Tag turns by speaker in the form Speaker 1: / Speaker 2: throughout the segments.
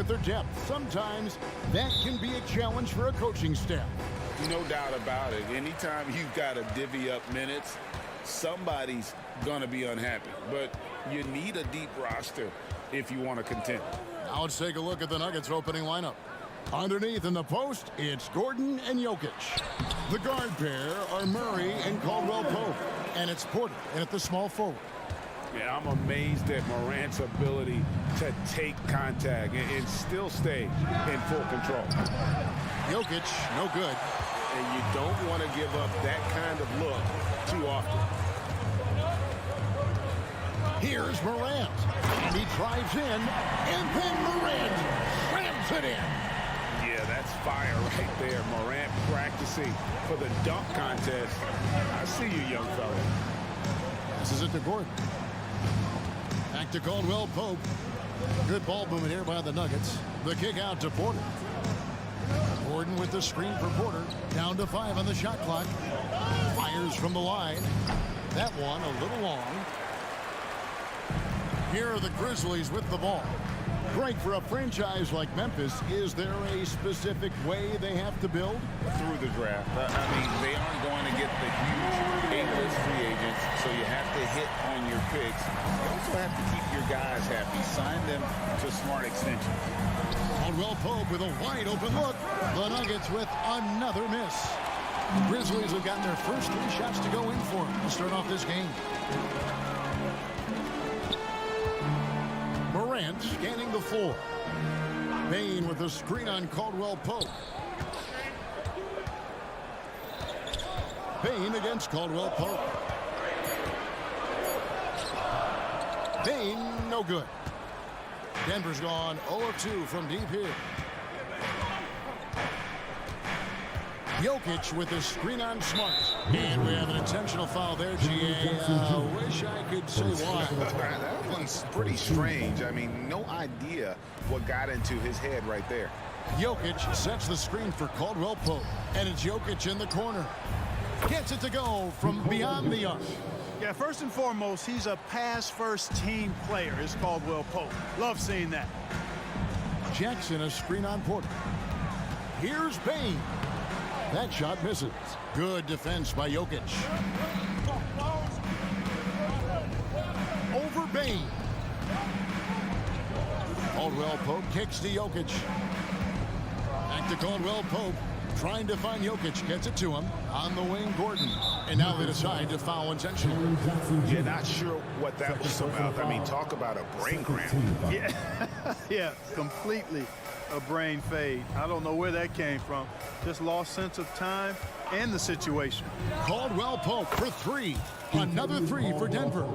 Speaker 1: with their depth. Sometimes that can be a challenge for a coaching staff.
Speaker 2: No doubt about it. Anytime you've got to divvy up minutes, somebody's going to be unhappy. But you need a deep roster if you want to contend.
Speaker 1: Now let's take a look at the Nuggets opening lineup. Underneath in the post, it's Gordon and Jokic. The guard pair are Murray and Caldwell-Pope. And it's Porter in at the small forward.
Speaker 2: Yeah, I'm amazed at Morant's ability to take contact and still stay in full control.
Speaker 1: Jokic, no good.
Speaker 2: And you don't want to give up that kind of look too often.
Speaker 1: Here's Morant. And he drives in. And then Morant slams it in.
Speaker 2: Yeah, that's fire right there. Morant practicing for the dunk contest. I see you, young fella.
Speaker 1: This is it to Gordon. Back to Caldwell-Pope. Good ball movement here by the Nuggets. The kick out to Porter. Gordon with the screen for Porter. Down to 5 on the shot clock. Fires from the line. That one a little long. Here are the Grizzlies with the ball. Greg, for a franchise like Memphis, is there a specific way they have to build?
Speaker 2: Through the draft. I mean, they aren't going to get the huge A-list free agents, so you have to hit on your picks. You also have to keep your guys happy. Sign them to smart extensions.
Speaker 1: Caldwell-Pope with a wide open look. The Nuggets with another miss. The Grizzlies have gotten their first 3 shots to go in for them to start off this game. Morant scanning the floor. Payne with a screen on Caldwell-Pope. Payne against Caldwell-Pope. Payne, no good. Denver's gone 0 of 2 from deep here. Jokic with a screen on Smart. And we have an intentional foul there, GA. Wish I could say why.
Speaker 2: That one's pretty strange. I mean, no idea what got into his head right there.
Speaker 1: Jokic sets the screen for Caldwell-Pope. And it's Jokic in the corner. Gets it to go from beyond the arc.
Speaker 3: Yeah, first and foremost, he's a pass-first team player, is Caldwell-Pope. Love seeing that.
Speaker 1: Jackson a screen on Porter. Here's Payne. That shot misses. Good defense by Jokic. Over Payne. Caldwell-Pope kicks to Jokic. Back to Caldwell-Pope. Trying to find Jokic. Gets it to him. On the wing, Gordon. And now they decide to foul intentionally.
Speaker 2: You're not sure what that was about. I mean, talk about a brain cramp.
Speaker 3: Yeah, yeah, completely a brain fade. I don't know where that came from. Just lost sense of time and the situation.
Speaker 1: Caldwell-Pope for 3. Another 3 for Denver.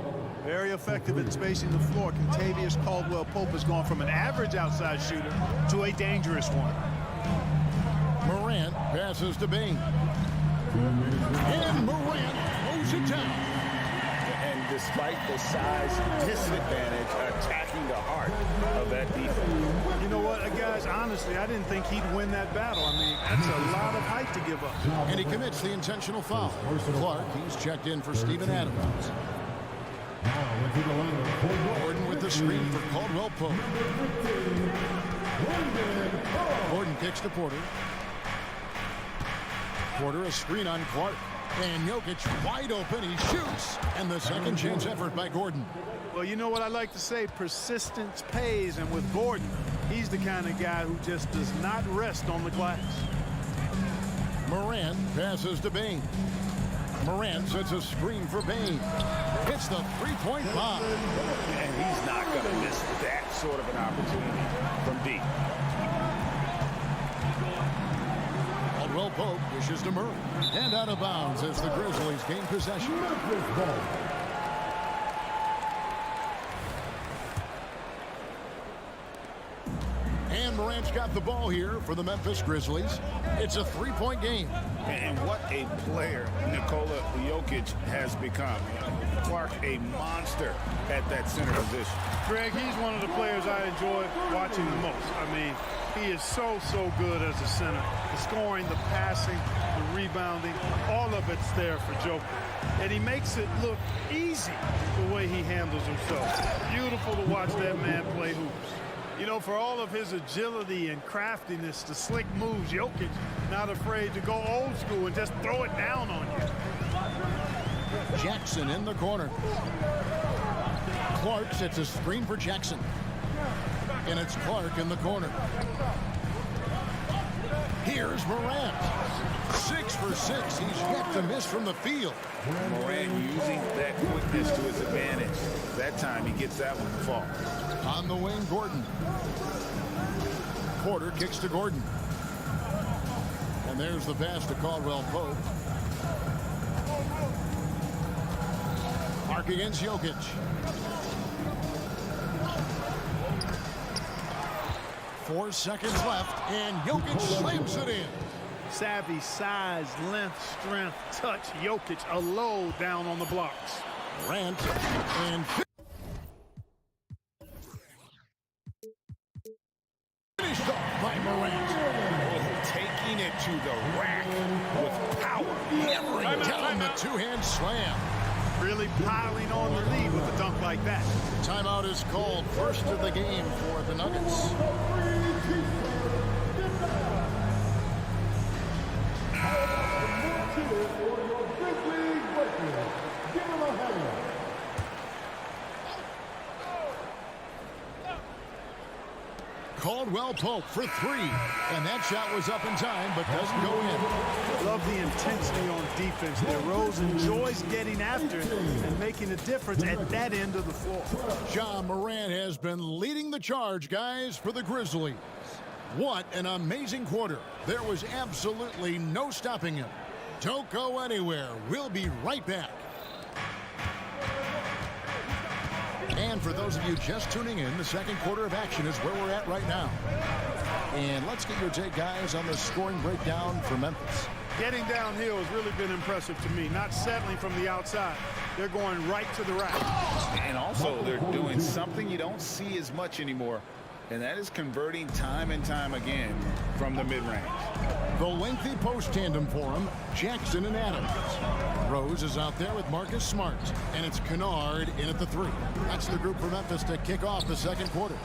Speaker 3: Very effective at spacing the floor. Contavious Caldwell-Pope has gone from an average outside shooter to a dangerous one.
Speaker 1: Morant passes to Payne. And Morant throws it down.
Speaker 2: And despite the size disadvantage, attacking the heart of that defense.
Speaker 3: You know what, guys, honestly, I didn't think he'd win that battle. I mean, that's a lot of height to give up.
Speaker 1: And he commits the intentional foul. Clark, he's checked in for Steven Adams. Gordon with the screen for Caldwell-Pope. Gordon kicks to Porter. Porter a screen on Clark. And Jokic wide open. He shoots. And the second chance effort by Gordon.
Speaker 3: Well, you know what I like to say? Persistence pays. And with Gordon, he's the kind of guy who just does not rest on the glass.
Speaker 1: Morant passes to Payne. Morant sets a screen for Payne. Hits the three-point bomb.
Speaker 2: And he's not going to miss that sort of an opportunity from deep.
Speaker 1: Caldwell-Pope dishes to Murray. And out of bounds as the Grizzlies gain possession. And Morant's got the ball here for the Memphis Grizzlies. It's a 3-point game.
Speaker 2: And what a player Nikola Jokic has become. Clark, a monster at that center position.
Speaker 3: Greg, he's one of the players I enjoy watching the most. I mean, he is so good as a center. The scoring, the passing, the rebounding, all of it's there for Joker. And he makes it look easy the way he handles himself. Beautiful to watch that man play hoops. You know, for all of his agility and craftiness, the slick moves, Jokic not afraid to go old school and just throw it down on you.
Speaker 1: Jackson in the corner. Clark sets a screen for Jackson. And it's Clark in the corner. Here's Morant. 6 for 6. He's yet to miss from the field.
Speaker 2: Morant using that quickness to his advantage. That time he gets that one to fall.
Speaker 1: On the wing, Gordon. Porter kicks to Gordon. And there's the pass to Caldwell Pope. Mark against Jokic. Four seconds left, and Jokic slams it in.
Speaker 3: Savvy, size, length, strength, touch. Jokic, a low down on the blocks.
Speaker 1: Morant and finished off by Morant.
Speaker 2: Oh, taking it to the rack with power.
Speaker 1: Hammering down the two-hand slam.
Speaker 3: Really piling on the lead with a dunk like that.
Speaker 1: Timeout is called. First of the game for the Nuggets. Caldwell Pope for 3. And that shot was up in time, but doesn't go in.
Speaker 3: Love the intensity on defense there. Rose enjoys getting after it and making a difference at that end of the floor.
Speaker 1: Ja Morant has been leading the charge, guys, for the Grizzlies. What an amazing quarter. There was absolutely no stopping him. Don't go anywhere. We'll be right back. And for those of you just tuning in, the second quarter of action is where we're at right now. And let's get your take, guys, on the scoring breakdown for Memphis.
Speaker 3: Getting downhill has really been impressive to me. Not settling from the outside. They're going right to the rack.
Speaker 2: And also they're doing something you don't see as much anymore, and that is converting time and time again from the mid-range.
Speaker 1: The lengthy post tandem for him, Jackson and Adams. Rose is out there with Marcus Smart, and it's Kennard in at the 3. That's the group for Memphis to kick off the second quarter.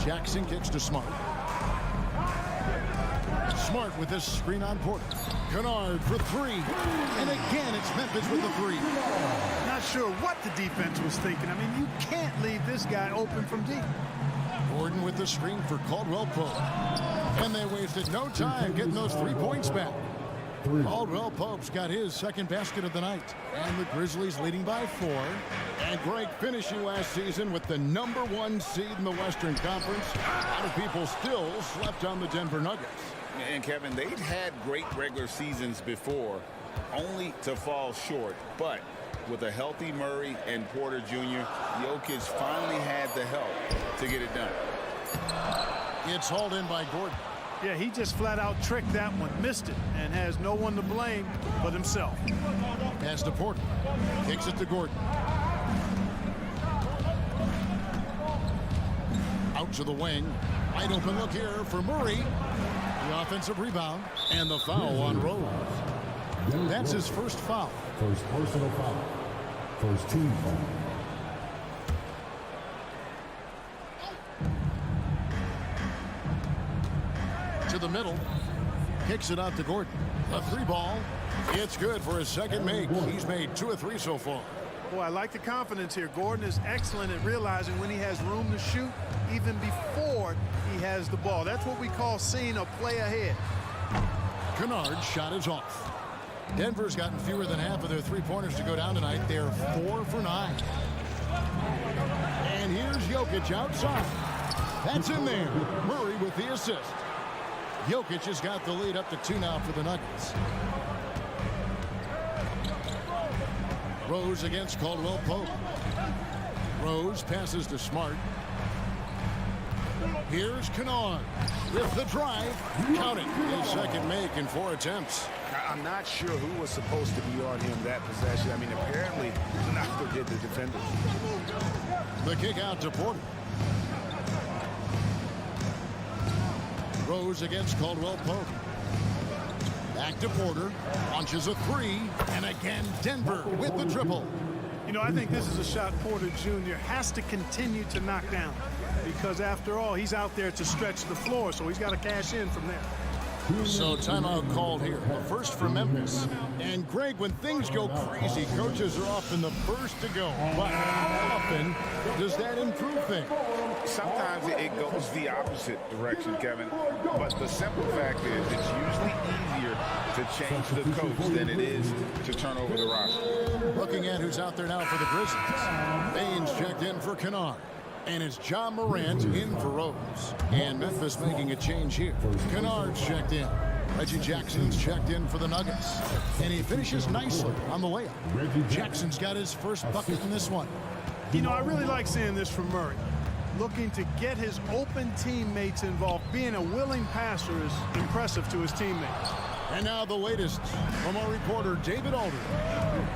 Speaker 1: Jackson kicks to Smart. Smart with this screen on Porter. Kennard for 3. And again, it's Memphis with the 3.
Speaker 3: Not sure what the defense was thinking. I mean, you can't leave this guy open from deep.
Speaker 1: Gordon with the screen for Caldwell Pope. And they wasted no time getting those 3 points back. Caldwell Pope's got his second basket of the night. And the Grizzlies leading by 4. And Greg finishing last season with the #1 seed in the Western Conference. A lot of people still slept on the Denver Nuggets.
Speaker 2: And Kevin, they'd had great regular seasons before, only to fall short. But with a healthy Murray and Porter Jr., Jokic finally had the help to get it done.
Speaker 1: It's hauled in by Gordon.
Speaker 3: Yeah, he just flat out tricked that one, missed it, and has no one to blame but himself.
Speaker 1: Pass to Porter. Kicks it to Gordon. Out to the wing. Wide open look here for Murray. The offensive rebound and the foul on Rose. That's his first foul.
Speaker 4: First personal foul. First team foul.
Speaker 1: To the middle. Kicks it out to Gordon. A 3 ball. It's good for his second make. He's made 2 of 3 so far.
Speaker 3: Boy, I like the confidence here. Gordon is excellent at realizing when he has room to shoot, even before he has the ball. That's what we call seeing a play ahead.
Speaker 1: Kennard's shot is off. Denver's gotten fewer than half of their 3-pointers to go down tonight. They're 4 for 9. And here's Jokic outside. That's in there. Murray with the assist. Jokic has got the lead up to 2 now for the Nuggets. Rose against Caldwell Pope. Rose passes to Smart. Here's Kennard with the drive. Count it. His second make in 4 attempts.
Speaker 5: I'm not sure who was supposed to be on him that possession. I mean, apparently neither did the defenders.
Speaker 1: The kick out to Porter. Rose against Caldwell Pope. Back to Porter. Launches a 3. And again, Denver with the triple.
Speaker 3: You know, I think this is a shot Porter Jr. has to continue to knock down. because after all, he's out there to stretch the floor, so he's got to cash in from there.
Speaker 1: So timeout called here. The first for Memphis. And Greg, when things go crazy, coaches are often the first to go. But how often does that improve things?
Speaker 2: Sometimes it goes the opposite direction, Kevin. But the simple fact is it's usually easier to change the coach than it is to turn over the roster.
Speaker 1: Looking at who's out there now for the Grizzlies. Baines checked in for Kennard. And it's John Morant in for Rose. And Memphis making a change here. Kennard's checked in. Reggie Jackson's checked in for the Nuggets. And he finishes nicely on the layup. Jackson's got his first bucket in this one.
Speaker 3: You know, I really like seeing this from Murray. Looking to get his open teammates involved. Being a willing passer is impressive to his teammates.
Speaker 1: And now the latest from our reporter, David Alder.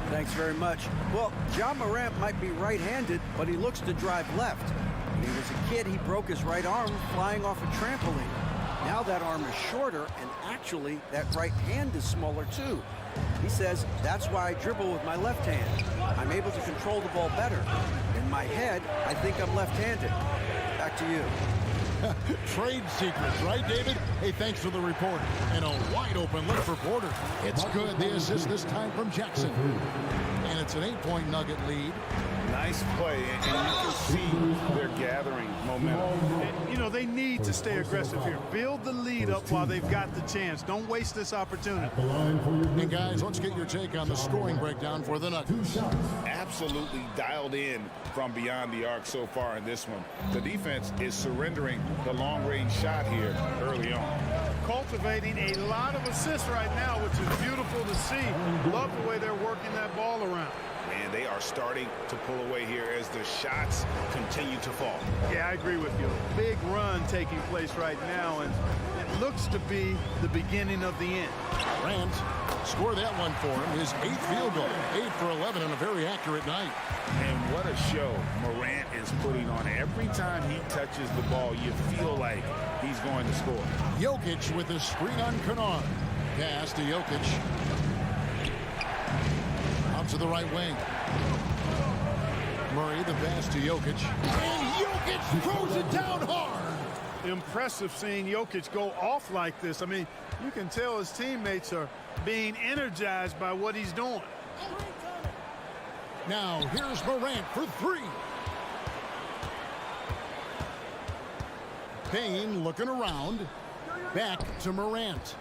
Speaker 6: Thanks very much. Well, John Morant might be right-handed, but he looks to drive left. When he was a kid, he broke his right arm flying off a trampoline. Now that arm is shorter, and actually, that right hand is smaller too. He says, that's why I dribble with my left hand. I'm able to control the ball better. In my head, I think I'm left-handed. Back to you.
Speaker 1: Trade secrets, right, David? Hey, thanks for the report. And a wide-open look for Porter. It's good. The assist this time from Jackson. And it's an 8-point Nugget lead.
Speaker 2: Nice play, and you can see they're gathering momentum.
Speaker 3: And, you know, they need to stay aggressive here. Build the lead up while they've got the chance. Don't waste this opportunity.
Speaker 1: And, guys, let's get your take on the scoring breakdown for the Nuggets.
Speaker 2: Absolutely dialed in from beyond the arc so far in this one. The defense is surrendering the long-range shot here early on.
Speaker 3: Cultivating a lot of assists right now, which is beautiful to see. Love the way they're working that ball around.
Speaker 2: And they are starting to pull away here as the shots continue to fall.
Speaker 3: Yeah, I agree with you. Big run taking place right now, and it looks to be the beginning of the end.
Speaker 1: Grant scored that one for him. His 8th field goal. 8 for 11 on a very accurate night.
Speaker 2: And what a show Morant is putting on. Every time he touches the ball, you feel like he's going to score.
Speaker 1: Jokic with a screen on Kennard. Pass to Jokic. Out to the right wing. Murray, the pass to Jokic. And Jokic throws it down hard.
Speaker 3: Impressive seeing Jokic go off like this. I mean, you can tell his teammates are being energized by what he's doing.
Speaker 1: Now, here's Morant for 3. Payne looking around. Back to Morant.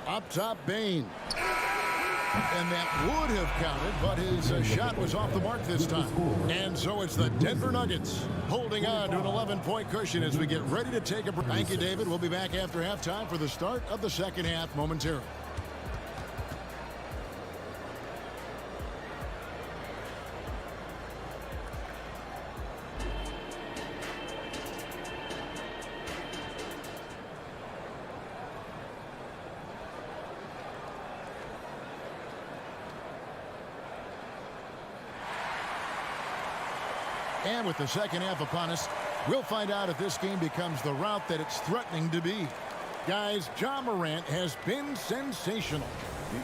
Speaker 1: Up top, Bain. And that would have counted, but his shot was off the mark this time. And so it's the Denver Nuggets holding on to an 11-point cushion as we get ready to take a break. Thank you, David. We'll be back after halftime for the start of the second half momentarily. And with the second half upon us, we'll find out if this game becomes the route that it's threatening to be. Guys, John Morant has been sensational.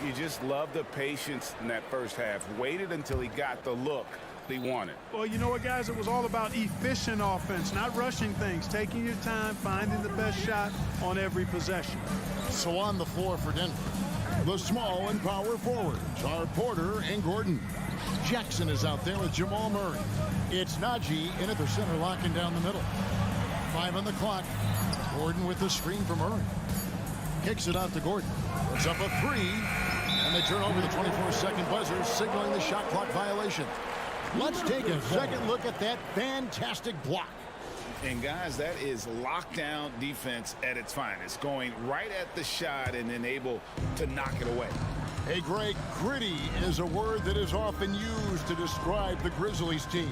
Speaker 2: You just love the patience in that first half. Waited until he got the look he wanted.
Speaker 3: Well, you know what, guys? It was all about efficient offense, not rushing things, taking your time, finding the best shot on every possession.
Speaker 1: So on the floor for Denver, the small and power forwards are Porter and Gordon. Jackson is out there with Jamal Murray. It's Najee in at the center, locking down the middle. 5 on the clock. Gordon with the screen for Murray. Kicks it out to Gordon. It's up a 3. And they turn over the 24-second buzzer, signaling the shot clock violation. Let's take a second look at that fantastic block.
Speaker 2: And, guys, that is lockdown defense at its finest. Going right at the shot and then able to knock it away.
Speaker 1: Hey, Greg, gritty is a word that is often used to describe the Grizzlies team.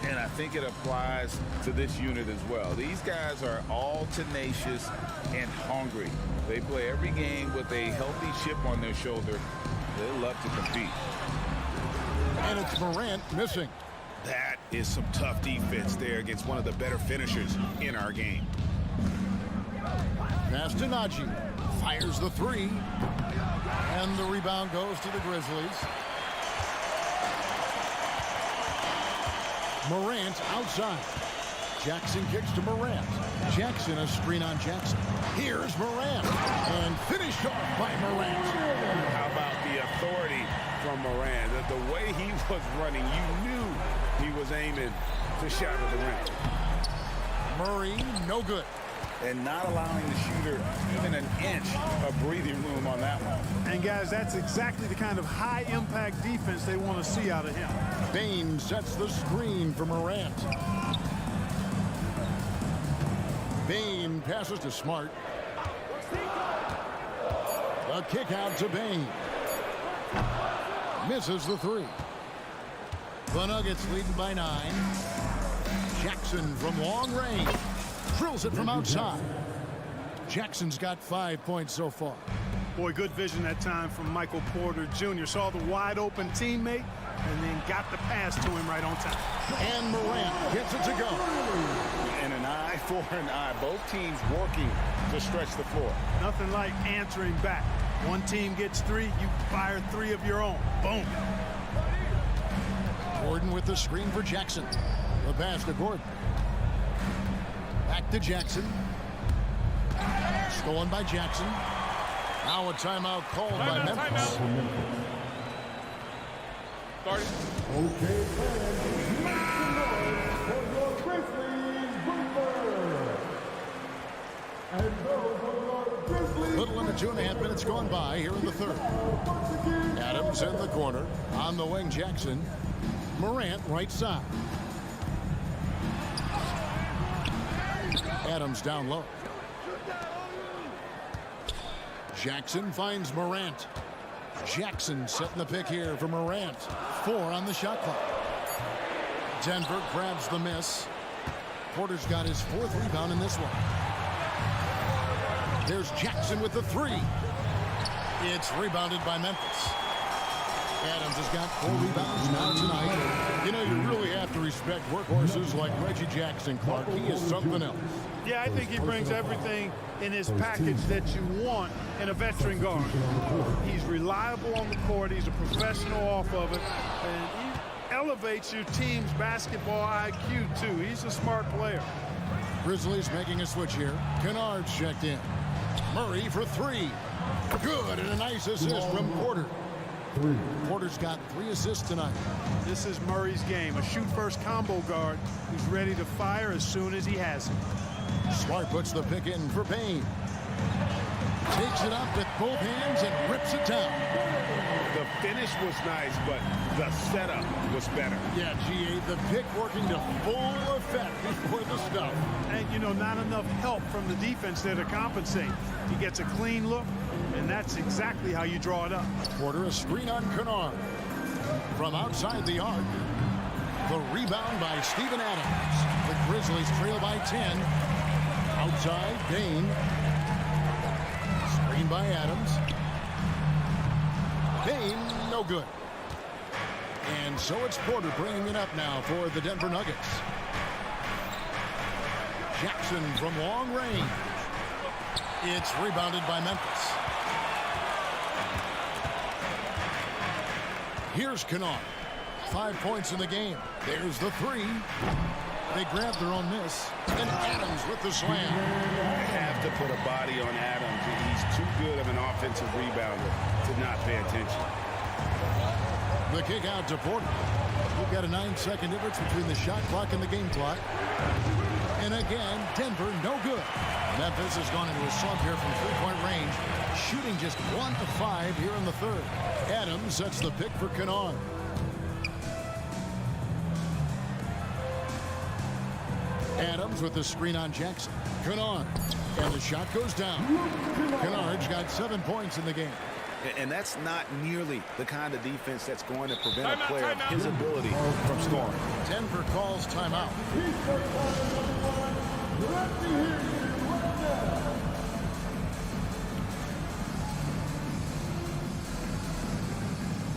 Speaker 2: And I think it applies to this unit as well. These guys are all tenacious and hungry. They play every game with a healthy chip on their shoulder. They love to compete.
Speaker 1: And it's Morant missing.
Speaker 2: That is some tough defense there against one of the better finishers in our game.
Speaker 1: Pass to Najee. Fires the 3. And the rebound goes to the Grizzlies. Morant outside. Jackson kicks to Morant. Jackson, a screen on Jackson. Here's Morant. And finished off by Morant.
Speaker 5: How about the authority from Morant? The way he was running, you knew he was aiming to shatter the rim.
Speaker 1: Murray, no good.
Speaker 5: And not allowing the shooter even an inch of breathing room on that one.
Speaker 3: And guys, that's exactly the kind of high-impact defense they want to see out of him.
Speaker 1: Bain sets the screen for Morant. Bain passes to Smart. A kick out to Bain. Misses the three. The Nuggets leading by 9. Jackson from long range. Drills it from outside. Jackson's got 5 points so far.
Speaker 3: Boy, good vision that time from Michael Porter Jr. Saw the wide open teammate and then got the pass to him right on time.
Speaker 1: And Morant gets it to go.
Speaker 5: And an eye for an eye. Both teams working to stretch the floor.
Speaker 3: Nothing like answering back. One team gets 3, you fire 3 of your own. Boom.
Speaker 1: Gordon with the screen for Jackson. The pass to Gordon. Back to Jackson. Stolen by Jackson. Now a timeout called by Memphis.
Speaker 2: Starting.
Speaker 4: Okay, fans, make some noise for your Grizzlies Boomer. And those are your Grizzlies.
Speaker 1: Little under 2.5 minutes gone by here in the third. Adams in the corner. On the wing, Jackson. Morant right side. Adams down low. Jackson finds Morant. Jackson setting the pick here for Morant. 4 on the shot clock. Denver grabs the miss. Porter's got his 4th rebound in this one. There's Jackson with the 3. It's rebounded by Memphis. Adams has got 4 rebounds now tonight. You know, you really have to respect workhorses like Reggie Jackson, Clark. He is something else.
Speaker 3: Yeah, I think he brings everything in his package that you want in a veteran guard. He's reliable on the court. He's a professional off of it. And he elevates your team's basketball IQ, too. He's a smart player.
Speaker 1: Grizzlies making a switch here. Kennard's checked in. Murray for 3. Good, and a nice assist from Porter. Porter's got 3 assists tonight.
Speaker 3: This is Murray's game, a shoot-first combo guard who's ready to fire as soon as he has it.
Speaker 1: Smart puts the pick in for Bain. Takes it up with both hands and rips it down.
Speaker 5: The finish was nice, but the setup was better.
Speaker 1: Yeah, GA, the pick working to full effect before the stuff.
Speaker 3: And, you know, not enough help from the defense there to compensate. He gets a clean look, and that's exactly how you draw it up.
Speaker 1: Porter, a screen on Kennard. From outside the arc, the rebound by Steven Adams. The Grizzlies trail by 10. Outside, Bain. Screen by Adams. Bain, no good. And so it's Porter bringing it up now for the Denver Nuggets. Jackson from long range. It's rebounded by Memphis. Here's Kennard. 5 points in the game. There's the 3. They grab their own miss. And Adams with the slam.
Speaker 5: You have to put a body on Adams. He's too good of an offensive rebounder to not pay attention.
Speaker 1: The kick out to Porter. We've got a 9-second difference between the shot clock and the game clock. And again, Denver no good. Memphis has gone into a slump here from 3-point range, shooting just 1 of 5 here in the third. Adams sets the pick for Kennard. Adams with the screen on Jackson. Kennard. And the shot goes down. Kennard's got 7 points in the game.
Speaker 5: And that's not nearly the kind of defense that's going to prevent a player of his ability from scoring.
Speaker 1: Denver calls timeout.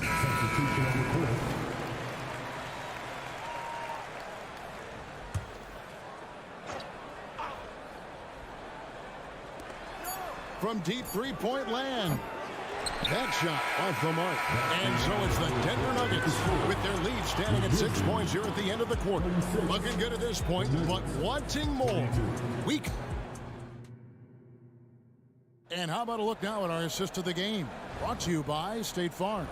Speaker 4: Substitution on the court.
Speaker 1: From deep 3-point land. That shot off the mark. And so it's the Denver Nuggets with their lead standing at 6 points here at the end of the quarter. Looking good at this point, but wanting more. Weak. And how about a look now at our assist of the game? Brought to you by State Farm.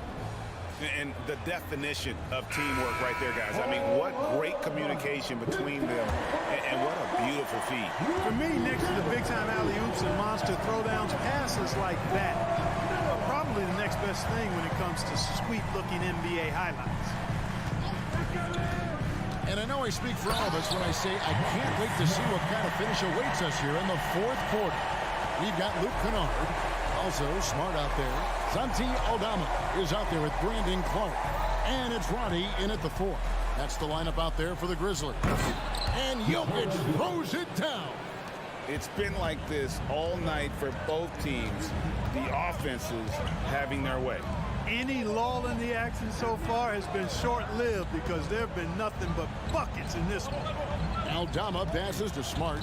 Speaker 5: And the definition of teamwork right there, guys. I mean, what great communication between them, and what a beautiful feed.
Speaker 3: For me, next to the big-time alley-oops and monster throwdowns, passes like that are probably the next best thing when it comes to sweet-looking NBA highlights.
Speaker 1: And I know I speak for all of us when I say I can't wait to see what kind of finish awaits us here in the fourth quarter. We've got Luke Kennard, also Smart out there. Santi Aldama is out there with Brandon Clark. And it's Roddy in at the 4. That's the lineup out there for the Grizzlies. And Jokic throws it down.
Speaker 2: It's been like this all night for both teams. The offenses having their way.
Speaker 3: Any lull in the action so far has been short-lived because there have been nothing but buckets in this one.
Speaker 1: Aldama passes to Smart.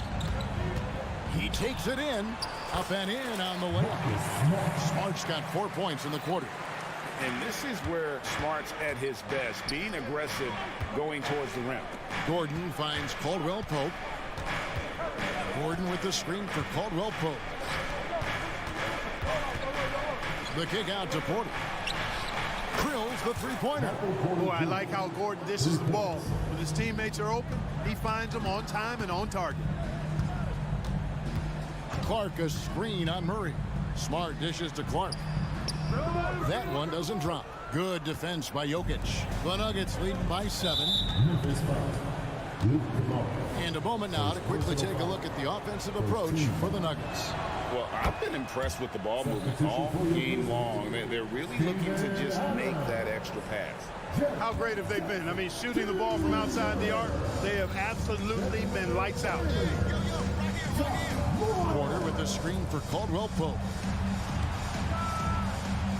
Speaker 1: He takes it in, up and in on the layup. Smart's got 4 points in the quarter.
Speaker 5: And this is where Smart's at his best, being aggressive, going towards the rim.
Speaker 1: Gordon finds Caldwell Pope. Gordon with the screen for Caldwell Pope. The kick out to Porter. Drills the three-pointer.
Speaker 3: Boy, I like how Gordon dishes the ball. When his teammates are open, he finds them on time and on target.
Speaker 1: Clark a screen on Murray. Smart dishes to Clark. That one doesn't drop. Good defense by Jokic. The Nuggets leading by 7. And a moment now to quickly take a look at the offensive approach for the Nuggets.
Speaker 2: Well, I've been impressed with the ball movement all game long. They're really looking to just make that extra pass.
Speaker 3: How great have they been? I mean, shooting the ball from outside the arc, they have absolutely been lights out.
Speaker 1: Porter with the screen for Caldwell Pope.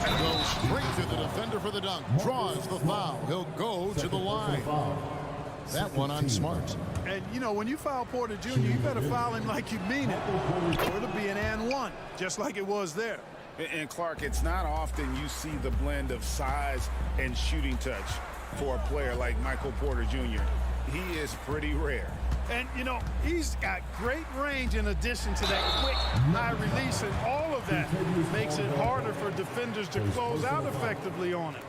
Speaker 1: Goes straight to the defender for the dunk. Draws the foul. He'll go to the line. That one on Smart.
Speaker 3: And, you know, when you foul Porter Jr., you better foul him like you mean it. Or it'll be an and one, just like it was there.
Speaker 5: And Clark, it's not often you see the blend of size and shooting touch for a player like Michael Porter Jr. He is pretty rare.
Speaker 3: And, you know, he's got great range in addition to that quick high release, and all of that makes it harder for defenders to close out effectively on it.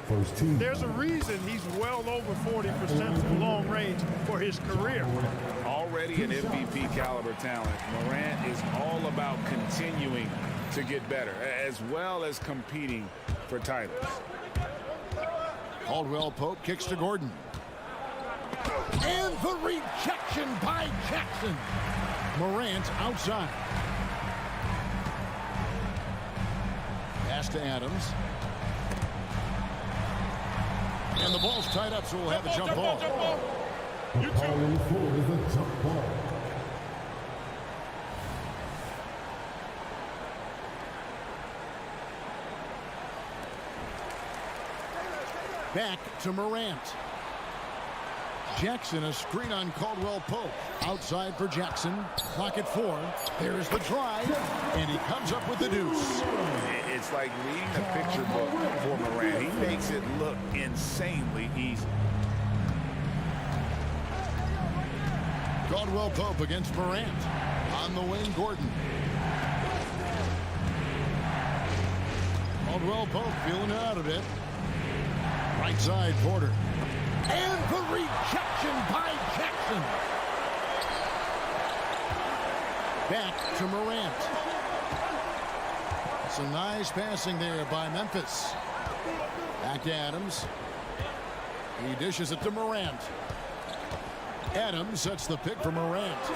Speaker 3: There's a reason he's well over 40% from long range for his career.
Speaker 5: Already an MVP caliber talent, Morant is all about continuing to get better, as well as competing for titles.
Speaker 1: Caldwell Pope kicks to Gordon. And the rejection by Jackson. Morant outside. Pass to Adams. And the ball's tied up, so we'll have a jump ball.
Speaker 4: The calling for is a jump ball.
Speaker 1: Back to Morant. Jackson, a screen on Caldwell Pope. Outside for Jackson. Clock at 4. There's the drive, and he comes up with the deuce.
Speaker 5: It's like reading a picture book for Morant. He makes it look insanely easy.
Speaker 1: Caldwell Pope against Morant. On the wing, Gordon. Caldwell Pope feeling it out a bit. Right side, Porter. And the rejection by Jackson. Back to Morant. Some nice passing there by Memphis. Back to Adams. He dishes it to Morant. Adams sets the pick for Morant.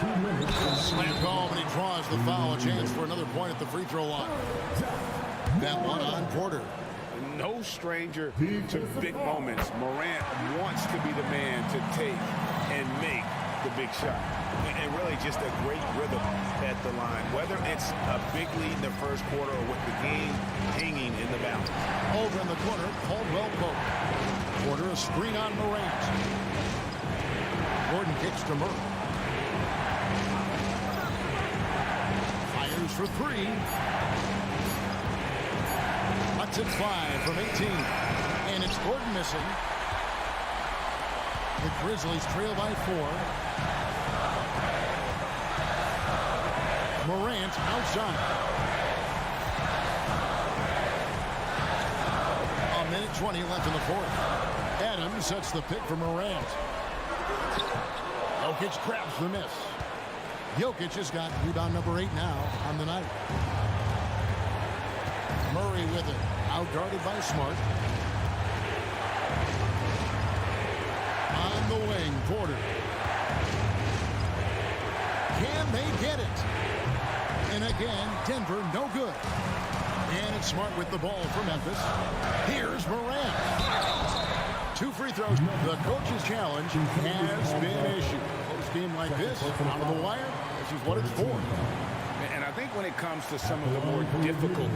Speaker 1: Slam call, and he draws the foul. A chance for another point at the free throw line. That one on Porter.
Speaker 5: No stranger to big moments. Morant wants to be the man to take and make the big shot. And really just a great rhythm at the line. Whether it's a big lead in the first quarter or with the game hanging in the balance.
Speaker 1: Over in the corner, Caldwell Pope. Porter a screen on Morant. Gordon kicks to Murray. Fires for 3. Lets it fly from 18. And it's Gordon missing. The Grizzlies trail by 4. Morant outside. A minute 20 left in the fourth. Adams sets the pick for Morant. Jokic grabs the miss. Jokic has got rebound number 8 now on the night. Murray with it. Outguarded by Smart. On the wing, Porter. Can they get it? And again, Denver no good. And it's Smart with the ball for Memphis. Here's Morant. 2 free throws. The coach's challenge has been issued. Close game like this, out of the wire, this is what it's for.
Speaker 5: And I think when it comes to some of the more difficult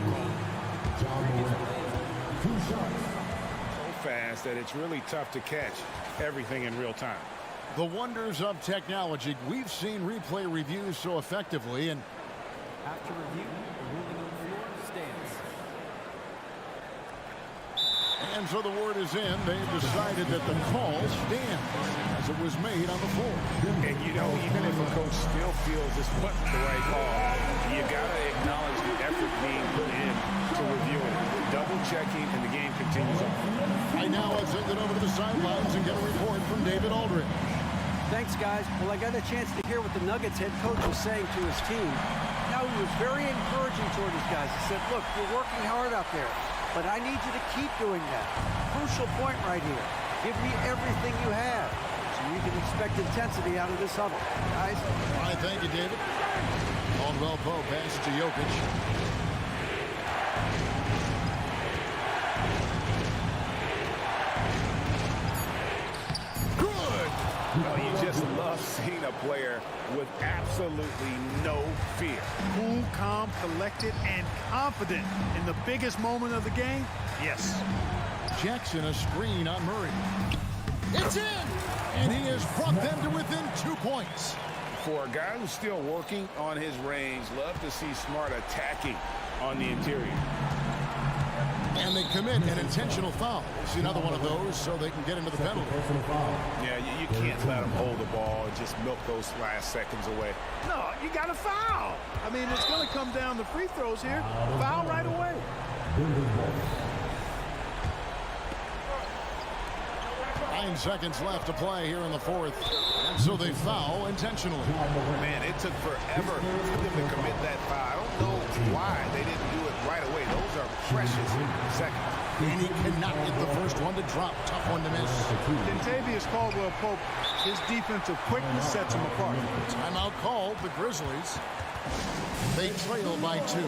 Speaker 5: so fast that it's really tough to catch everything in real time.
Speaker 1: The wonders of technology. We've seen replay reviews so effectively, and
Speaker 7: after review, the ruling on the floor stands.
Speaker 1: And so the word is in. They've decided that the call stands as it was made on the floor.
Speaker 5: And you know, even if a coach still feels this wasn't the right call, you got to acknowledge the effort being put in to review it. Double checking, and the game continues on.
Speaker 1: Right now, let's send it over to the sidelines and get a report from David Aldridge.
Speaker 6: Thanks, guys. Well, I got a chance to hear what the Nuggets head coach was saying to his team. Now, he was very encouraging toward his guys. He said, look, you're working hard out there, but I need you to keep doing that. Crucial point right here. Give me everything you have so you can expect intensity out of this huddle. Guys?
Speaker 1: All right, thank you, David. Caldwell Pope passes to Jokic.
Speaker 5: Well, you just love seeing a player with absolutely no fear.
Speaker 3: Cool, calm, collected, and confident in the biggest moment of the game. Yes.
Speaker 1: Jackson a screen on Murray. It's in! And he has brought them to within 2 points.
Speaker 5: For a guy who's still working on his range, love to see Smart attacking on the interior.
Speaker 1: And they commit an intentional foul. See another one of those so they can get into the penalty.
Speaker 5: Yeah, you can't let them hold the ball and just milk those last seconds away.
Speaker 3: No, you got to foul. I mean, it's going to come down to free throws here. Foul right away.
Speaker 1: 9 seconds left to play here in the fourth. And so they foul intentionally.
Speaker 5: Man, it took forever for them to commit that foul. I don't know why they didn't do it right away. Those are precious seconds.
Speaker 1: And he cannot get the first one to drop. Tough one to miss.
Speaker 3: Kentavious Caldwell-Pope, his defensive quickness sets him apart.
Speaker 1: Timeout called. The Grizzlies. They trail by 2.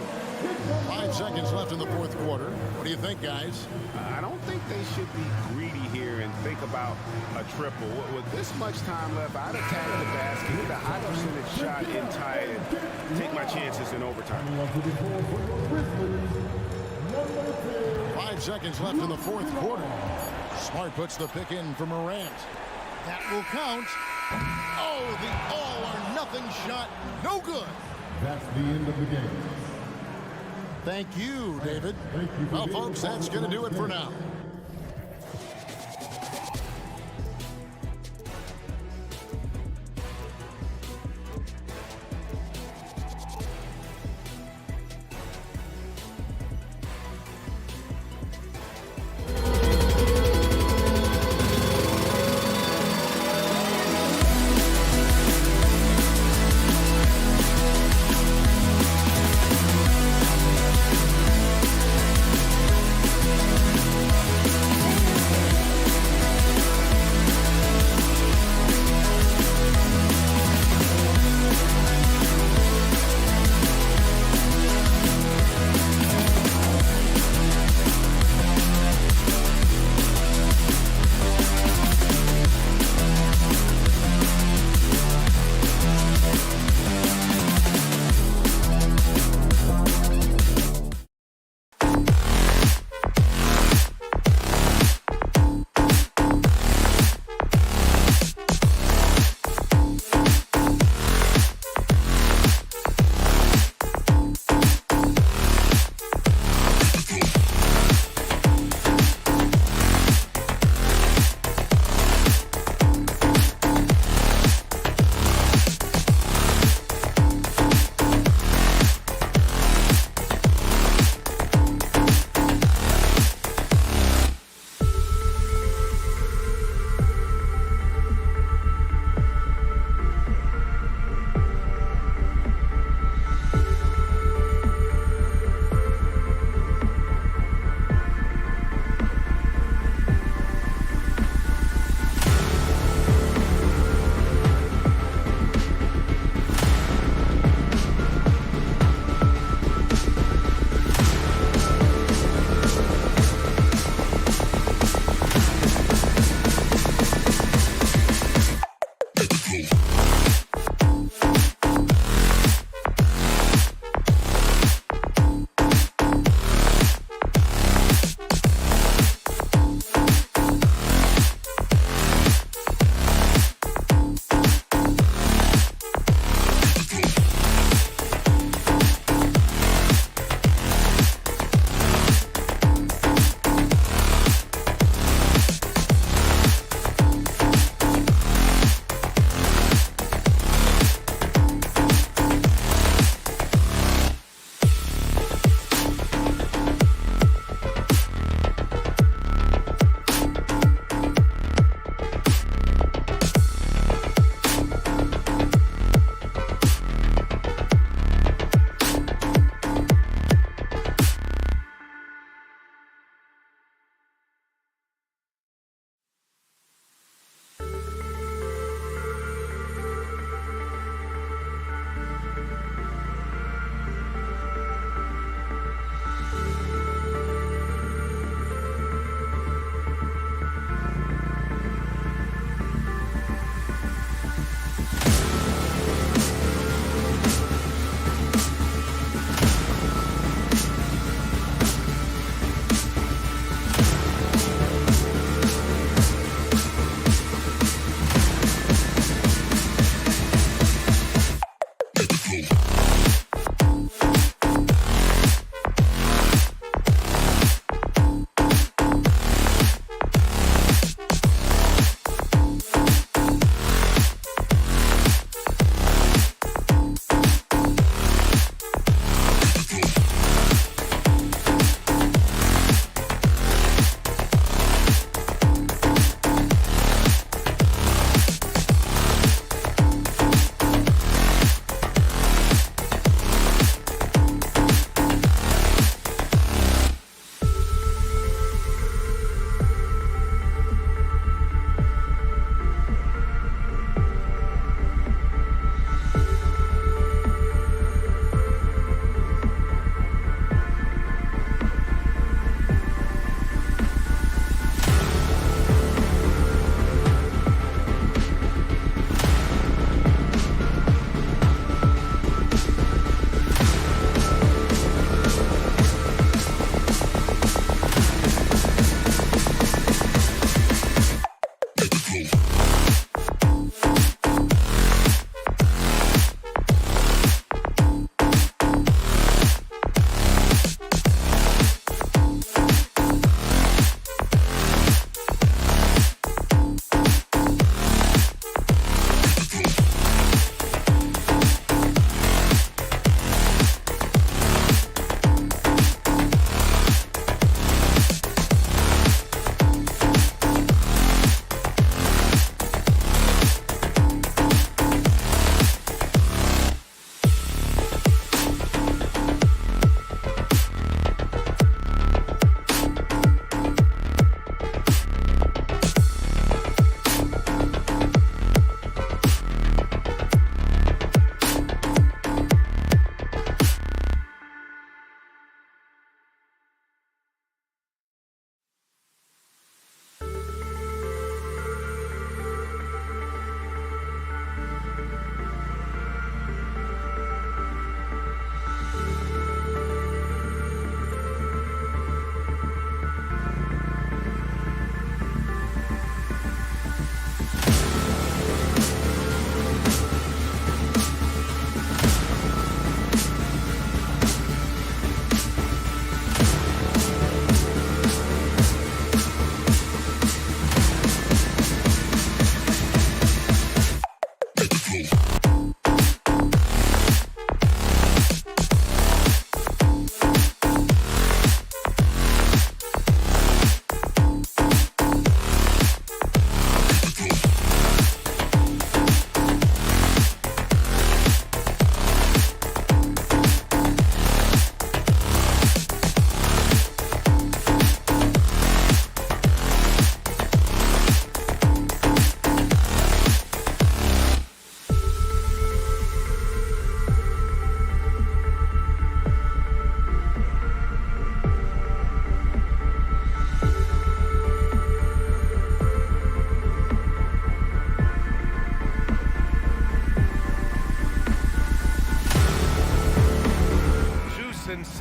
Speaker 1: 5 seconds left in the fourth quarter. What do you think, guys?
Speaker 5: I don't think they should be greedy here and think about a triple. With this much time left, I'd attack the basket, get a high percentage shot in tie, and take my chances in overtime.
Speaker 1: 5 seconds left in the fourth quarter. Smart puts the pick in for Morant. That will count. Oh, the all-or-nothing shot. No good.
Speaker 4: That's the end of the game.
Speaker 1: Thank you, David. Well, folks, that's going to do it for now.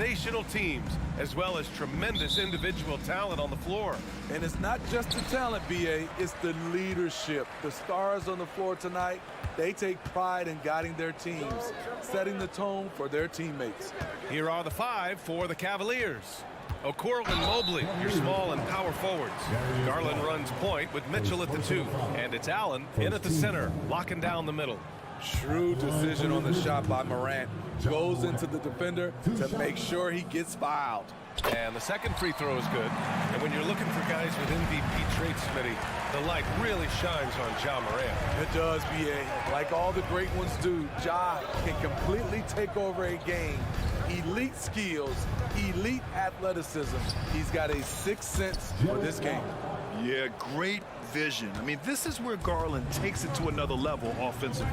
Speaker 8: sensational teams, as well as tremendous individual talent on the floor.
Speaker 9: And it's not just the talent, B.A., it's the leadership. The stars on the floor tonight, they take pride in guiding their teams, setting the tone for their teammates.
Speaker 8: Here are the five for the Cavaliers. Okoro and Mobley, your small and power forwards. Garland runs point with Mitchell at the 2. And it's Allen in at the center, locking down the middle.
Speaker 9: Shrewd decision on the shot by Morant. Goes into the defender to make sure he gets fouled.
Speaker 8: And the second free throw is good. And when you're looking for guys with MVP traits, Smitty, the light really shines on Ja Morant.
Speaker 9: It does, B.A. Like all the great ones do, Ja can completely take over a game. Elite skills, elite athleticism. He's got a sixth sense for this game.
Speaker 10: Yeah, great vision. I mean, this is where Garland takes it to another level offensively.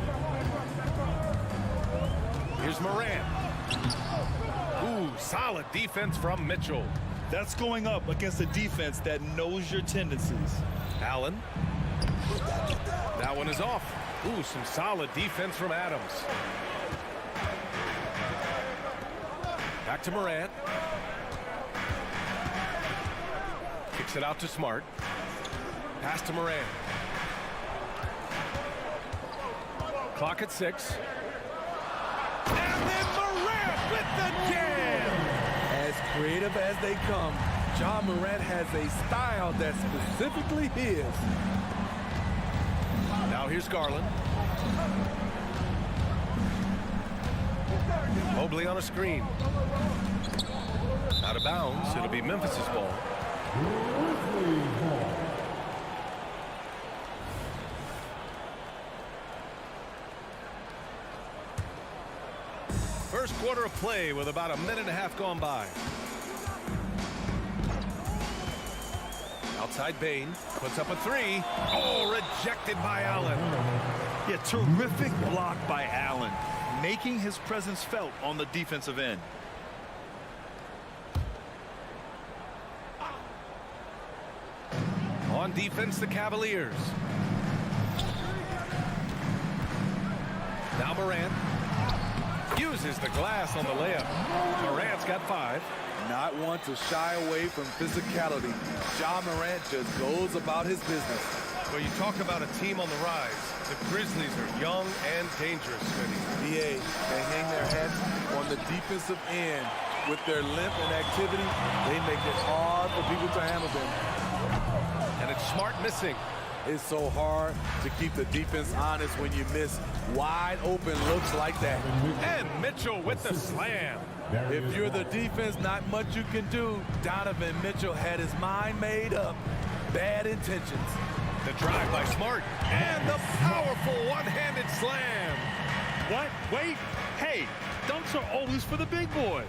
Speaker 8: Here's Morant. Ooh, solid defense from Mitchell.
Speaker 10: That's going up against a defense that knows your tendencies.
Speaker 8: Allen. That one is off. Ooh, some solid defense from Adams. Back to Morant. Kicks it out to Smart. Pass to Morant. Clock at 6.
Speaker 9: And then Morant with the jam. As creative as they come, Ja Morant has a style that's specifically his.
Speaker 8: Now here's Garland. Mobley on a screen. Out of bounds. It'll be Memphis's ball. First quarter of play with about a minute and a half gone by. Outside Bain puts up a three. Oh, rejected by Allen.
Speaker 10: Yeah, terrific block by Allen, making his presence felt on the defensive end.
Speaker 8: On defense, the Cavaliers. Now Morant uses the glass on the layup. Morant's got 5.
Speaker 9: Not one to shy away from physicality. Ja Morant just goes about his business.
Speaker 8: Well, you talk about a team on the rise. The Grizzlies are young and dangerous, Smitty.
Speaker 9: BA, they hang their hats on the defensive end. With their length and activity, they make it hard for people to handle them.
Speaker 8: And it's Smart missing.
Speaker 9: It's so hard to keep the defense honest when you miss wide open looks like that.
Speaker 8: And Mitchell with the slam.
Speaker 9: If you're the defense, not much you can do. Donovan Mitchell had his mind made up. Bad intentions.
Speaker 8: The drive by Smart. And the powerful one-handed slam.
Speaker 3: What? Wait. Hey, dunks are always for the big boy.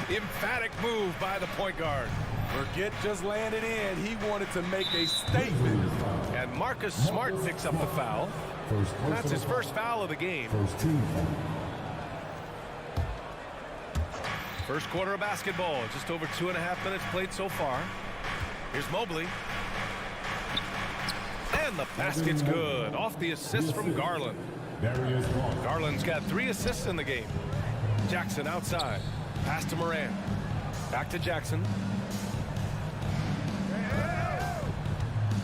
Speaker 8: Emphatic move by the point guard.
Speaker 9: Forget just laying it in. He wanted to make a statement.
Speaker 8: And Marcus Smart picks up the foul. That's his first foul of the game. First quarter of basketball. Just over 2.5 minutes played so far. Here's Mobley. And the basket's good. Off the assist from Garland. Garland's got 3 assists in the game. Jackson outside. Pass to Morant. Back to Jackson.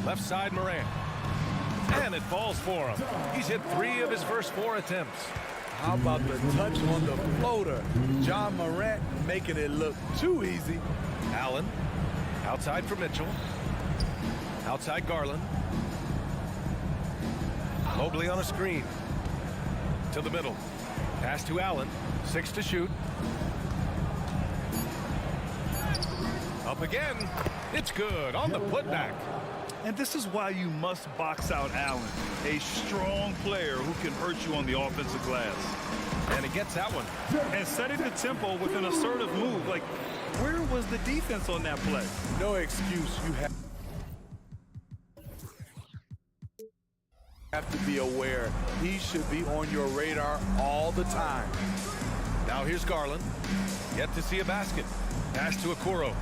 Speaker 8: Left side Morant. And it falls for him. He's hit 3 of his first 4 attempts.
Speaker 9: How about the touch on the floater? Ja Morant making it look too easy.
Speaker 8: Allen. Outside for Mitchell. Outside Garland. Mobley on a screen. To the middle. Pass to Allen. 6 to shoot. Up again. It's good on the putback.
Speaker 10: And this is why you must box out Allen, a strong player who can hurt you on the offensive glass.
Speaker 8: And he gets that one.
Speaker 3: And setting the tempo with an assertive move. Like, where was the defense on that play?
Speaker 9: No excuse. You have to be aware. He should be on your radar all the time.
Speaker 8: Now here's Garland. Yet to see a basket. Pass to Okoro.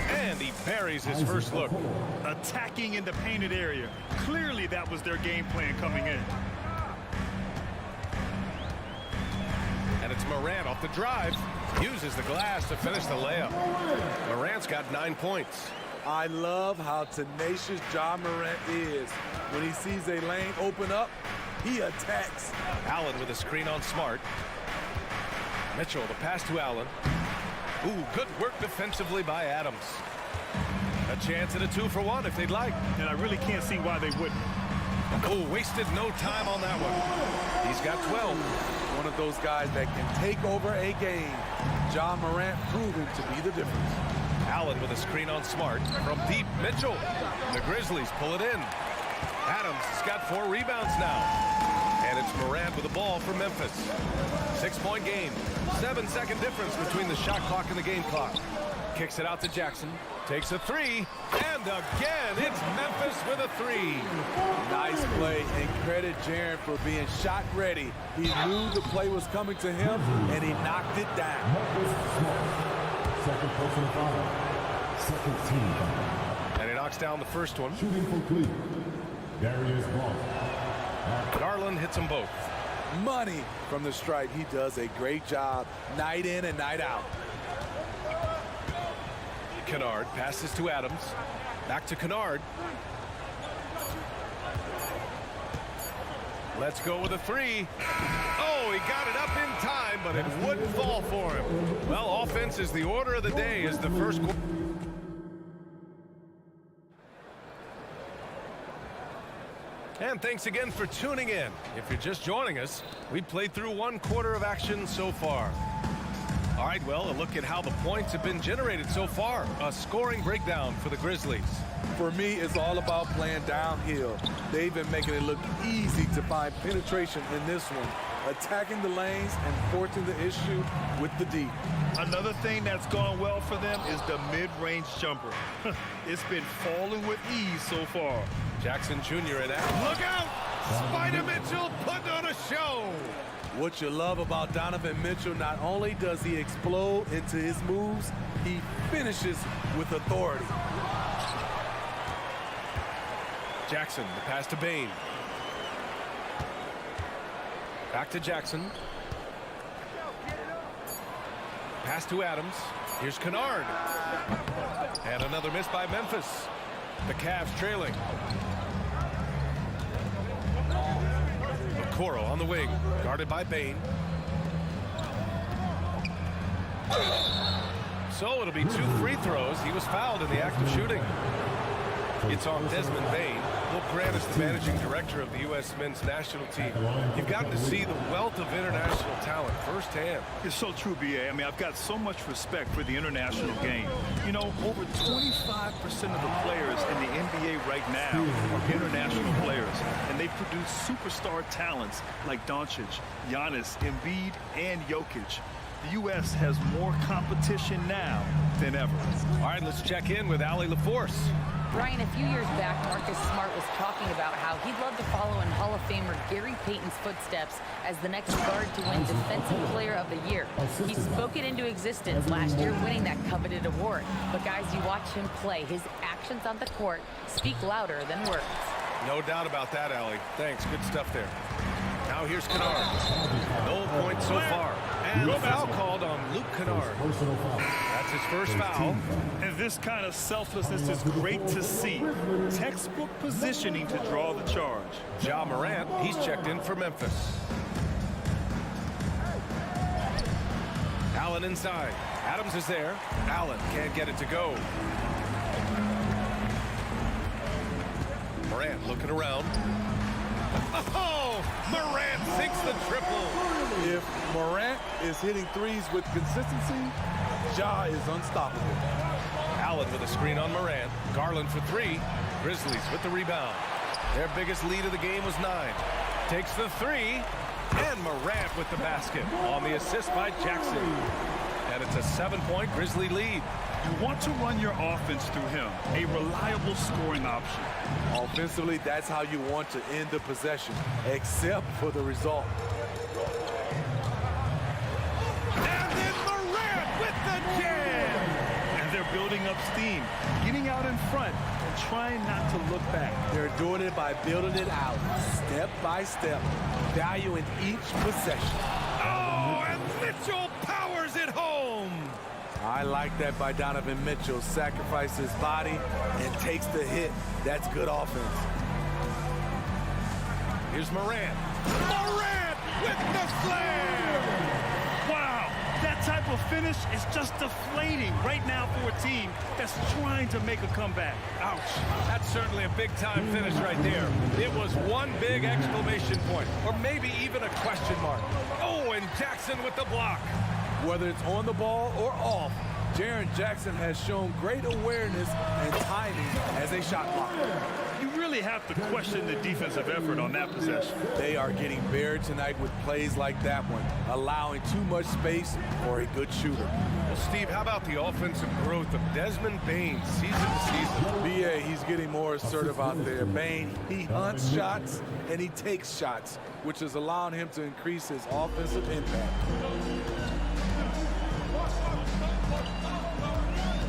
Speaker 8: And he buries his first look.
Speaker 10: Attacking in the painted area. Clearly that was their game plan coming in.
Speaker 8: And it's Morant off the drive. Uses the glass to finish the layup. Morant's got 9 points.
Speaker 9: I love how tenacious Ja Morant is. When he sees a lane open up, he attacks.
Speaker 8: Allen with a screen on Smart. Mitchell, the pass to Allen. Ooh, good work defensively by Adams. A chance at a 2-for-1 if they'd like.
Speaker 3: And I really can't see why they wouldn't.
Speaker 8: Oh, wasted no time on that one. He's got 12.
Speaker 9: One of those guys that can take over a game. Ja Morant proven to be the difference.
Speaker 8: Allen with a screen on Smart. From deep, Mitchell. The Grizzlies pull it in. Adams has got 4 rebounds now. And it's Morant with the ball for Memphis. 6-point game. 7-second difference between the shot clock and the game clock. Kicks it out to Jackson. Takes a 3. And again, it's Memphis with a 3.
Speaker 9: Nice play, and credit Jaren for being shot ready. He knew the play was coming to him, and he knocked it down.
Speaker 4: Second personal foul. Second team foul.
Speaker 8: And he knocks down the first one.
Speaker 4: Shooting for Cleveland. Darius Garland.
Speaker 8: Garland hits them both.
Speaker 9: Money from the stripe. He does a great job night in and night out.
Speaker 8: Kennard passes to Adams. Back to Kennard. Let's go with a three. Oh, he got it up in time, but it wouldn't fall for him. Well, offense is the order of the day as the first quarter. And thanks again for tuning in. If you're just joining us, we played through 1 quarter of action so far. All right, well, a look at how the points have been generated so far. A scoring breakdown for the Grizzlies.
Speaker 9: For me, it's all about playing downhill. They've been making it look easy to find penetration in this one, attacking the lanes and forcing the issue with the D.
Speaker 10: Another thing that's gone well for them is the mid-range jumper. It's been falling with ease so far.
Speaker 8: Jackson Jr. in action. Look out! Spider Mitchell putting on a show.
Speaker 9: What you love about Donovan Mitchell, not only does he explode into his moves, he finishes with authority.
Speaker 8: Jackson, the pass to Bain. Back to Jackson. Pass to Adams. Here's Kennard. And another miss by Memphis. The Cavs trailing. Okoro on the wing, guarded by Bain. So it'll be 2 free throws. He was fouled in the act of shooting. It's on Desmond Bain. Will Grant is the managing director of the U.S. men's national team. You've gotten to see the wealth of international talent firsthand.
Speaker 10: It's so true, B.A. I mean, I've got so much respect for the international game. You know, over 25% of the players in the NBA right now are international players, and they produce superstar talents like Doncic, Giannis, Embiid, and Jokic. The U.S. has more competition now than ever.
Speaker 8: All right, let's check in with Allie LaForce.
Speaker 11: Brian, a few years back, Marcus Smart was talking about how he'd love to follow in Hall of Famer Gary Payton's footsteps as the next guard to win Defensive Player of the Year. He spoke it into existence last year, winning that coveted award. But guys, you watch him play, his actions on the court speak louder than words.
Speaker 8: No doubt about that, Allie. Thanks, good stuff there. Now here's Kennard. No points so far. And a foul called on Luke Kennard. That's his first foul.
Speaker 10: And this kind of selflessness is great to see. Textbook positioning to draw the charge.
Speaker 8: Ja Morant, he's checked in for Memphis. Allen inside. Adams is there. Allen can't get it to go. Morant looking around. Oh, Morant sinks the triple.
Speaker 9: If Morant is hitting threes with consistency, Ja is unstoppable.
Speaker 8: Allen with a screen on Morant. Garland for 3. Grizzlies with the rebound. Their biggest lead of the game was 9. Takes the 3. And Morant with the basket on the assist by Jackson. And it's a 7-point Grizzly lead.
Speaker 10: You want to run your offense through him, a reliable scoring option.
Speaker 9: Offensively, that's how you want to end the possession, except for the result.
Speaker 8: And then Morant with the jam!
Speaker 10: And they're building up steam, getting out in front and trying not to look back.
Speaker 9: They're doing it by building it out, step by step, valuing each possession.
Speaker 8: Oh, and Mitchell powers it home!
Speaker 9: I like that by Donovan Mitchell. Sacrifices his body and takes the hit. That's good offense.
Speaker 8: Here's Morant. Morant with the slam!
Speaker 10: Wow, that type of finish is just deflating right now for a team that's trying to make a comeback.
Speaker 8: Ouch. That's certainly a big-time finish right there. It was one big exclamation point, or maybe even a question mark. Oh, and Jackson with the block.
Speaker 9: Whether it's on the ball or off, Jaren Jackson has shown great awareness and timing as a shot blocker.
Speaker 10: You really have to question the defensive effort on that possession.
Speaker 9: They are getting buried tonight with plays like that one, allowing too much space for a good shooter.
Speaker 8: Well, Steve, how about the offensive growth of Desmond Bain season to season?
Speaker 9: BA, he's getting more assertive out there. Bain, he hunts shots and he takes shots, which is allowing him to increase his offensive impact.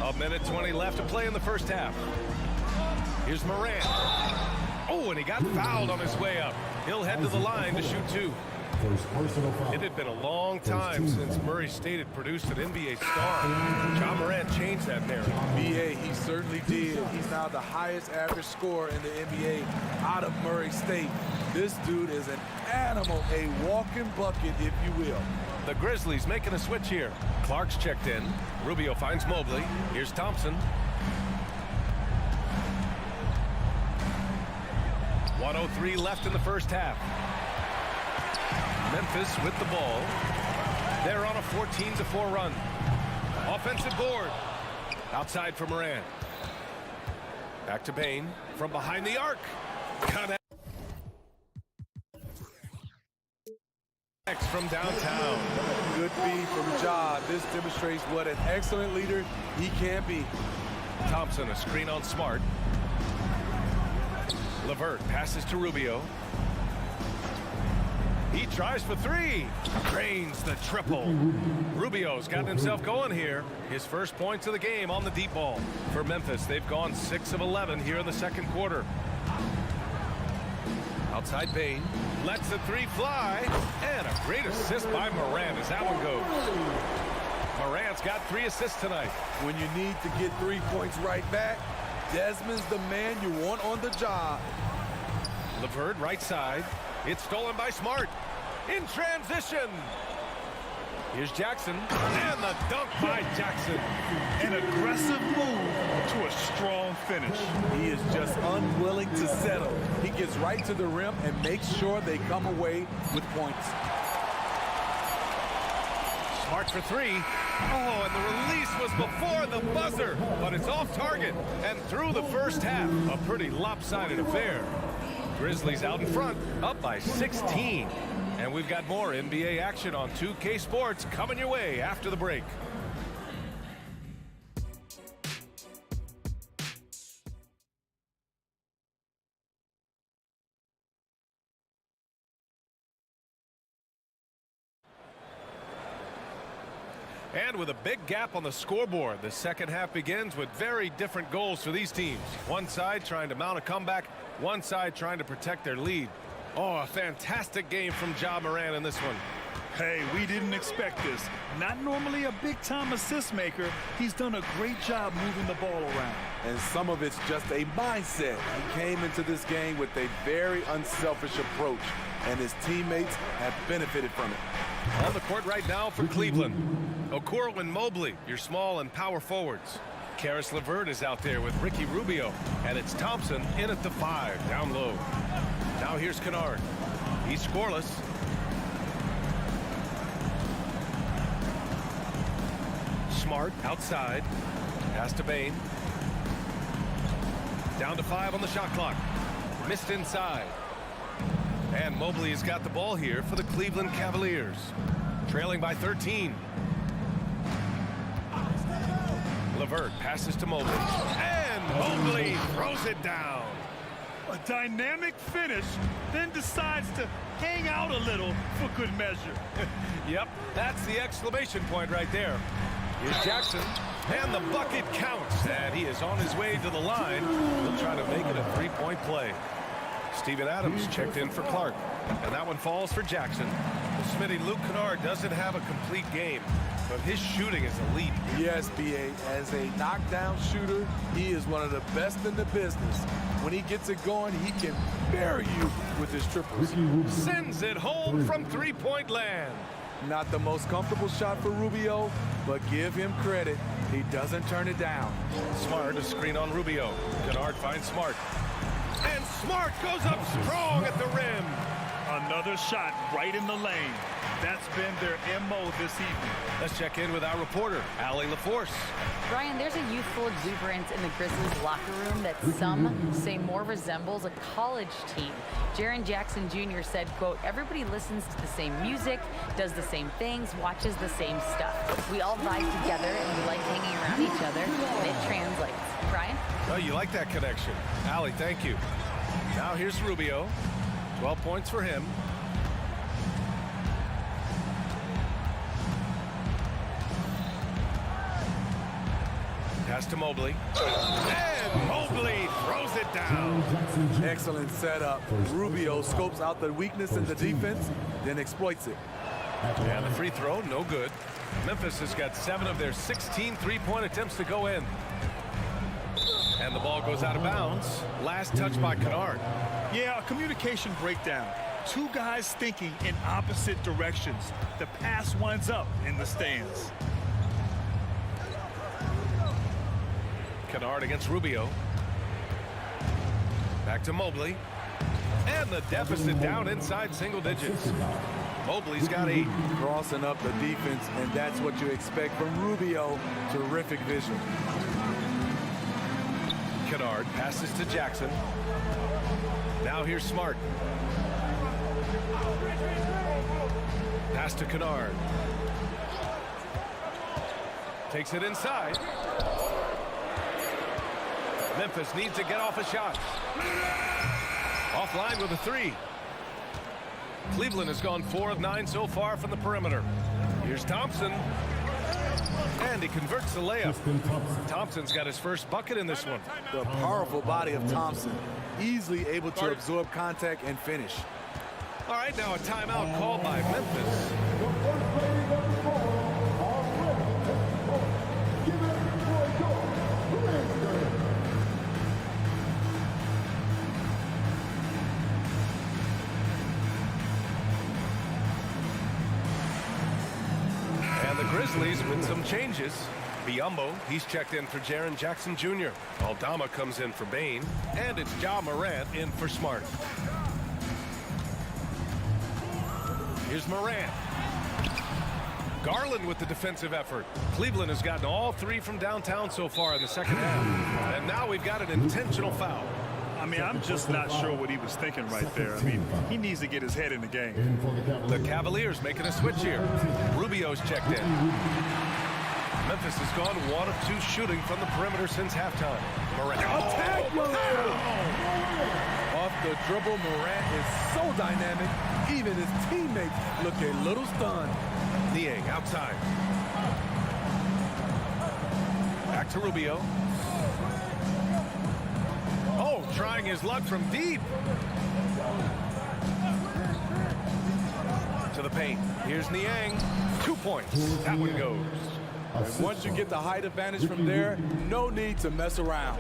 Speaker 8: A minute 20 left to play in the first half. Here's Morant. Oh, and he got fouled on his way up. He'll head to the line to shoot 2.
Speaker 4: First personal foul.
Speaker 8: It had been a long time since Murray State had produced an NBA star. John Morant changed that narrative.
Speaker 9: BA, he certainly did. He's now the highest average scorer in the NBA out of Murray State. This dude is an animal, a walking bucket, if you will.
Speaker 8: The Grizzlies making a switch here. Clark's checked in. Rubio finds Mobley. Here's Thompson. 1:03 left in the first half. Memphis with the ball. They're on a 14-4 run. Offensive board. Outside for Morant. Back to Bain from behind the arc. Cut out. Next from downtown.
Speaker 9: Good feed from Ja. This demonstrates what an excellent leader he can be.
Speaker 8: Thompson, a screen on Smart. LeVert passes to Rubio. He tries for three. Drains the triple. Rubio's gotten himself going here. His first points of the game on the deep ball. For Memphis, they've gone 6 of 11 here in the second quarter. Outside Bain. Lets the three fly. And a great assist by Morant as that one goes. Morant's got 3 assists tonight.
Speaker 9: When you need to get 3 points right back, Desmond's the man you want on the job.
Speaker 8: LeVert right side. It's stolen by Smart. In transition. Here's Jackson. And the dunk by Jackson.
Speaker 10: An aggressive move to a strong finish.
Speaker 9: He is just unwilling to settle. He gets right to the rim and makes sure they come away with points.
Speaker 8: Smart for 3. Oh, and the release was before the buzzer, but it's off target and through the first half. A pretty lopsided affair. Grizzlies out in front, up by 16. And we've got more NBA action on 2K Sports coming your way after the break. And with a big gap on the scoreboard, the second half begins with very different goals for these teams. One side trying to mount a comeback, one side trying to protect their lead. Oh, a fantastic game from Ja Morant in this one.
Speaker 10: Hey, we didn't expect this. Not normally a big-time assist maker. He's done a great job moving the ball around.
Speaker 9: And some of it's just a mindset. He came into this game with a very unselfish approach, and his teammates have benefited from it.
Speaker 8: On the court right now for Cleveland. Okoro and Mobley, your small and power forwards. Karis LeVert is out there with Ricky Rubio. And it's Thompson in at the 5, down low. Now here's Kennard. He's scoreless. Smart outside. Pass to Bain. Down to 5 on the shot clock. Missed inside. And Mobley has got the ball here for the Cleveland Cavaliers. Trailing by 13. LeVert passes to Mobley. And Mobley throws it down.
Speaker 10: A dynamic finish, then decides to hang out a little for good measure.
Speaker 8: Yep, that's the exclamation point right there. Here's Jackson, and the bucket counts. And he is on his way to the line. He'll try to make it a 3-point play. Steven Adams checked in for Clark, and that one falls for Jackson. Well, Smitty, Luke Kennard doesn't have a complete game, but his shooting is elite.
Speaker 9: Yes, B.A. As a knockdown shooter, he is one of the best in the business. When he gets it going, he can bury you with his triples.
Speaker 8: Sends it home from 3-point land.
Speaker 9: Not the most comfortable shot for Rubio, but give him credit. He doesn't turn it down.
Speaker 8: Smart, a screen on Rubio. Kennard finds Smart. And Smart goes up strong at the rim.
Speaker 10: Another shot right in the lane. That's been their MO this evening.
Speaker 8: Let's check in with our reporter, Allie LaForce.
Speaker 11: Brian, there's a youthful exuberance in the Grizzlies locker room that some say more resembles a college team. Jaren Jackson Jr. said, quote, everybody listens to the same music, does the same things, watches the same stuff. We all vibe together and we like hanging around each other, and it translates. Brian?
Speaker 8: Oh, you like that connection. Allie, thank you. Now here's Rubio. 12 points for him. Pass to Mobley. And And Mobley throws it down.
Speaker 9: Excellent setup. Rubio scopes out the weakness in the defense, then exploits it.
Speaker 8: And the free throw, no good. Memphis has got 7 of their 16 three-point attempts to go in. And the ball goes out of bounds. Last touch by Kennard.
Speaker 10: Yeah, a communication breakdown. Two guys thinking in opposite directions. The pass winds up in the stands.
Speaker 8: Kennard against Rubio. Back to Mobley. And the deficit down inside single digits. Mobley's got 8.
Speaker 9: Crossing up the defense, and that's what you expect from Rubio. Terrific vision.
Speaker 8: Kennard passes to Jackson. Now here's Smart. Pass to Kennard. Takes it inside. Memphis needs to get off a shot. Offline with a 3. Cleveland has gone 4 of 9 so far from the perimeter. Here's Thompson. And he converts the layup. Thompson's got his first bucket in this one.
Speaker 9: The powerful body of Thompson. Easily able to absorb contact and finish.
Speaker 8: All right, now a timeout called by Memphis. And the Grizzlies with some changes. Biyombo, he's checked in for Jaren Jackson Jr. Aldama comes in for Bain. And it's Ja Morant in for Smart. Here's Morant. Garland with the defensive effort. Cleveland has gotten all 3 from downtown so far in the second half. And now we've got an intentional foul.
Speaker 10: I mean, I'm just not sure what he was thinking right there. I mean, he needs to get his head in the game.
Speaker 8: The Cavaliers making a switch here. Rubio's checked in. Memphis has gone 1 of 2 shooting from the perimeter since halftime. Morant.
Speaker 9: Attack! Off the dribble, Morant is so dynamic. Even his teammates look a little stunned.
Speaker 8: Niang outside. Back to Rubio. Oh, trying his luck from deep. To the paint. Here's Niang. 2 points. That one goes.
Speaker 9: And once you get the height advantage from there, no need to mess around.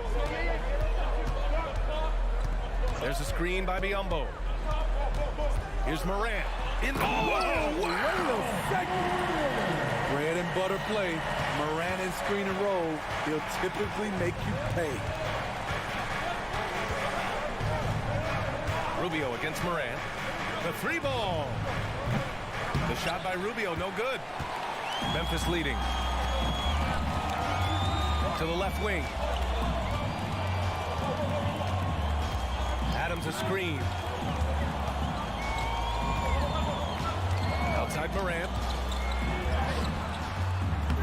Speaker 8: There's a screen by Biyombo. Here's Morant. In the whoa!
Speaker 9: Wait a second. Bread and butter play. Morant and screen and roll. He'll typically make you pay.
Speaker 8: Rubio against Morant. The 3 ball. The shot by Rubio, no good. Memphis leading. To the left wing. Adams a screen. Outside Morant.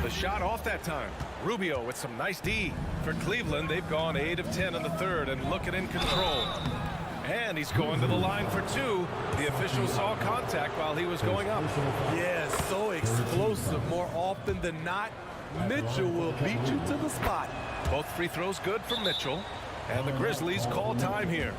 Speaker 8: The shot off that time. Rubio with some nice D. For Cleveland, they've gone 8 of 10 in the third and looking in control. And he's going to the line for 2. The official saw contact while he was going up.
Speaker 9: Yeah, so explosive. More often than not, Mitchell will beat you to the spot.
Speaker 8: Both free throws good for Mitchell. And the Grizzlies call time here.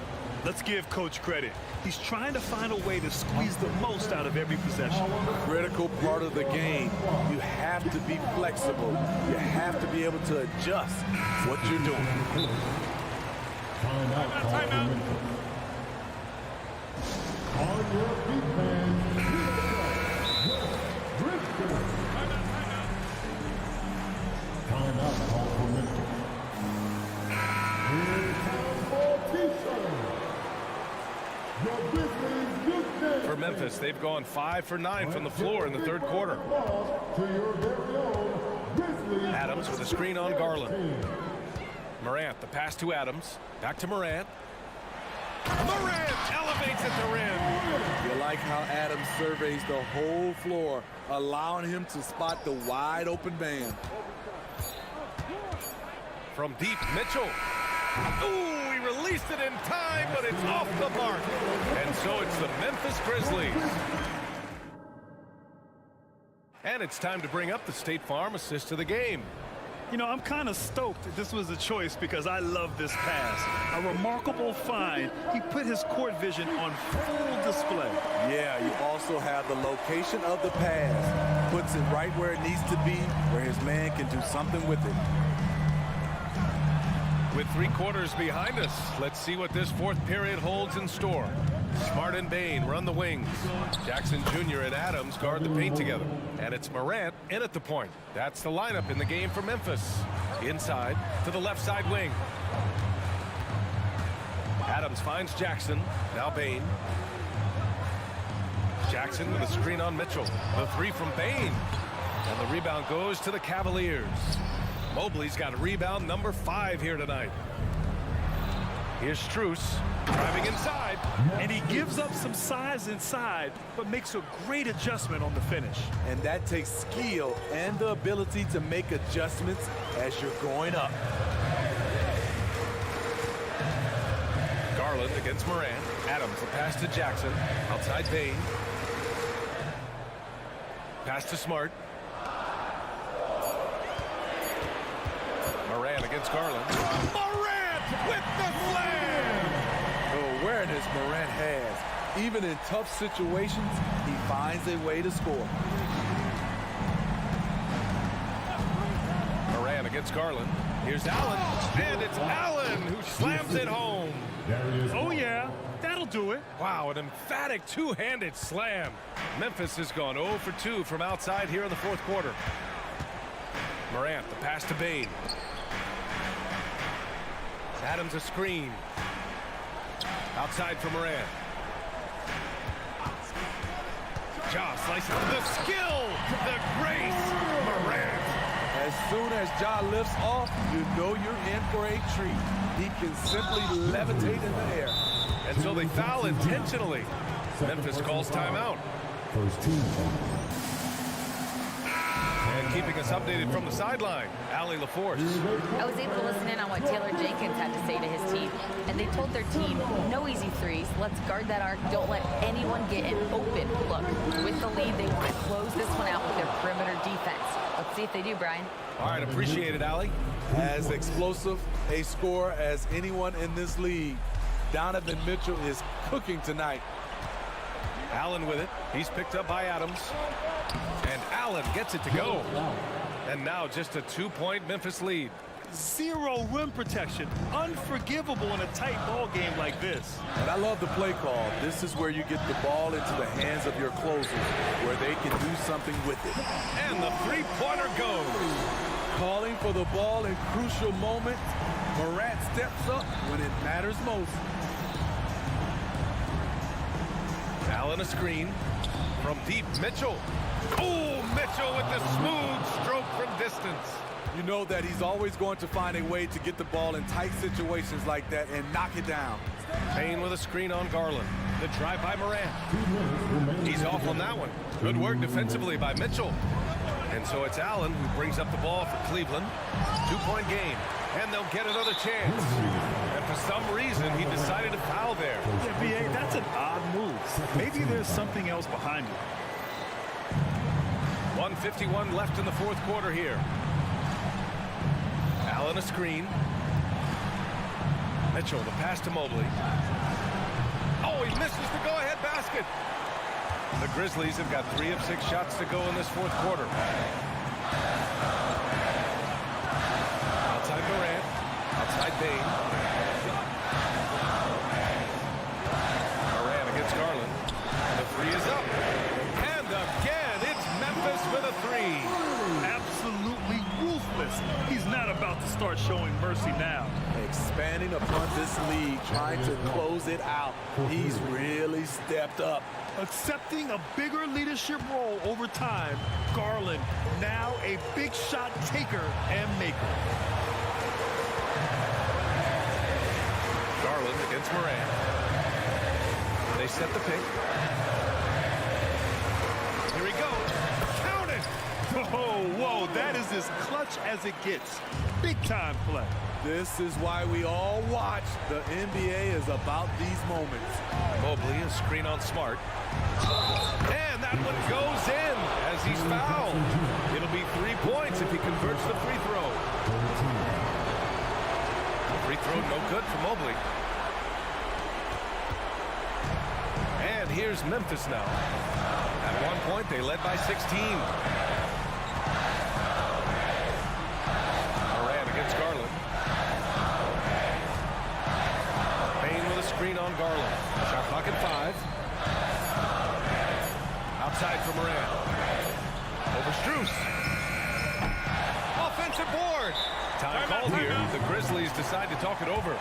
Speaker 10: Let's give Coach credit. He's trying to find a way to squeeze the most out of every possession.
Speaker 9: Critical part of the game. You have to be flexible. You have to be able to adjust what you're doing.
Speaker 4: Timeout. On your feet, fans. Timeout call for Memphis.
Speaker 8: For Memphis, they've gone 5 for 9 from the floor in the third quarter. Adams with a screen on Garland. Morant, the pass to Adams. Back to Morant. Morant elevates at the rim.
Speaker 9: You like how Adams surveys the whole floor, allowing him to spot the wide open man.
Speaker 8: From deep, Mitchell. Ooh, he released it in time, but it's off the mark. And so it's the Memphis Grizzlies. And it's time to bring up the State Farm assist of the game.
Speaker 10: You know, I'm kind of stoked that this was a choice because I love this pass. A remarkable find. He put his court vision on full display.
Speaker 9: Yeah, you also have the location of the pass. Puts it right where it needs to be, where his man can do something with it.
Speaker 8: With 3 quarters behind us, let's see what this fourth period holds in store. Smart and Bain run the wings. Jackson Jr. and Adams guard the paint together. And it's Morant in at the point. That's the lineup in the game for Memphis. Inside to the left side wing. Adams finds Jackson. Now Bain. Jackson with a screen on Mitchell. The 3 from Bain. And the rebound goes to the Cavaliers. Mobley's got a rebound number 5 here tonight. Here's Strus driving inside.
Speaker 10: And he gives up some size inside, but makes a great adjustment on the finish.
Speaker 9: And that takes skill and the ability to make adjustments as you're going up.
Speaker 8: Garland against Morant. Adams, the pass to Jackson. Outside Bain. Pass to Smart. Morant against Garland. Morant with the slam!
Speaker 9: The awareness Morant has. Even in tough situations, he finds a way to score.
Speaker 8: Morant against Garland. Here's Allen. And it's Allen who slams it home.
Speaker 10: Oh, yeah. That'll do it.
Speaker 8: Wow, an emphatic two-handed slam. Memphis has gone 0 for 2 from outside here in the fourth quarter. Morant, the pass to Bain. Adams a screen. Outside for Morant. Ja slices. The skill, the grace, Morant.
Speaker 9: As soon as Ja lifts off, you know you're in for a treat. He can simply levitate in the air.
Speaker 8: And so they foul intentionally. Memphis calls timeout. And keeping us updated from the sideline, Allie LaForce.
Speaker 11: I was able to listen in on what Taylor Jenkins had to say to his team, and they told their team, no easy threes, let's guard that arc, don't let anyone get an open look. With the lead, they want to close this one out with their perimeter defense. Let's see if they do, Brian.
Speaker 8: All right, appreciate it, Allie.
Speaker 9: As explosive a scorer as anyone in this league, Donovan Mitchell is cooking tonight.
Speaker 8: Allen with it. He's picked up by Adams. And Allen gets it to go. And now just a 2-point Memphis lead.
Speaker 10: Zero rim protection. Unforgivable in a tight ball game like this.
Speaker 9: And I love the play call. This is where you get the ball into the hands of your closers, where they can do something with it.
Speaker 8: And the three-pointer goes.
Speaker 9: Calling for the ball in crucial moments. Morant steps up when it matters most.
Speaker 8: Allen a screen from deep. Mitchell. Oh, Mitchell with the smooth stroke from distance.
Speaker 9: You know that he's always going to find a way to get the ball in tight situations like that and knock it down.
Speaker 8: Bain with a screen on Garland. The drive by Morant. He's off on that one. Good work defensively by Mitchell. And so it's Allen who brings up the ball for Cleveland. 2-point game. And they'll get another chance. And for some reason, he decided to foul there.
Speaker 10: Yeah, B.A., that's an odd move. Maybe there's something else behind it.
Speaker 8: 1:51 left in the fourth quarter here. Allen a screen. Mitchell, the pass to Mobley. Oh, he misses the go-ahead basket. The Grizzlies have got 3 of 6 shots to go in this fourth quarter. Outside Morant. Outside Bain. Morant against Garland. The 3 is up. And again, it's Memphis with a 3.
Speaker 10: Absolutely ruthless. He's not about to start showing mercy now.
Speaker 9: Expanding upon this lead, trying to close it out. He's really stepped up.
Speaker 10: Accepting a bigger leadership role over time, Garland now a big shot taker and maker.
Speaker 8: Garland against Morant. They set the pick. Here we go. Count it!
Speaker 10: Oh, whoa, that is as clutch as it gets. Big time play.
Speaker 9: This is why we all watch. The NBA is about these moments.
Speaker 8: Mobley, a screen on Smart. And that one goes in as he's fouled. It'll be 3 points if he converts the free throw. Free throw no good for Mobley. And here's Memphis now. At one point, they led by 16. Moran against Garland. Payne with a screen on Garland. Shot clock at 5. Outside for Moran. Over Strus. Offensive board. Time called here. The Grizzlies decide to talk it over.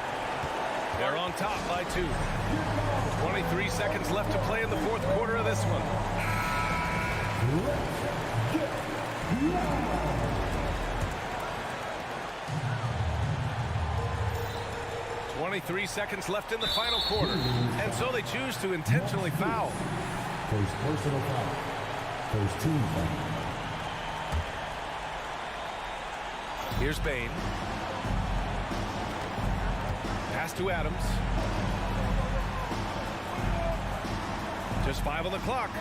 Speaker 8: They're on top by 2. 23 seconds left to play in the fourth quarter of this one. 23 seconds left in the final quarter. And so they choose to intentionally foul.
Speaker 4: First personal foul. First team foul.
Speaker 8: Here's Bane. Pass to Adams. Just 5 on the clock.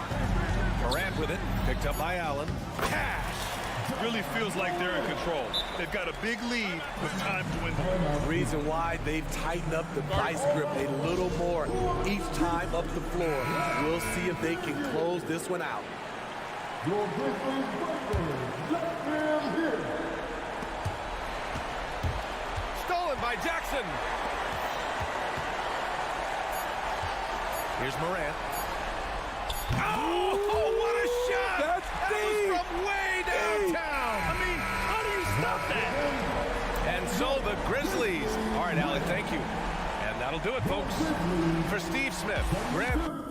Speaker 8: Morant with it. Picked up by Allen.
Speaker 10: Cash. Really feels like they're in control. They've got a big lead with time to win.
Speaker 9: The reason why they've tightened up the vice grip a little more each time up the floor. We'll see if they can close this one out.
Speaker 4: Your Grizzlies breakers, let them hit.
Speaker 8: Stolen by Jackson. Here's Morant. Oh, what a shot!
Speaker 9: That's
Speaker 8: that was from way downtown.
Speaker 10: I mean, how do you stop that?
Speaker 8: And so the Grizzlies. All right, Alec, thank you. And that'll do it, folks. For Steve Smith, Graham.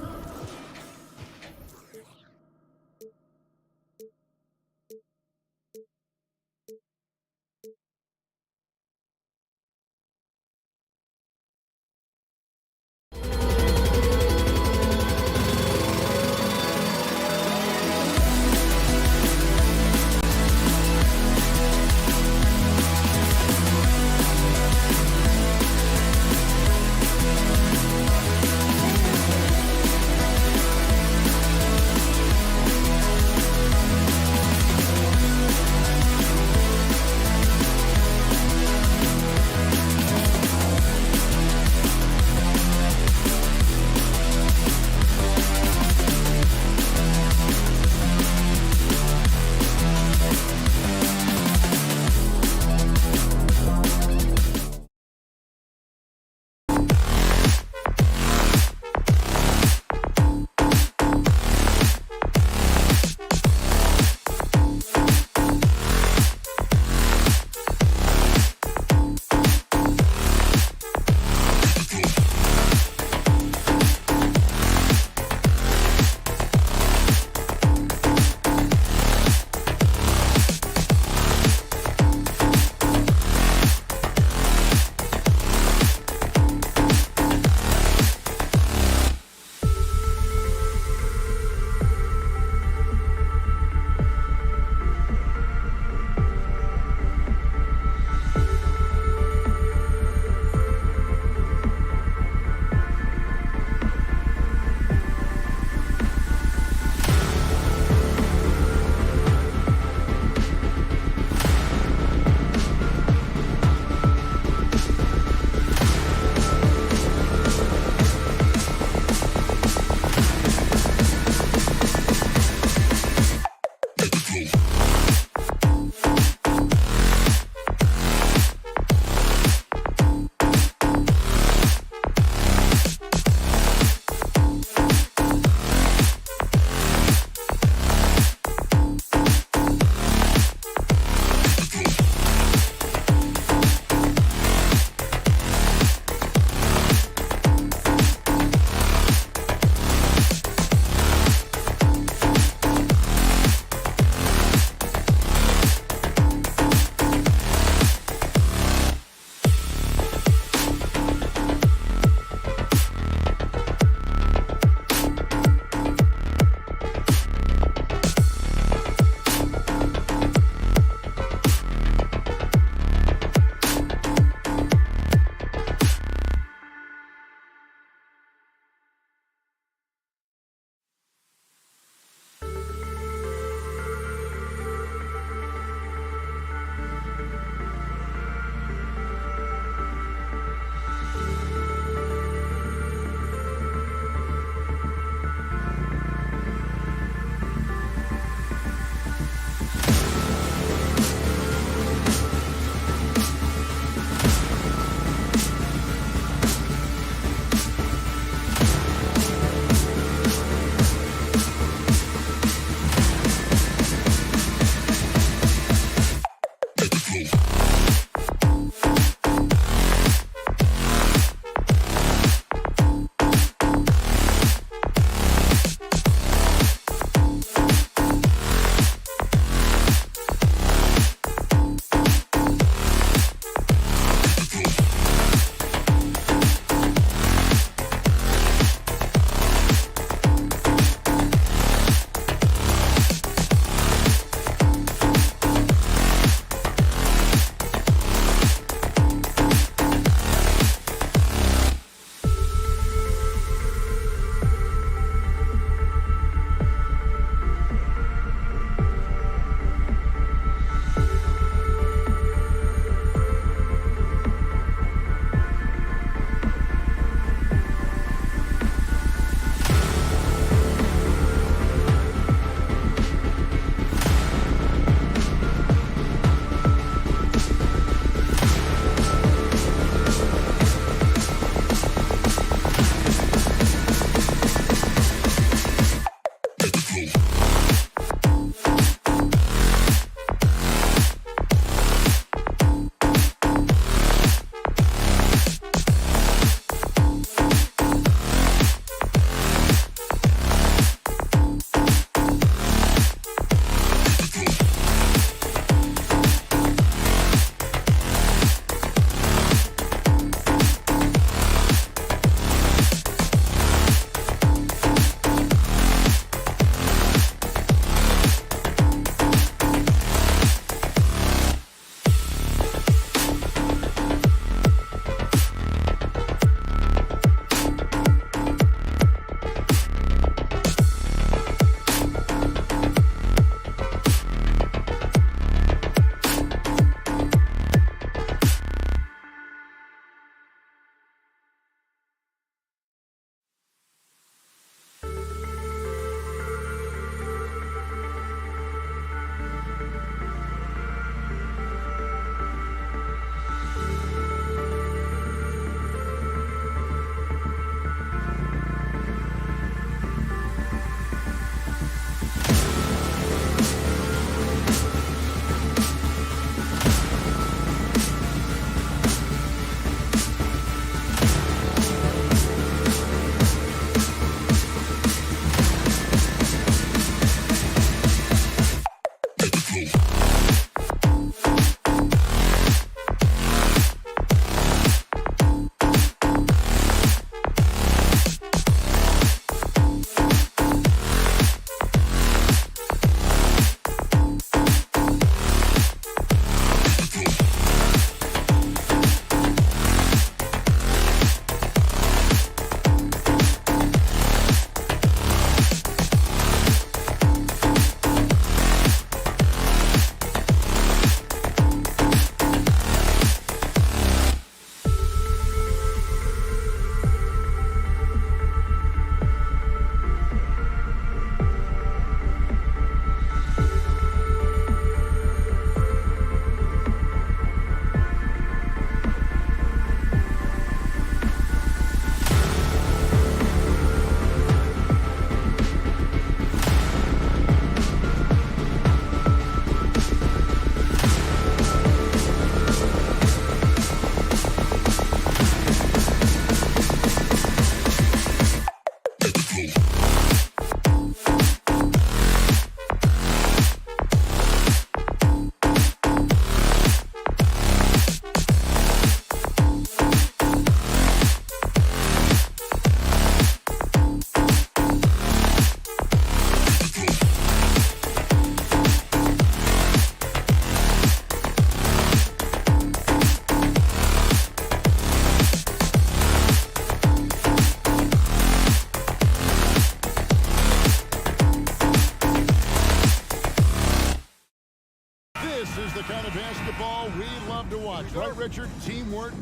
Speaker 1: the kind of basketball we love to watch. Right, Richard? Teamwork.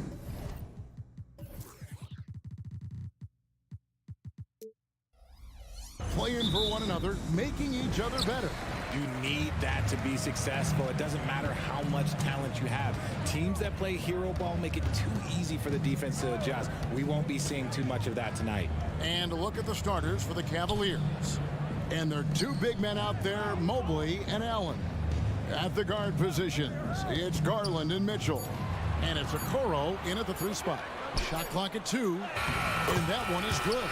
Speaker 1: Playing for one another, making each other better.
Speaker 12: You need that to be successful. It doesn't matter how much talent you have. Teams that play hero ball make it too easy for the defense to adjust. We won't be seeing too much of that tonight.
Speaker 1: And look at the starters for the Cavaliers. And their two big men out there, Mobley and Allen. At the guard positions, it's Garland and Mitchell. And it's Okoro in at the 3 spot. Shot clock at 2, and that one is good.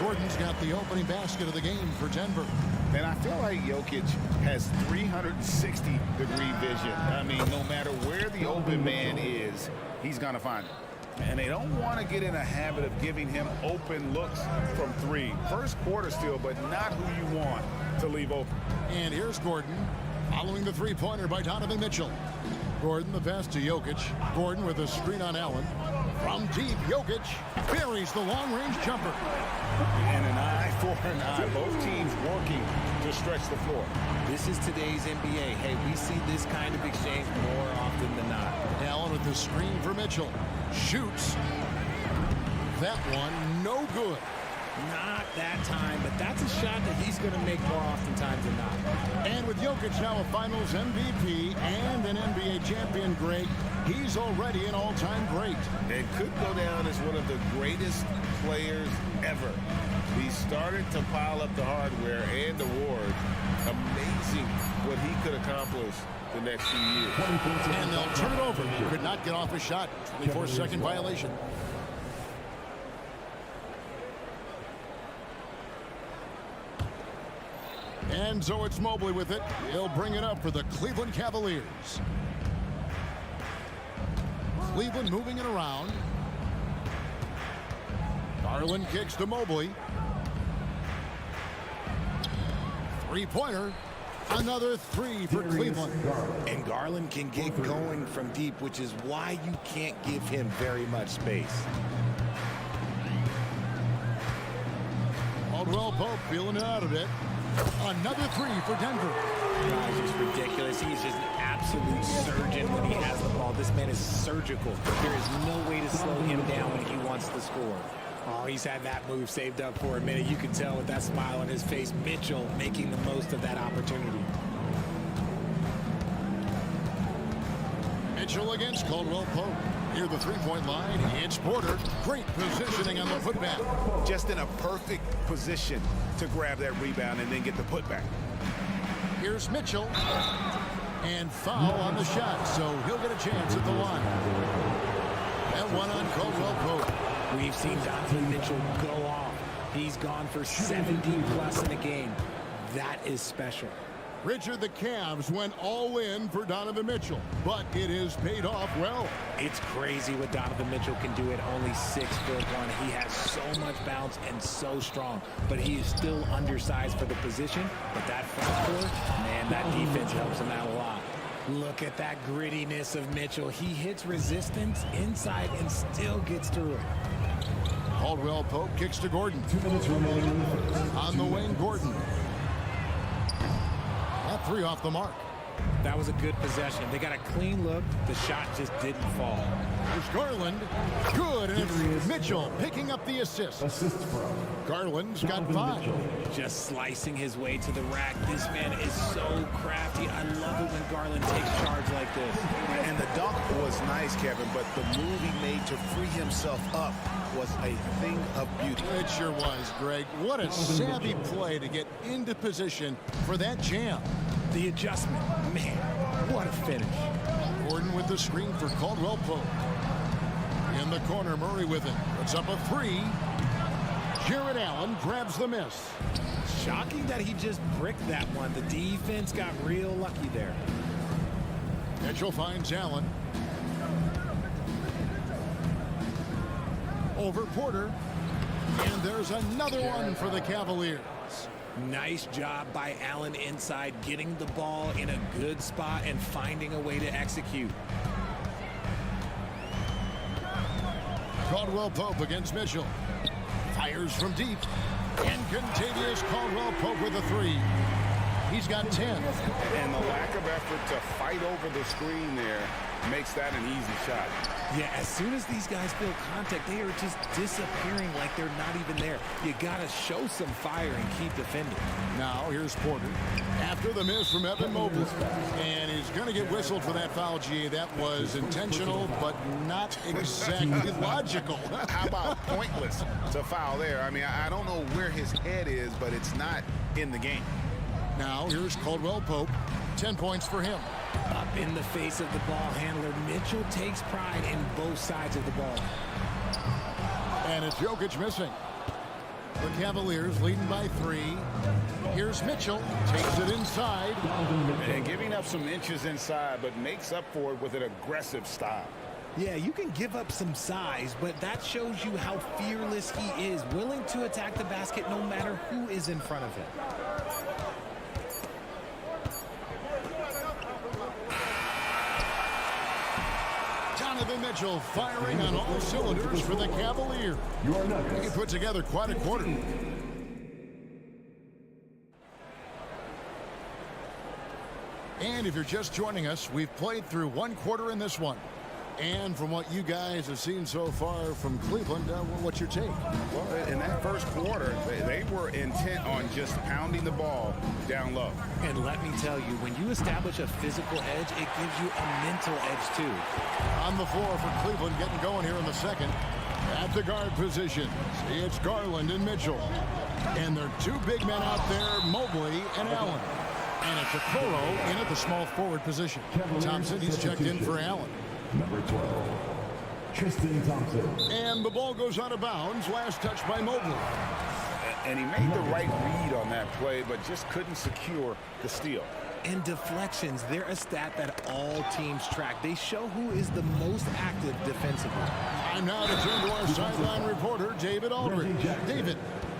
Speaker 1: Gordon's got the opening basket of the game for Denver.
Speaker 2: And I feel like Jokic has 360-degree vision. I mean, no matter where the open man is, he's going to find it. And they don't want to get in a habit of giving him open looks from 3. First quarter still, but not who you want to leave open.
Speaker 1: And here's Gordon following the 3-pointer by Donovan Mitchell. Gordon the pass to Jokic. Gordon with a screen on Allen. From deep, Jokic buries the long-range jumper.
Speaker 2: And an eye for an eye. Both teams working to stretch the floor.
Speaker 12: This is today's NBA. Hey, we see this kind of exchange more often than not.
Speaker 1: Allen with the screen for Mitchell. Shoots. That one, no good.
Speaker 12: Not that time, but that's a shot that he's going to make more oftentimes than not.
Speaker 1: And with Jokic now a Finals MVP and an NBA champion great, he's already an all-time great.
Speaker 2: It could go down as one of the greatest players ever. He started to pile up the hardware and the amazing what he could accomplish the next few years.
Speaker 1: And they'll turn it over. Could not get off a shot. 24-second violation. And so it's Mobley with it. He'll bring it up for the Cleveland Cavaliers. Cleveland moving it around. Garland kicks to Mobley. Three-pointer. Another three for Cleveland.
Speaker 12: And Garland can get going from deep, which is why you can't give him very much space.
Speaker 1: Caldwell Pope feeling it out a bit. Another three for Denver.
Speaker 12: Guys, it's ridiculous. He's just an absolute surgeon when he has the ball. This man is surgical. There is no way to slow him down when he wants to score. Oh, he's had that move saved up for a minute. You can tell with that smile on his face. Mitchell making the most of that opportunity.
Speaker 1: Mitchell against Caldwell Pope. Near the three-point line, it's Porter. Great positioning on the putback.
Speaker 5: Just in a perfect position to grab that rebound and then get the putback.
Speaker 1: Here's Mitchell. And foul on the shot, so he'll get a chance at the line. And one on Caldwell Pope.
Speaker 12: We've seen Donovan Mitchell go off. He's gone for 70+ in a game. That is special.
Speaker 1: Richard, the Cavs went all in for Donovan Mitchell, but it has paid off well.
Speaker 12: It's crazy what Donovan Mitchell can do at only 6'1". He has so much bounce and so strong, but he is still undersized for the position. But that front court, man, that defense helps him out a lot. Look at that grittiness of Mitchell. He hits resistance inside and still gets through it.
Speaker 1: Caldwell Pope kicks to Gordon. 2 minutes remaining. On the wing, Gordon. That three off the mark.
Speaker 12: That was a good possession. They got a clean look. The shot just didn't fall.
Speaker 1: There's Garland. Good, and it's Mitchell picking up the assist. Garland's got 5.
Speaker 12: Just slicing his way to the rack. This man is so crafty. I love it when Garland takes charge like this.
Speaker 5: And the dunk was nice, Kevin, but the move he made to free himself up was a thing of beauty.
Speaker 1: It sure was, Greg. What a savvy play to get into position for that jam.
Speaker 12: The adjustment, man, what a finish.
Speaker 1: Gordon with the screen for Caldwell Pope. In the corner, Murray with it. Puts up a 3. Jared Allen grabs the miss.
Speaker 12: Shocking that he just bricked that one. The defense got real lucky there.
Speaker 1: Mitchell finds Allen. Over Porter. And there's another one for the Cavaliers.
Speaker 12: Nice job by Allen inside, getting the ball in a good spot and finding a way to execute.
Speaker 1: Caldwell Pope against Mitchell. Fires from deep. And Contavious Caldwell Pope with a 3. He's got 10.
Speaker 2: And the lack of effort to fight over the screen there makes that an easy shot.
Speaker 12: Yeah, as soon as these guys feel contact, they are just disappearing like they're not even there. You got to show some fire and keep defending.
Speaker 1: Now, here's Porter. After the miss from Evan Mobley. And he's going to get whistled for that foul, G. That was intentional, but not exactly logical.
Speaker 2: How about pointless to foul there? I mean, I don't know where his head is, but it's not in the game.
Speaker 1: Now, here's Caldwell Pope. 10 points for him.
Speaker 12: Up in the face of the ball handler. Mitchell takes pride in both sides of the ball.
Speaker 1: And it's Jokic missing. The Cavaliers leading by 3. Here's Mitchell. Takes it inside.
Speaker 2: And giving up some inches inside, but makes up for it with an aggressive style.
Speaker 12: Yeah, you can give up some size, but that shows you how fearless he is. Willing to attack the basket no matter who is in front of him.
Speaker 1: Donovan Mitchell firing on all cylinders for the Cavaliers. He put together quite a quarter. And if you're just joining us, we've played through 1 quarter in this one. And from what you guys have seen so far from Cleveland, what's your take?
Speaker 2: Well, in that first quarter, they were intent on just pounding the ball down low.
Speaker 12: And let me tell you, when you establish a physical edge, it gives you a mental edge too.
Speaker 1: On the floor for Cleveland, getting going here in the second. At the guard position, it's Garland and Mitchell. And there are 2 big men out there, Mobley and Allen. And That's Okoro in at the small forward position. Thompson, he's checked in for Allen.
Speaker 4: Number 12, Tristan Thompson.
Speaker 1: And the ball goes out of bounds. Last touch by Mobley.
Speaker 2: And he made the right read on that play, but just couldn't secure the steal.
Speaker 12: And deflections, they're a stat that all teams track. They show who is the most active defensively.
Speaker 1: I'm now to turn to our sideline reporter, David Aldridge. David.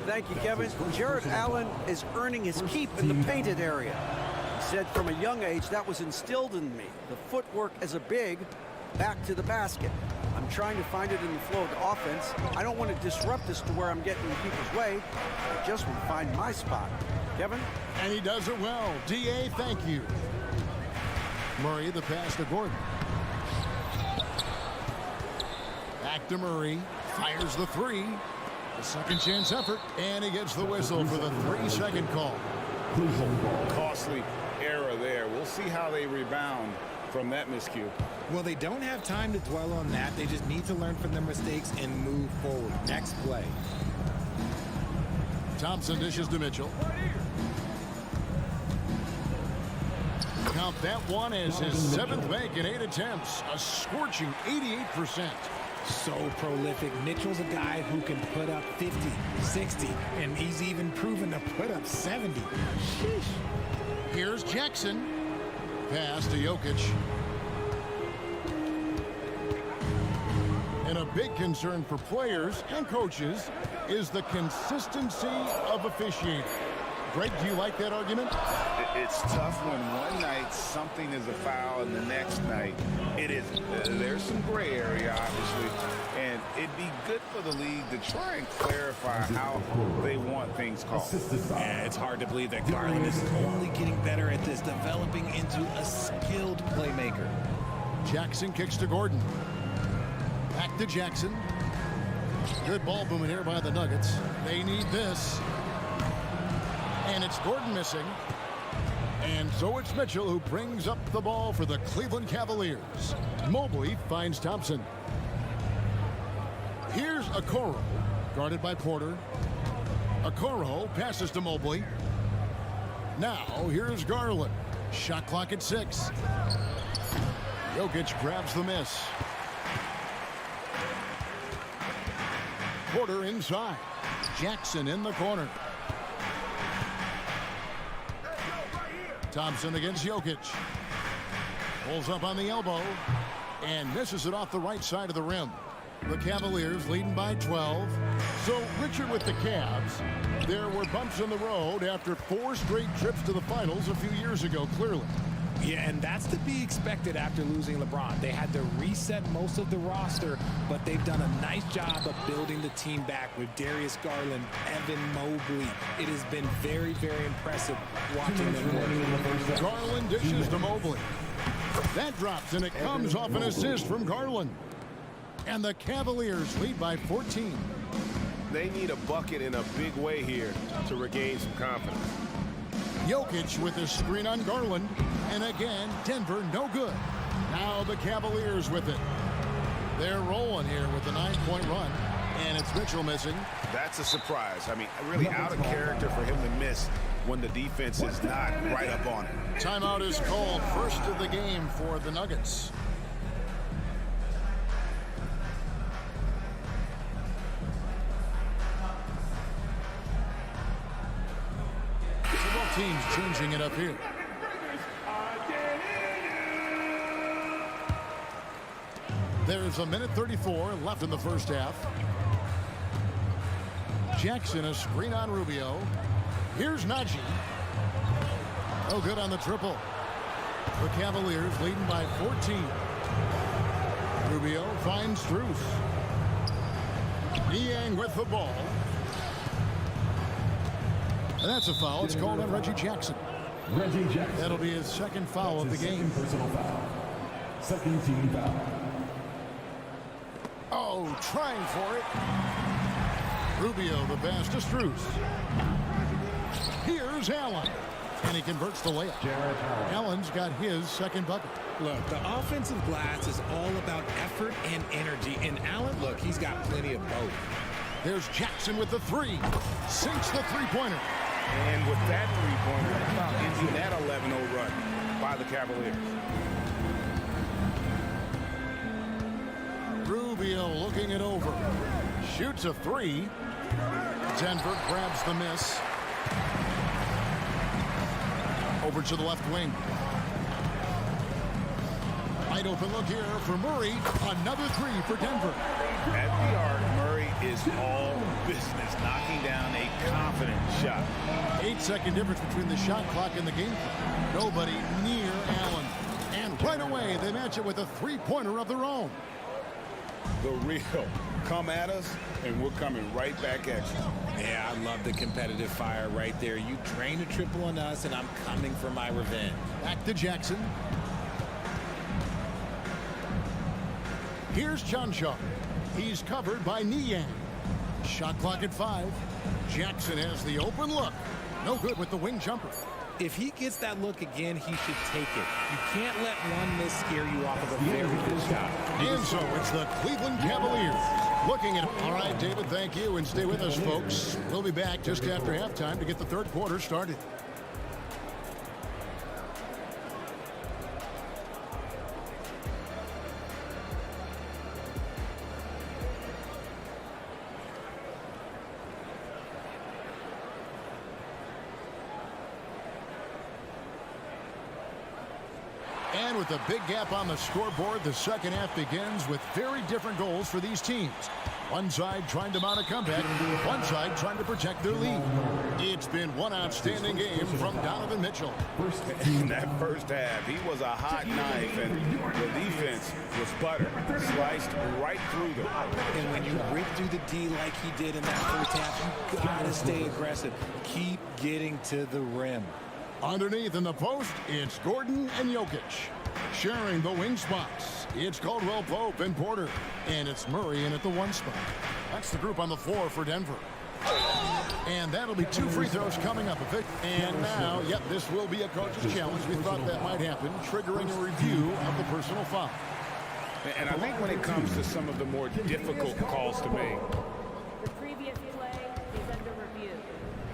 Speaker 6: Thank you, Kevin. Jared Allen is earning his keep in the painted area. He said from a young age that was instilled in me. The footwork as a big, back to the basket. I'm trying to find it in the flow of the offense. I don't want to disrupt this to where I'm getting in people's way. I just want to find my spot. Kevin?
Speaker 1: And he does it well. D.A., thank you. Murray, the pass to Gordon. Back to Murray. Fires the three. A second chance effort. And he gets the whistle for the 3-second call.
Speaker 2: Costly error there. We'll see how they rebound from that miscue.
Speaker 12: Well, they don't have time to dwell on that. They just need to learn from their mistakes and move forward. Next play.
Speaker 1: Thompson dishes to Mitchell. Count that one as his 7th make in 8 attempts. A scorching 88%.
Speaker 12: So prolific. Mitchell's a guy who can put up 50, 60, and he's even proven to put up 70. Sheesh.
Speaker 1: Here's Jackson. Pass to Jokic. And a big concern for players and coaches is the consistency of officiating. Greg, do you like that argument?
Speaker 2: It's tough when one night something is a foul and the next night it isn't. There's some gray area, obviously, and it'd be good for the league to try and clarify how they want things called.
Speaker 12: Yeah, it's hard to believe that Garland is only getting better at this, developing into a skilled playmaker.
Speaker 1: Jackson kicks to Gordon. Back to Jackson. Good ball movement here by the Nuggets. They need this. And it's Gordon missing. And so it's Mitchell who brings up the ball for the Cleveland Cavaliers. Mobley finds Thompson. Here's Okoro, guarded by Porter. Okoro passes to Mobley. Now here's Garland. Shot clock at 6. Jokic grabs the miss. Porter inside. Jackson in the corner. Thompson against Jokic. Pulls up on the elbow and misses it off the right side of the rim. The Cavaliers leading by 12. So, Richard, with the Cavs, there were bumps in the road after 4 straight trips to the finals a few years ago, clearly.
Speaker 12: Yeah, and that's to be expected after losing LeBron. They had to reset most of the roster, but they've done a nice job of building the team back with Darius Garland, Evan Mobley. It has been very, very impressive watching them work.
Speaker 1: Garland dishes to Mobley. That drops, and it comes off an assist from Garland. And the Cavaliers lead by 14.
Speaker 5: They need a bucket in a big way here to regain some confidence.
Speaker 1: Jokic with a screen on Garland. And again, Denver no good. Now the Cavaliers with it. They're rolling here with a 9-point run. And it's Mitchell missing.
Speaker 5: That's a surprise. I mean, really out of character for him to miss when the defense is not right up on it.
Speaker 1: Timeout is called. First of the game for the Nuggets. Teams changing it up here. There's a minute 34 left in the first half. Jackson, a screen on Rubio. Here's Najee. No good on the triple. The Cavaliers leading by 14. Rubio finds Strus. Niang with the ball. And that's a foul. It's called on Reggie Jackson.
Speaker 4: Reggie Jackson.
Speaker 1: That'll be his second foul of the game.
Speaker 4: Personal foul. Second team foul.
Speaker 1: Oh, trying for it. Rubio, the pass to Strus. Here's Allen. And he converts the layup. Allen's got his second bucket.
Speaker 12: Look, the offensive glass is all about effort and energy. And Allen, look, he's got plenty of both.
Speaker 1: There's Jackson with the 3. Sinks the three-pointer.
Speaker 2: And with that three-pointer, how about ending that
Speaker 5: the Cavaliers.
Speaker 1: Rubio looking it over. Shoots a three. Denver grabs the miss. Over to the left wing. Wide open look here for Murray. Another three for Denver.
Speaker 2: At the arc, Murray is all business, knocking down a confident shot.
Speaker 1: 8-second difference between the shot clock and the game clock. Nobody near Allen. And right away, they match it with a three-pointer of their own.
Speaker 5: The real come at us, and we're coming right back at you.
Speaker 12: Yeah, I love the competitive fire right there. You drain a triple on us, and I'm coming for my revenge.
Speaker 1: Back to Jackson. Here's Chanshaw. He's covered by Niang. Shot clock at 5. Jackson has the open look. No good with the wing jumper.
Speaker 12: If he gets that look again, he should take it. You can't let one miss scare you off of a very good shot.
Speaker 1: And so it's the Cleveland Cavaliers looking at it. All right, David, thank you. And stay with us, folks. We'll be back just after halftime to get the third quarter started. And with a big gap on the scoreboard, the second half begins with very different goals for these teams. One side trying to mount a comeback, one side trying to protect their lead. It's been one outstanding game from Donovan Mitchell.
Speaker 5: In that first half, he was a hot knife, and the defense was butter, sliced right through them.
Speaker 12: And when you rip through the D like he did in that first half, you gotta stay aggressive. Keep getting to the rim.
Speaker 1: Underneath in the post, it's Gordon and Jokic. Sharing the wing spots, it's Caldwell Pope and Porter. And it's Murray in at the 1 spot. That's the group on the floor for Denver. And that'll be 2 free throws coming up. And now, yep, this will be a coach's challenge. We thought that might happen, triggering a review of the personal foul.
Speaker 5: And I think when it comes to some of the more difficult calls to make,
Speaker 13: The previous play is under review.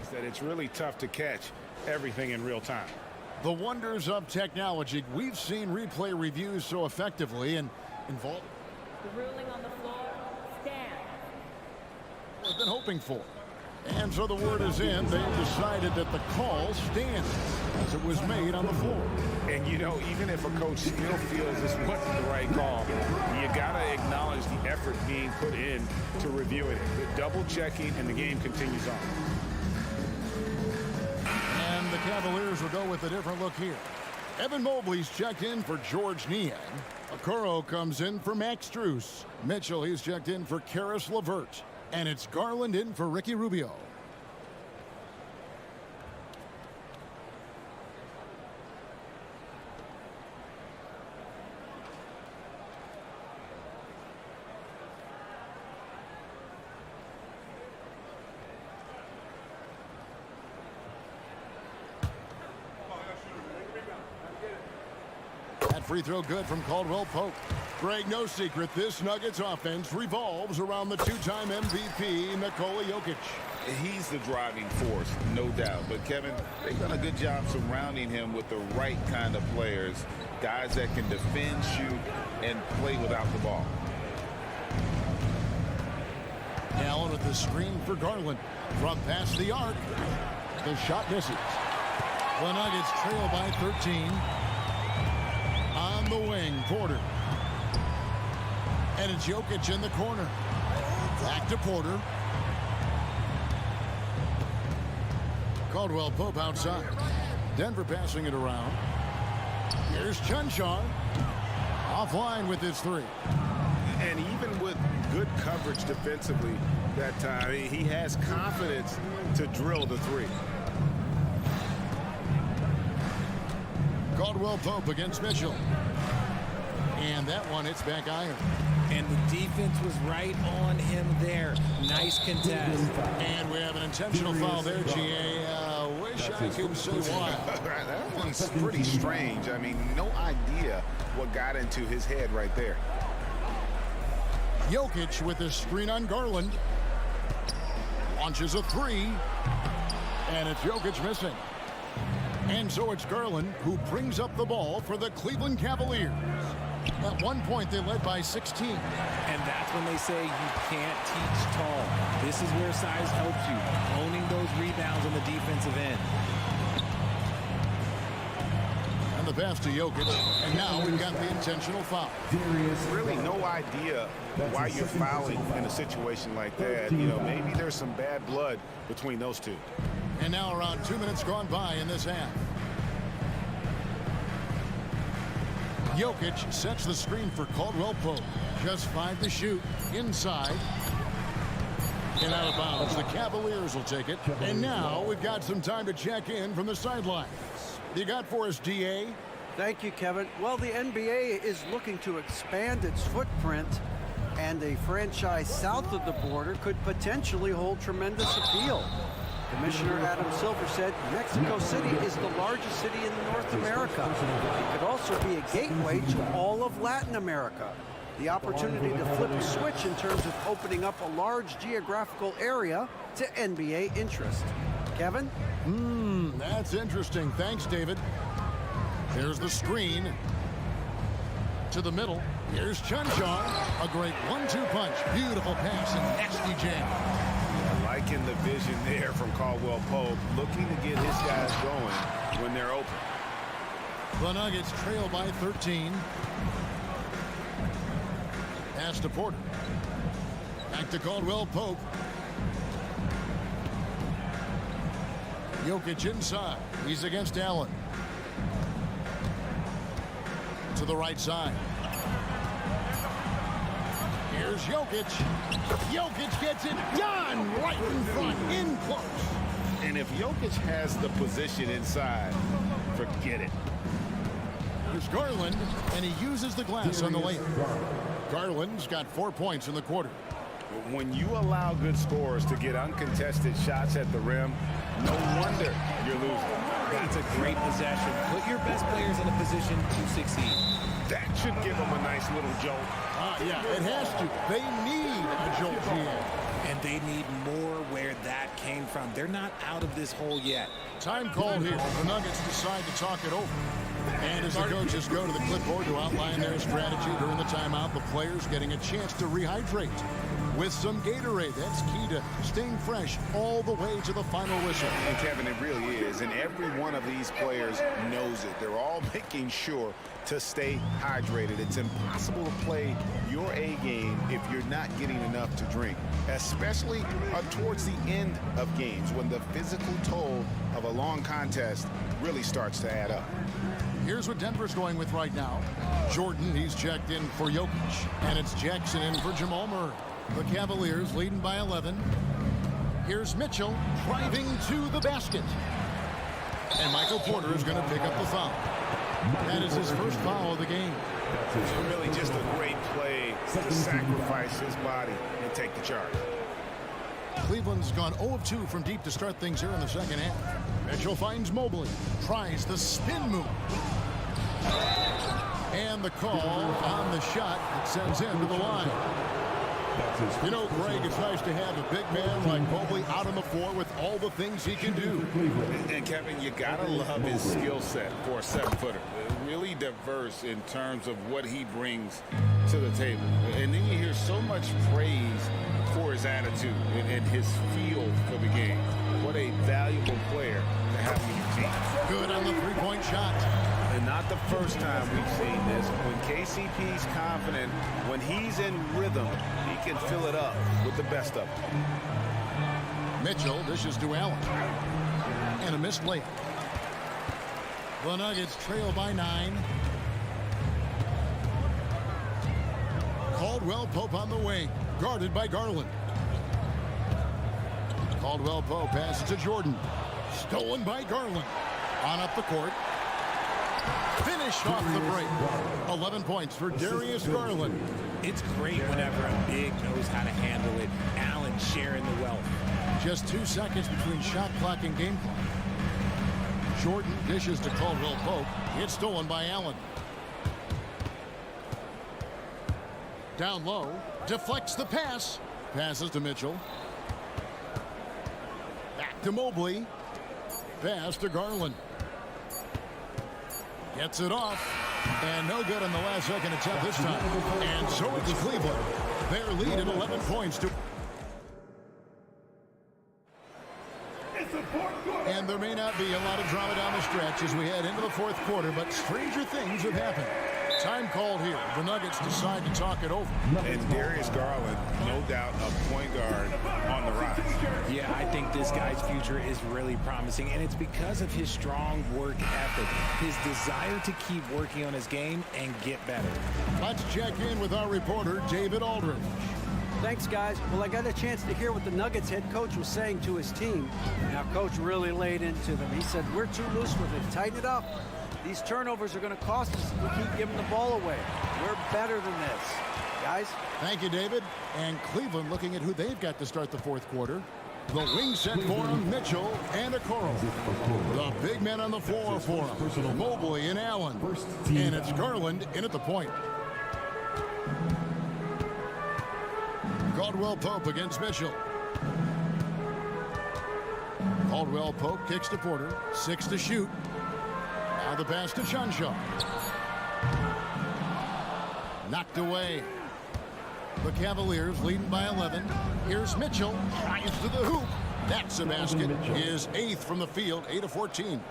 Speaker 5: is that it's really tough to catch everything in real time.
Speaker 1: The wonders of technology. We've seen replay reviews so effectively and involved.
Speaker 13: The ruling on the floor stands.
Speaker 1: We've been hoping for. And so the word is in. They've decided that the call stands as it was made on the floor.
Speaker 5: And, you know, even if a coach still feels this wasn't the right call, you got to acknowledge the effort being put in to reviewing it. The double checking, and the game continues on.
Speaker 1: And the Cavaliers will go with a different look here. Evan Mobley's checked in for George Niang. Okoro comes in for Max Strus. Mitchell, he's checked in for Karis LeVert. And it's Garland in for Ricky Rubio. That free throw good from Caldwell Pope. Greg, no secret, this Nuggets offense revolves around the 2-time MVP, Nikola Jokic.
Speaker 2: He's the driving force, no doubt. But, Kevin, they've done a good job surrounding him with the right kind of players, guys that can defend, shoot, and play without the ball.
Speaker 1: Allen with the screen for Garland. From past the arc. The shot misses. The Nuggets trail by 13. On the wing, Porter. And it's Jokic in the corner. Back to Porter. Caldwell Pope outside. Denver passing it around. Here's Chanshaw. Offline with his three.
Speaker 5: And even with good coverage defensively that time, he has confidence to drill the three.
Speaker 1: Caldwell Pope against Mitchell. And that one hits back iron.
Speaker 12: And the defense was right on him there. Nice contest.
Speaker 1: And we have an intentional foul there, GA. Wish I could say why.
Speaker 2: That one's pretty strange. I mean, no idea what got into his head right there.
Speaker 1: Jokic with a screen on Garland. Launches a three. And it's Jokic missing. And so it's Garland who brings up the ball for the Cleveland Cavaliers. At one point, they led by 16.
Speaker 12: And that's when they say you can't teach tall. This is where size helps you, owning those rebounds on the defensive end.
Speaker 1: And the pass to Jokic. And now we've got the intentional foul.
Speaker 5: Really no idea why you're fouling in a situation like that. You know, maybe there's some bad blood between those two.
Speaker 1: And now around 2 minutes gone by in this half. Jokic sets the screen for Caldwell Pope. Just 5 to shoot. Inside. And out of bounds. The Cavaliers will take it. And now we've got some time to check in from the sidelines. You got for us, DA?
Speaker 6: Thank you, Kevin. Well, the NBA is looking to expand its footprint, and a franchise south of the border could potentially hold tremendous appeal. Commissioner Adam Silver said Mexico City is the largest city in North America. It could also be a gateway to all of Latin America. The opportunity to flip a switch in terms of opening up a large geographical area to NBA interest. Kevin?
Speaker 1: That's interesting. Thanks, David. There's the screen. To the middle. Here's Chunchon. A great 1-2 punch. Beautiful pass and nasty jam.
Speaker 5: Liking the vision there from Caldwell Pope, looking to get his guys going when they're open.
Speaker 1: The Nuggets trail by 13. Pass to Porter. Back to Caldwell Pope. Jokic inside. He's against Allen. To the right side. Here's Jokic. Jokic gets it done right in front, in close.
Speaker 5: And if Jokic has the position inside, forget it.
Speaker 1: Here's Garland, and he uses the glass on the layup. Garland's got 4 points in the quarter.
Speaker 5: When you allow good scorers to get uncontested shots at the rim, no wonder you're losing.
Speaker 12: That's a great possession. Put your best players in a position to succeed.
Speaker 5: That should give them a nice little jolt.
Speaker 1: Yeah, it has to. They need a jolt here.
Speaker 12: And they need more where that came from. They're not out of this hole yet.
Speaker 1: Time called here. The Nuggets decide to talk it over. And as the coaches go to the clipboard to outline their strategy during the timeout, the players getting a chance to rehydrate with some Gatorade. That's key to staying fresh all the way to the final whistle.
Speaker 5: And Kevin, it really is. And every one of these players knows it. They're all making sure to stay hydrated. It's impossible to play your A game if you're not getting enough to drink, especially towards the end of games when the physical toll of a long contest really starts to add up.
Speaker 1: Here's what Denver's going with right now. Jordan, he's checked in for Jokic. And it's Jackson in for Jamal Murray. The Cavaliers leading by 11. Here's Mitchell driving to the basket. And Michael Porter is going to pick up the foul. That is his first foul of the game.
Speaker 5: Really just a great play to sacrifice his body and take the charge.
Speaker 1: Cleveland's gone 0 of 2 from deep to start things here in the second half. Mitchell finds Mobley. Tries the spin move. And the call on the shot that sends him to the line. You know, Greg, it's nice to have a big man like Mobley out on the floor with all the things he can do.
Speaker 2: And Kevin, you gotta love his skill set for a 7-footer. Really diverse in terms of what he brings to the table. And then you hear so much praise for his attitude and his feel for the game. What a valuable player to have on your team.
Speaker 1: Good on the three-point shot.
Speaker 5: And not the first time we've seen this. When KCP's confident, when he's in rhythm, he can fill it up with the best of them.
Speaker 1: Mitchell dishes to Allen. And a missed layup. The Nuggets trail by 9. Caldwell Pope on the wing. Guarded by Garland. Caldwell Pope passes to Jordan. Stolen by Garland. On up the court. Finished off the break. 11 points for Darius Garland.
Speaker 12: It's great whenever a big knows how to handle it. Allen sharing the wealth.
Speaker 1: Just 2 seconds between shot clock and game clock. Jordan dishes to Caldwell Pope. It's stolen by Allen. Down low. Deflects the pass. Passes to Mitchell. Back to Mobley. Pass to Garland. Gets it off. And no good on the last second attempt this time. And so it's Cleveland. Their lead at 11 points to... And there may not be a lot of drama down the stretch as we head into the fourth quarter, but stranger things have happened. Time called here. The Nuggets decide to talk it over.
Speaker 5: And Darius Garland, no doubt, a point guard on the rise.
Speaker 12: Yeah, I think this guy's future is really promising, and it's because of his strong work ethic, his desire to keep working on his game and get better.
Speaker 1: Let's check in with our reporter, David Aldridge.
Speaker 6: Thanks, guys. Well, I got a chance to hear what the Nuggets head coach was saying to his team. Now, coach really laid into them. He said, we're too loose with it. Tighten it up. These turnovers are going to cost us if we keep giving the ball away. We're better than this. Guys?
Speaker 1: Thank you, David. And Cleveland looking at who they've got to start the fourth quarter. The wing set for him, Mitchell and Okoro. The big men on the floor for him, Mobley and Allen. And it's Garland in at the point. Caldwell Pope against Mitchell. Caldwell Pope kicks to Porter. 6 to shoot. Now the pass to Chanshaw. Knocked away. The Cavaliers leading by 11. Here's Mitchell. Tries to the hoop. That's a basket. His 8th from the field. 8 of 14.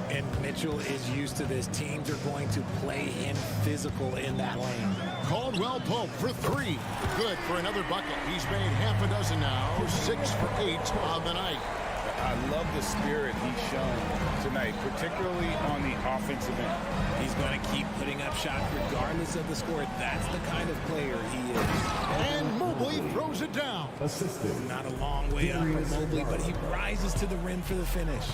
Speaker 12: And Mitchell is used to this. Teams are going to play him physical in that lane.
Speaker 1: Caldwell Pope for 3. Good for another bucket. He's made half a dozen now. 6 for 8 on the night.
Speaker 2: I love the spirit he's shown tonight, particularly on the offensive end.
Speaker 12: He's going to keep putting up shots regardless of the score. That's the kind of player he is.
Speaker 1: And Mobley throws it down.
Speaker 12: Not a long way up for Mobley, but he rises to the rim for the finish.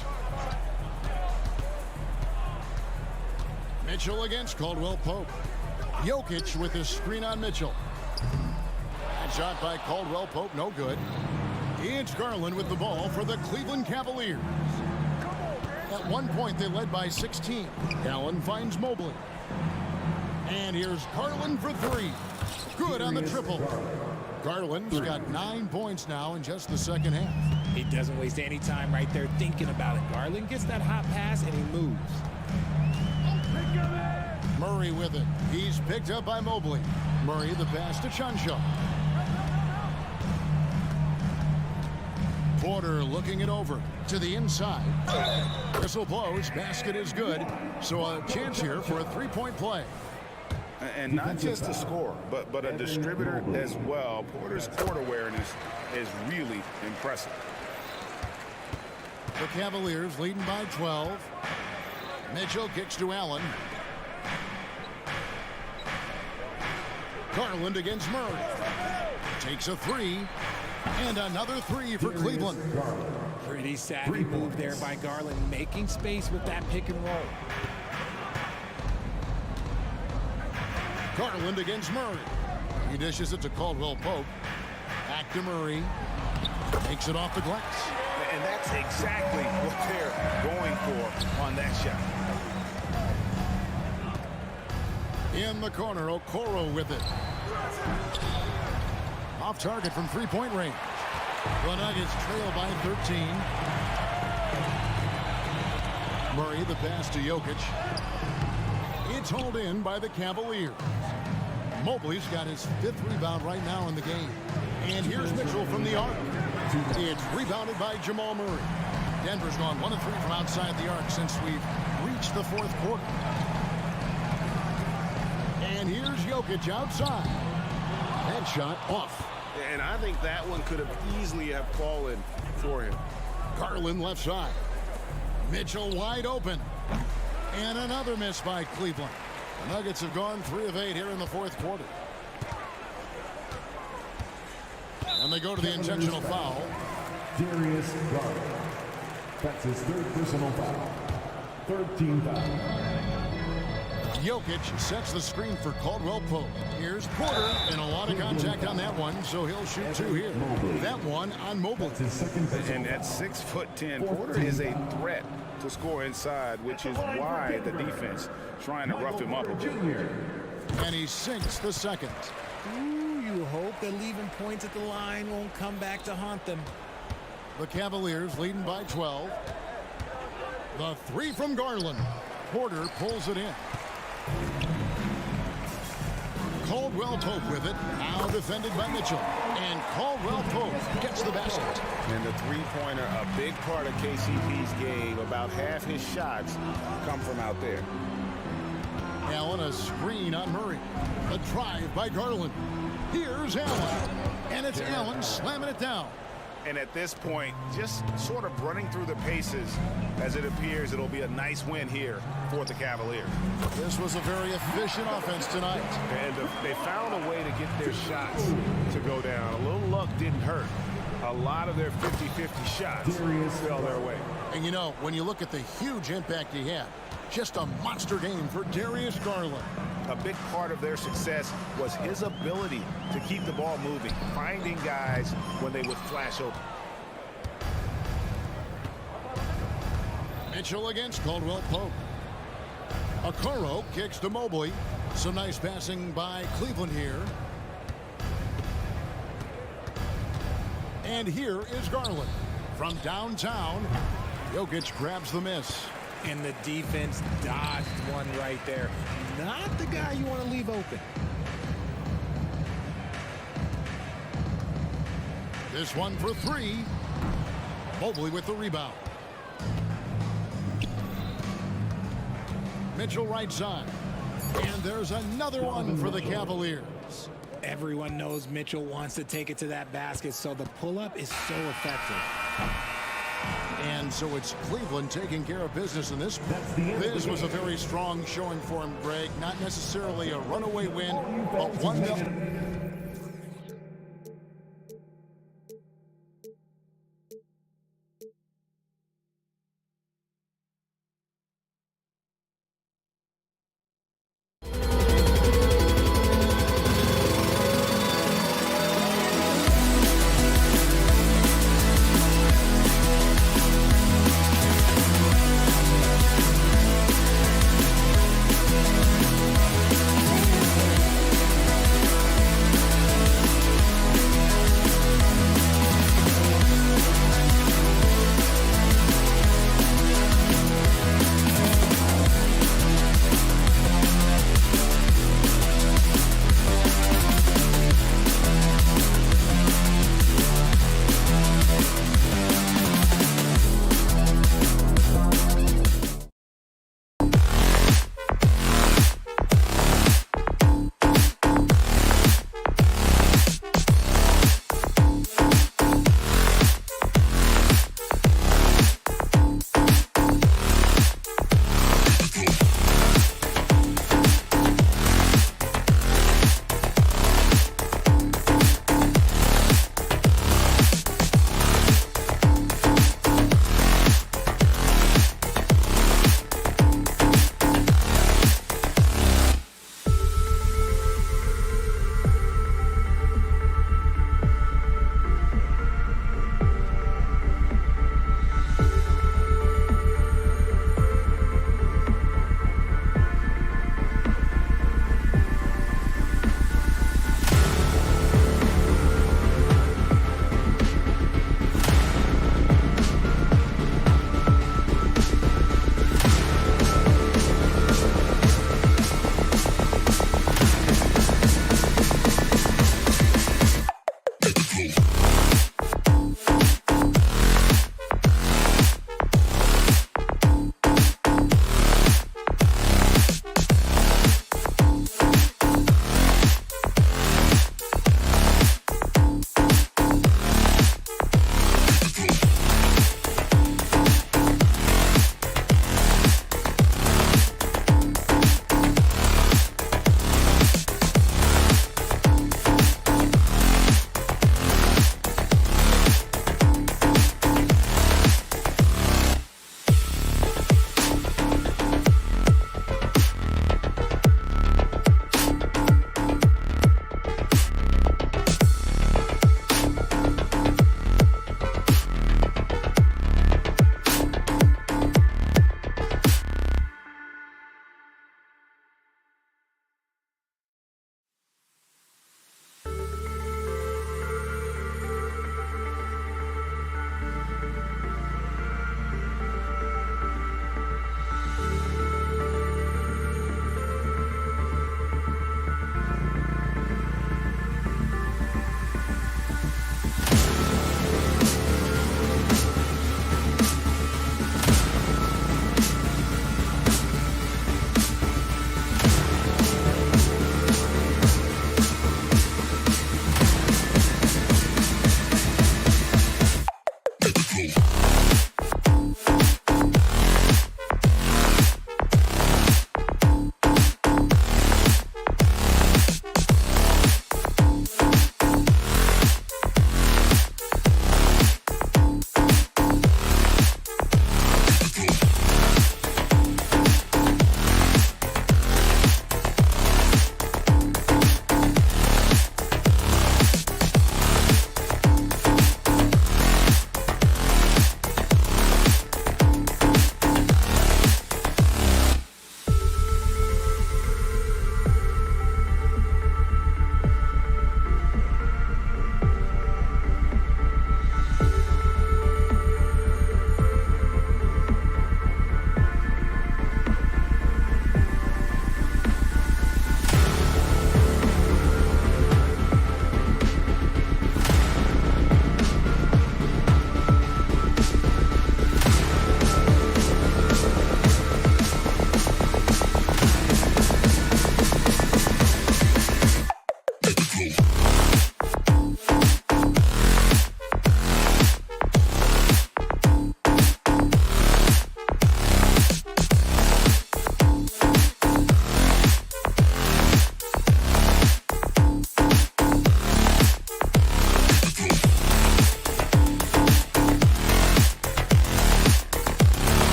Speaker 1: Mitchell against Caldwell Pope. Jokic with his screen on Mitchell. That shot by Caldwell Pope, no good. It's Garland with the ball for the Cleveland Cavaliers. At one point, they led by 16. Allen finds Mobley. And here's Garland for 3. Good on the triple. Garland's got 9 points now in just the second half.
Speaker 12: He doesn't waste any time right there thinking about it. Garland gets that hot pass and he moves.
Speaker 1: Murray with it. He's picked up by Mobley. Murray the pass to Chanshaw. Porter looking it over to the inside. Whistle blows. Basket is good. So a chance here for a 3-point play.
Speaker 5: And not just a scorer, but a distributor as well. Porter's court awareness is really impressive.
Speaker 1: The Cavaliers leading by 12. Mitchell kicks to Allen. Garland against Murray. Takes a 3. And another 3 for Cleveland.
Speaker 12: Pretty savvy move there by Garland, making space with that pick and roll.
Speaker 1: Garland against Murray. He dishes it to Caldwell Pope. Back to Murray. Takes it off the glass.
Speaker 5: And that's exactly what they're going for on that shot.
Speaker 1: In the corner, Okoro with it. Off target from 3-point range. The Nuggets trail by 13. Murray the pass to Jokic. It's hauled in by the Cavaliers. Mobley's got his 5th rebound right now in the game. And here's Mitchell from the arc. It's rebounded by Jamal Murray. Denver's gone 1 of 3 from outside the arc since we've reached the fourth quarter. And here's Jokic outside. That shot off.
Speaker 5: And I think that one could have easily have fallen for him.
Speaker 1: Garland left side. Mitchell wide open. And another miss by Cleveland. The Nuggets have gone 3 of 8 here in the fourth quarter. And they go to the intentional foul.
Speaker 4: Darius Garland. That's his 3rd personal foul. 13 foul.
Speaker 1: Jokic sets the screen for Caldwell Pope. Here's Porter, and a lot of contact on that one, so he'll shoot 2 here. That one on Mobley.
Speaker 5: And at 6'10", Porter is a threat to score inside, which is why the defense trying to rough him up a bit.
Speaker 1: And he sinks the second.
Speaker 12: Ooh, you hope that leaving points at the line won't come back to haunt them.
Speaker 1: The Cavaliers leading by 12. The 3 from Garland. Porter pulls it in. Caldwell Pope with it. Now defended by Mitchell. And Caldwell Pope gets the basket.
Speaker 2: And the three-pointer, a big part of KCP's game. About half his shots come from out there.
Speaker 1: Allen, a screen on Murray. A drive by Garland. Here's Allen. And it's Allen slamming it down.
Speaker 5: And at this point, just sort of running through the paces, as it appears it'll be a nice win here for the Cavaliers.
Speaker 1: This was a very efficient offense tonight.
Speaker 5: And they found a way to get their shots to go down. A little luck didn't hurt. A lot of their 50-50 shots fell their way.
Speaker 1: And you know, when you look at the huge impact he had, just a monster game for Darius Garland.
Speaker 5: A big part of their success was his ability to keep the ball moving, finding guys when they would flash open.
Speaker 1: Mitchell against Caldwell Pope. Okoro kicks to Mobley. Some nice passing by Cleveland here. And here is Garland. From downtown, Jokic grabs the miss.
Speaker 12: And the defense dodged one right there. Not the guy you want to leave open.
Speaker 1: This one for three. Mobley with the rebound. Mitchell right side. And there's another one for the Cavaliers.
Speaker 12: Everyone knows Mitchell wants to take it to that basket, so the pull-up is so effective.
Speaker 1: And so it's Cleveland taking care of business in this. This was a very strong showing for him, Greg. Not necessarily a runaway win, but one that...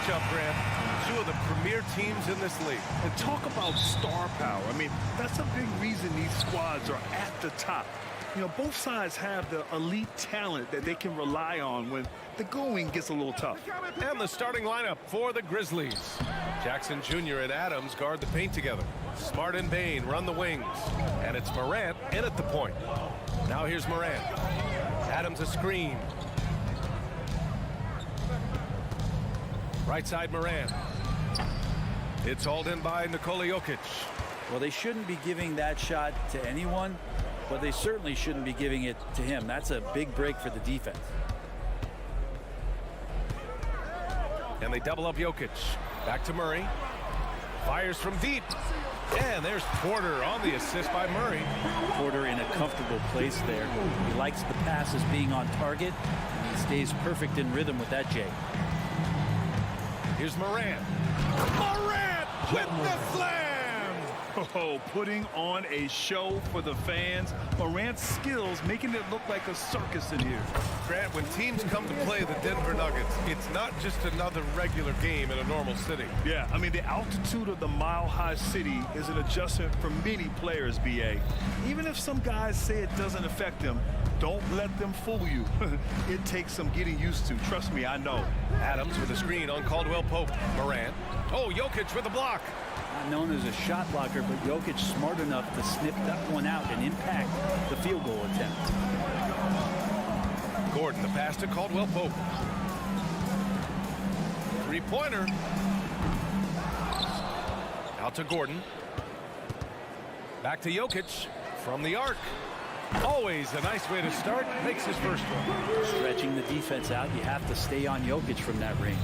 Speaker 8: matchup, Grant. Two of the premier teams in this league.
Speaker 10: And talk about star power. I mean, that's a big reason these squads are at the top. You know, both sides have the elite talent that they can rely on when the going gets a little tough.
Speaker 8: And the starting lineup for the Grizzlies. Jackson Jr. and Adams guard the paint together. Smart and Bain run the wings. And it's Morant in at the point. Now here's Morant. Adams a screen. Right side Morant. It's hauled in by Nikola Jokic.
Speaker 14: Well, they shouldn't be giving that shot to anyone, but they certainly shouldn't be giving it to him. That's a big break for the defense.
Speaker 8: And they double up Jokic. Back to Murray. Fires from deep. And there's Porter on the assist by Murray.
Speaker 14: Porter in a comfortable place there. He likes the passes being on target, and he stays perfect in rhythm with that, Jay.
Speaker 8: Here's Morant. Morant with the slam!
Speaker 10: Oh, putting on a show for the fans. Morant's skills making it look like a circus in here.
Speaker 8: Grant, when teams come to play the Denver Nuggets, it's not just another regular game in a normal city.
Speaker 10: Yeah, I mean, the altitude of the mile-high city is an adjustment for many players, B.A. Even if some guys say it doesn't affect them, don't let them fool you. It takes some getting used to. Trust me, I know.
Speaker 8: Adams with a screen on Caldwell Pope. Morant. Oh, Jokic with a block.
Speaker 14: Not known as a shot blocker, but Jokic smart enough to snip that one out and impact the field goal attempt.
Speaker 8: Gordon, the pass to Caldwell Pope. Three-pointer. Out to Gordon. Back to Jokic from the arc. Always a nice way to start. Makes his first one.
Speaker 14: Stretching the defense out, you have to stay on Jokic from that range.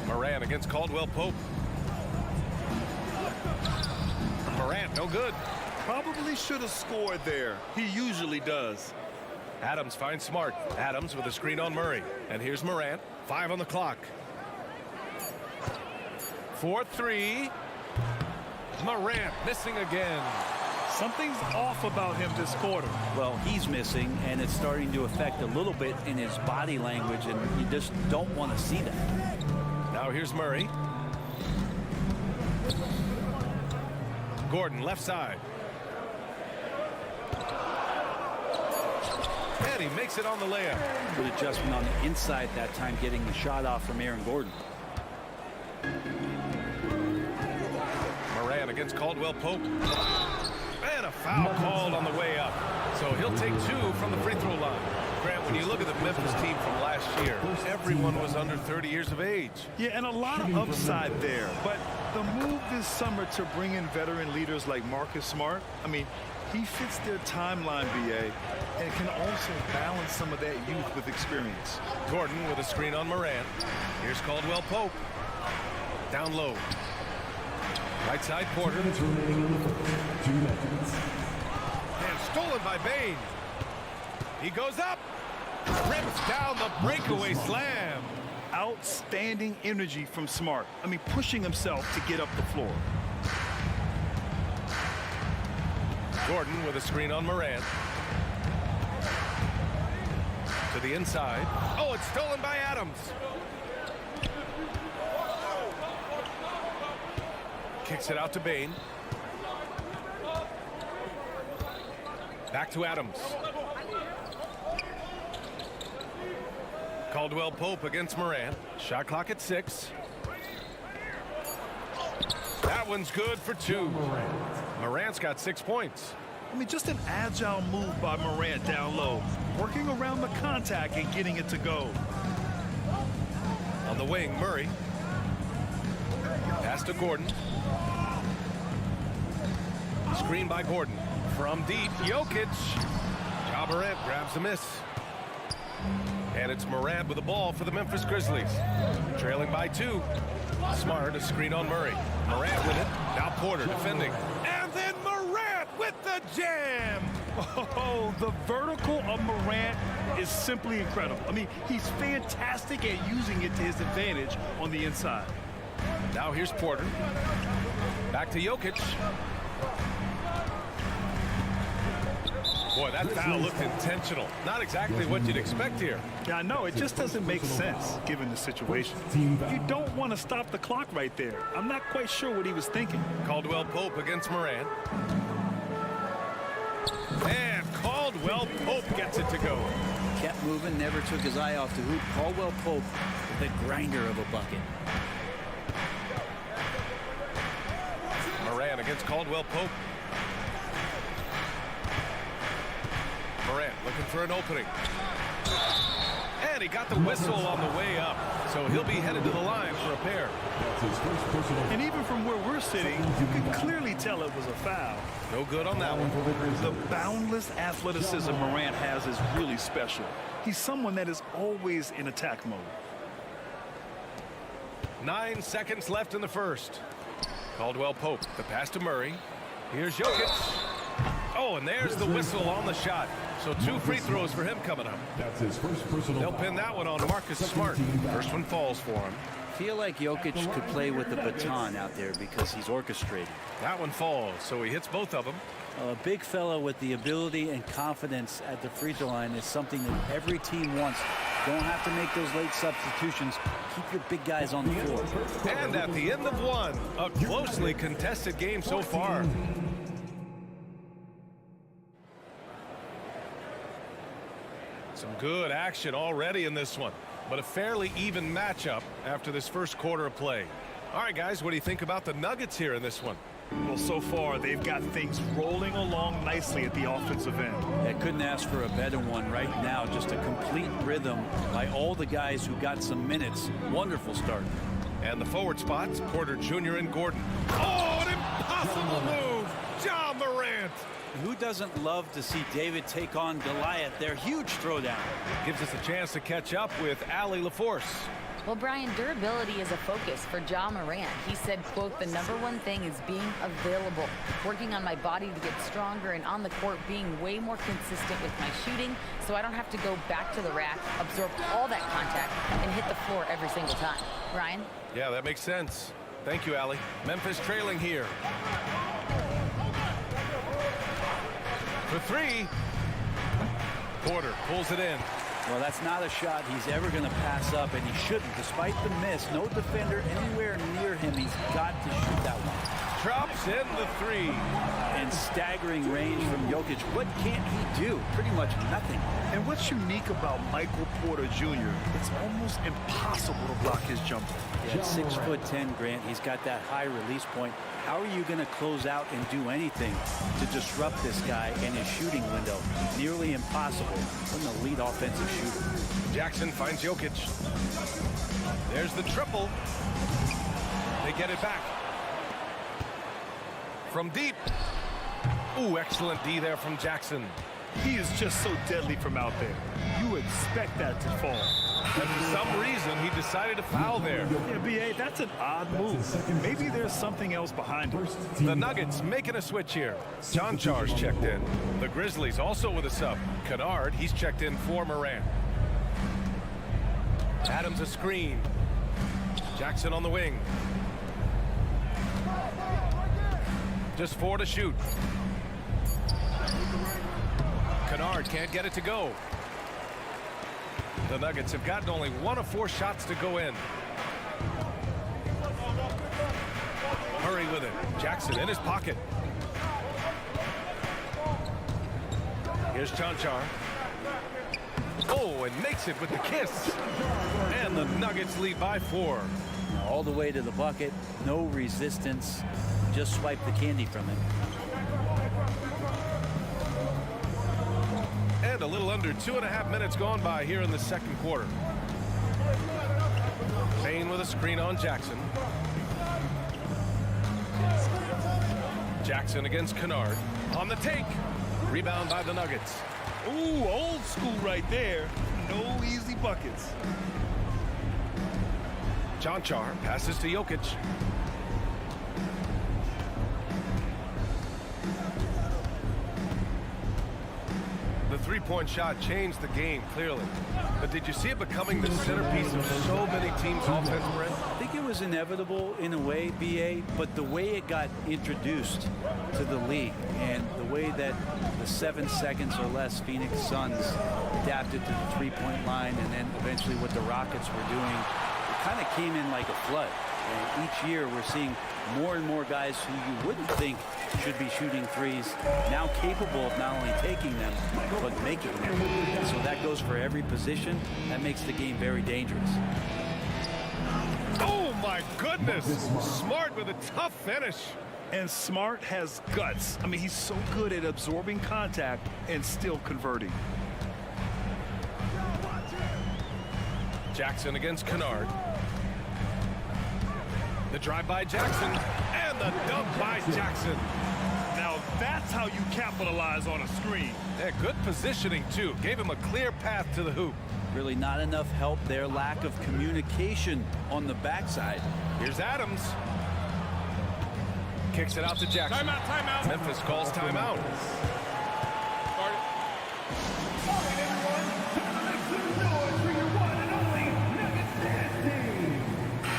Speaker 8: Morant against Caldwell Pope. Morant, no good.
Speaker 10: Probably should have scored there. He usually does.
Speaker 8: Adams finds Smart. Adams with a screen on Murray. And here's Morant. 5 on the clock. 4-3. Morant missing again.
Speaker 10: Something's off about him this quarter.
Speaker 14: Well, he's missing, and it's starting to affect a little bit in his body language, and you just don't want to see that.
Speaker 8: Now here's Murray. Gordon, left side. And he makes it on the layup.
Speaker 14: Good adjustment on the inside that time, getting the shot off from Aaron Gordon.
Speaker 8: Morant against Caldwell Pope. And a foul called on the way up. So he'll take 2 from the free throw line. Grant, when you look at the Memphis team from last year, everyone was under 30 years of age.
Speaker 10: Yeah, and a lot of upside there. But the move this summer to bring in veteran leaders like Marcus Smart, I mean, he fits their timeline, B.A., and can also balance some of that youth with experience.
Speaker 8: Gordon with a screen on Morant. Here's Caldwell Pope. Down low. Right side Porter. And stolen by Bain. He goes up. Rips down the breakaway slam.
Speaker 10: Outstanding energy from Smart. I mean, pushing himself to get up the floor.
Speaker 8: Gordon with a screen on Morant. To the inside. Oh, it's stolen by Adams. Kicks it out to Bain. Back to Adams. Caldwell Pope against Morant. Shot clock at 6. That one's good for 2. Morant's got 6 points.
Speaker 10: I mean, just an agile move by Morant down low. Working around the contact and getting it to go.
Speaker 8: On the wing, Murray. Pass to Gordon. Screen by Gordon. From deep, Jokic. Ja Morant grabs the miss. And it's Morant with the ball for the Memphis Grizzlies. Trailing by 2. Smart, a screen on Murray. Morant with it. Now Porter defending. And then Morant with the jam.
Speaker 10: Oh, the vertical of Morant is simply incredible. I mean, he's fantastic at using it to his advantage on the inside.
Speaker 8: Now here's Porter. Back to Jokic. Boy, that foul looked intentional. Not exactly what you'd expect here.
Speaker 10: Yeah, I know. It just doesn't make sense given the situation. You don't want to stop the clock right there. I'm not quite sure what he was thinking.
Speaker 8: Caldwell Pope against Moran. And Caldwell Pope gets it to go.
Speaker 14: Kept moving, never took his eye off the hoop. Caldwell Pope, the grinder of a bucket.
Speaker 8: Moran against Caldwell Pope. Moran looking for an opening. And he got the whistle on the way up. So he'll be headed to the line for a pair.
Speaker 10: And even from where we're sitting, you can clearly tell it was a foul.
Speaker 8: No good on that one.
Speaker 10: The boundless athleticism Morant has is really special. He's someone that is always in attack mode.
Speaker 8: 9 seconds left in the first. Caldwell Pope, the pass to Murray. Here's Jokic. Oh, and there's the whistle on the shot. So 2 free throws for him coming up.
Speaker 4: That's his first personal
Speaker 8: They'll pin that one on Marcus Smart. First one falls for him.
Speaker 14: Feel like Jokic could play with the baton out there because he's orchestrating.
Speaker 8: That one falls, so he hits both of them.
Speaker 14: A big fella with the ability and confidence at the free throw line is something that every team wants. Don't have to make those late substitutions. Keep your big guys on the floor.
Speaker 8: And at the end of one, a closely contested game so far. Some good action already in this one, but a fairly even matchup after this first quarter of play. All right, guys, what do you think about the Nuggets here in this one?
Speaker 10: Well, so far, they've got things rolling along nicely at the offensive end.
Speaker 14: I couldn't ask for a better one right now. Just a complete rhythm by all the guys who got some minutes. Wonderful start.
Speaker 8: And the forward spots, Porter Jr. and Gordon. Oh, an impossible move! Ja Morant!
Speaker 14: Who doesn't love to see David take on Goliath? Their huge throwdown.
Speaker 8: Gives us a chance to catch up with Allie LaForce.
Speaker 11: Well, Brian, durability is a focus for Ja Morant. He said, quote, "The #1 thing is being available, working on my body to get stronger, and on the court being way more consistent with my shooting so I don't have to go back to the rack, absorb all that contact, and hit the floor every single time." Brian?
Speaker 8: Yeah, that makes sense. Thank you, Allie. Memphis trailing here. For 3. Porter pulls it in.
Speaker 14: Well, that's not a shot he's ever going to pass up, and he shouldn't. Despite the miss, no defender anywhere near him. He's got to shoot that one.
Speaker 8: Drops in the 3.
Speaker 14: And staggering range from Jokic. What can't he do? Pretty much nothing.
Speaker 10: And what's unique about Michael Porter Jr., it's almost impossible to block his jumper.
Speaker 14: Yeah, 6'10", Grant. He's got that high release point. How are you going to close out and do anything to disrupt this guy in his shooting window? Nearly impossible. What an elite offensive shooter.
Speaker 8: Jackson finds Jokic. There's the triple. They get it back. From deep. Ooh, excellent D there from Jackson.
Speaker 10: He is just so deadly from out there. You expect that to fall.
Speaker 8: And for some reason, he decided to foul there.
Speaker 10: Yeah, B.A., that's an odd move. Maybe there's something else behind it.
Speaker 8: The Nuggets making a switch here. John Char's checked in. The Grizzlies also with a sub. Kennard, he's checked in for Moran. Adams a screen. Jackson on the wing. Just 4 to shoot. Kennard can't get it to go. The Nuggets have gotten only 1 of 4 shots to go in. Murray with it. Jackson in his pocket. Here's Chanchar. Oh, and makes it with the kiss. And the Nuggets lead by 4.
Speaker 14: All the way to the bucket. No resistance. Just swipe the candy from him.
Speaker 8: And a little under 2.5 minutes gone by here in the second quarter. Payne with a screen on Jackson. Jackson against Kennard. On the take. Rebound by the Nuggets.
Speaker 10: Ooh, old school right there. No easy buckets.
Speaker 8: Chanchar passes to Jokic. The three-point shot changed the game, clearly. But did you see it becoming the centerpiece of so many teams' offense, Brent?
Speaker 14: I think it was inevitable in a way, BA, but the way it got introduced to the league and the way that the 7 seconds or less Phoenix Suns adapted to the three-point line and then eventually what the Rockets were doing, it kind of came in like a flood. And each year we're seeing more and more guys who you wouldn't think should be shooting threes now capable of not only taking them but making them. And so that goes for every position. That makes the game very dangerous.
Speaker 8: Oh my goodness! Smart with a tough finish.
Speaker 10: And Smart has guts. I mean, he's so good at absorbing contact and still converting.
Speaker 8: Jackson against Kennard. The drive by Jackson and the dunk by Jackson.
Speaker 10: Now that's how you capitalize on a screen.
Speaker 8: Yeah, good positioning too. Gave him a clear path to the hoop.
Speaker 14: Really not enough help there. Lack of communication on the backside.
Speaker 8: Here's Adams. Kicks it out to Jackson.
Speaker 10: Timeout, timeout.
Speaker 8: Memphis calls timeout.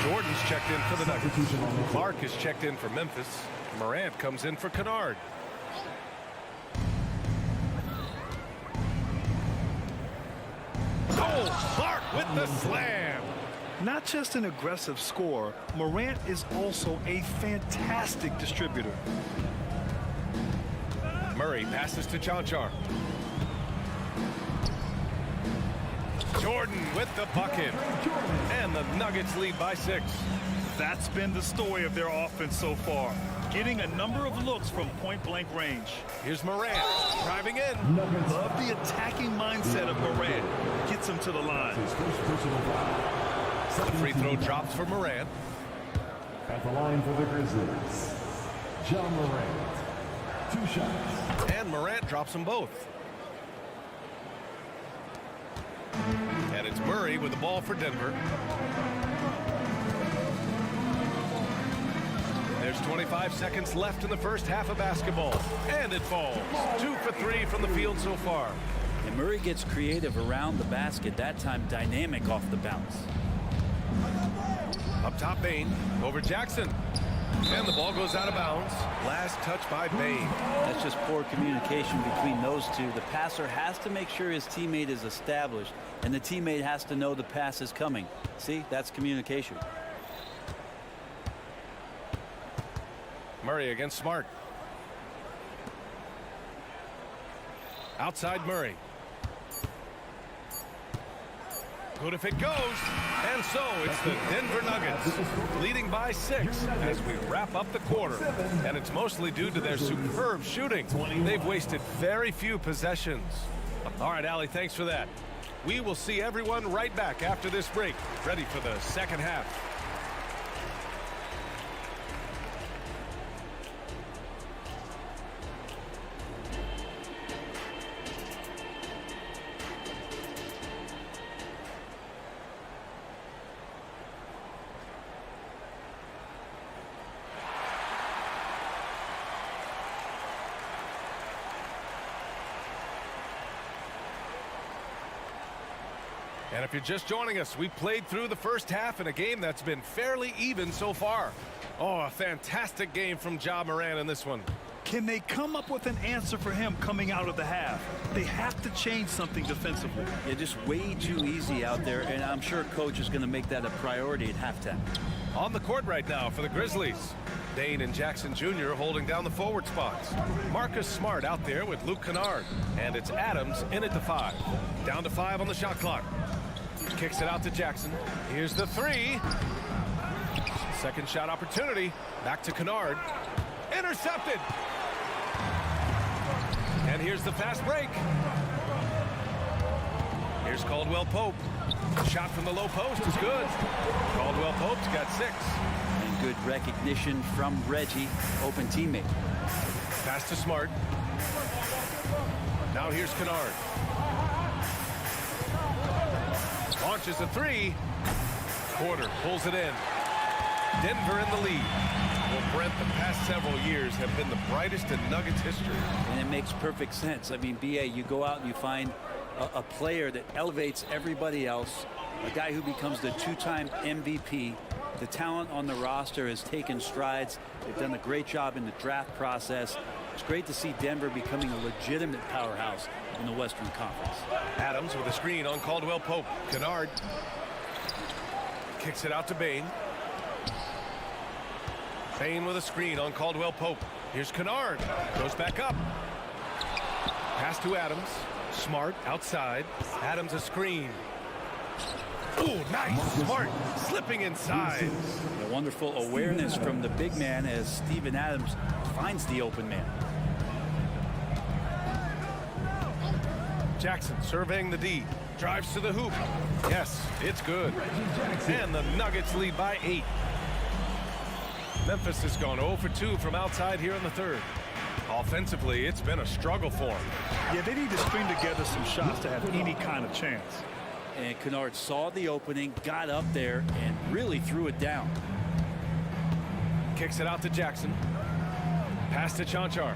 Speaker 8: Jordan's checked in for the Nuggets. Clark is checked in for Memphis. Morant comes in for Kennard. Oh, Clark with the slam.
Speaker 10: Not just an aggressive scorer, Morant is also a fantastic distributor.
Speaker 8: Murray passes to Chanchar. Jordan with the bucket. And the Nuggets lead by 6.
Speaker 10: That's been the story of their offense so far. Getting a number of looks from point-blank range.
Speaker 8: Here's Morant driving in.
Speaker 10: Love the attacking mindset of Morant. Gets him to the line.
Speaker 8: The free throw drops for Morant.
Speaker 4: At the line for the Grizzlies, John Morant. 2 shots.
Speaker 8: And Morant drops them both. And it's Murray with the ball for Denver. There's 25 seconds left in the first half of basketball. And it falls. 2 for 3 from the field so far.
Speaker 14: And Murray gets creative around the basket, that time dynamic off the bounce.
Speaker 8: Up top, Bain. Over Jackson. And the ball goes out of bounds. Last touch by Bain.
Speaker 14: That's just poor communication between those two. The passer has to make sure his teammate is established, and the teammate has to know the pass is coming. See, that's communication.
Speaker 8: Murray against Smart. Outside Murray. Good if it goes. And so it's the Denver Nuggets leading by 6 as we wrap up the quarter. And it's mostly due to their superb shooting. They've wasted very few possessions. All right, Allie, thanks for that. We will see everyone right back after this break, ready for the second half. And if you're just joining us, we played through the first half in a game that's been fairly even so far. Oh, a fantastic game from Ja Morant in this one.
Speaker 10: Can they come up with an answer for him coming out of the half? They have to change something defensively.
Speaker 14: Yeah, just way too easy out there, and I'm sure coach is going to make that a priority at halftime.
Speaker 8: On the court right now for the Grizzlies. Dane and Jackson Jr. holding down the forward spots. Marcus Smart out there with Luke Kennard. And it's Adams in at the 5. Down to 5 on the shot clock. Kicks it out to Jackson. Here's the 3. Second shot opportunity. Back to Kennard. Intercepted. And here's the fast break. Here's Caldwell Pope. Shot from the low post is good. Caldwell Pope's got 6.
Speaker 14: And good recognition from Reggie, open teammate.
Speaker 8: Pass to Smart. Now here's Kennard. Launches a 3. Porter pulls it in. Denver in the lead. Well, Brent, the past several years have been the brightest in Nuggets history.
Speaker 14: And it makes perfect sense. I mean, BA, you go out and you find a player that elevates everybody else, a guy who becomes the two-time MVP. The talent on the roster has taken strides. They've done a great job in the draft process. It's great to see Denver becoming a legitimate powerhouse in the Western Conference.
Speaker 8: Adams with a screen on Caldwell Pope. Kennard kicks it out to Bain. Bain with a screen on Caldwell Pope. Here's Kennard. Goes back up. Pass to Adams. Smart outside. Adams a screen. Ooh, nice. Smart slipping inside.
Speaker 14: A wonderful awareness from the big man as Steven Adams finds the open man.
Speaker 8: Jackson surveying the D. Drives to the hoop. Yes, it's good. And the Nuggets lead by 8. Memphis has gone 0 for 2 from outside here in the third. Offensively, it's been a struggle for them.
Speaker 10: Yeah, they need to string together some shots to have any kind of chance.
Speaker 14: And Kennard saw the opening, got up there, and really threw it down.
Speaker 8: Kicks it out to Jackson. Pass to Chanchar.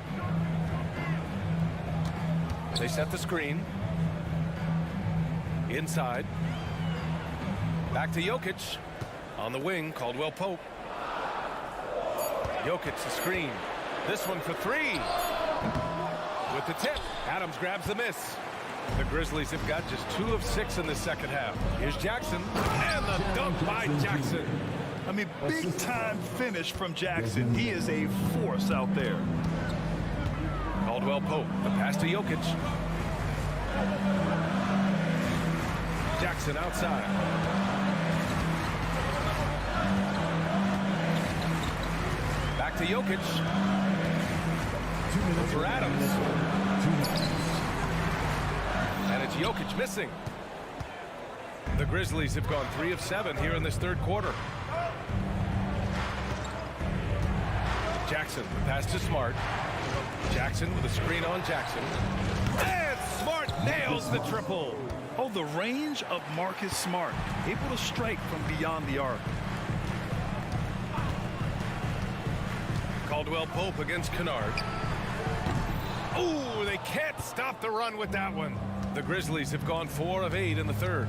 Speaker 8: They set the screen. Inside. Back to Jokic. On the wing, Caldwell Pope. Jokic the screen. This one for 3. With the tip, Adams grabs the miss. The Grizzlies have got just 2 of 6 in the second half. Here's Jackson, and the dunk by Jackson.
Speaker 10: I mean, big time finish from Jackson. He is a force out there.
Speaker 8: Caldwell Pope, the pass to Jokic. Jackson outside. Back to Jokic. For Adams. And it's Jokic missing. The Grizzlies have gone 3 of 7 here in this third quarter. Jackson, the pass to Smart. Jackson with a screen on Jackson. And Smart nails the triple.
Speaker 10: Oh, the range of Marcus Smart, able to strike from beyond the arc.
Speaker 8: Caldwell Pope against Kennard. Ooh, they can't stop the run with that one. The Grizzlies have gone 4 of 8 in the third.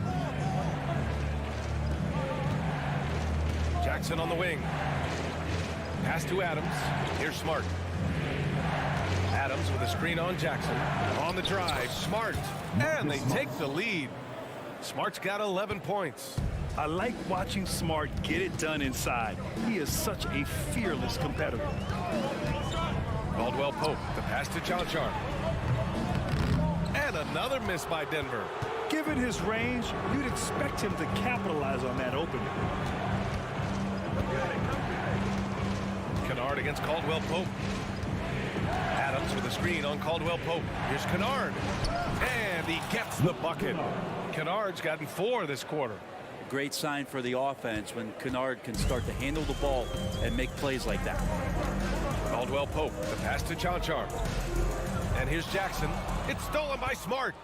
Speaker 8: Jackson on the wing. Pass to Adams. Here's Smart. Adams with a screen on Jackson. On the drive, Smart. And they take the lead. Smart's got 11 points.
Speaker 10: I like watching Smart get it done inside. He is such a fearless competitor.
Speaker 8: Caldwell Pope, the pass to Chanchar. And another miss by Denver.
Speaker 10: Given his range, you'd expect him to capitalize on that opening.
Speaker 8: Kennard against Caldwell Pope. Adams with a screen on Caldwell Pope. Here's Kennard. And he gets the bucket. Kennard's gotten 4 this quarter.
Speaker 14: Great sign for the offense when Kennard can start to handle the ball and make plays like that.
Speaker 8: Caldwell Pope, the pass to Chanchar. And here's Jackson. It's stolen by Smart.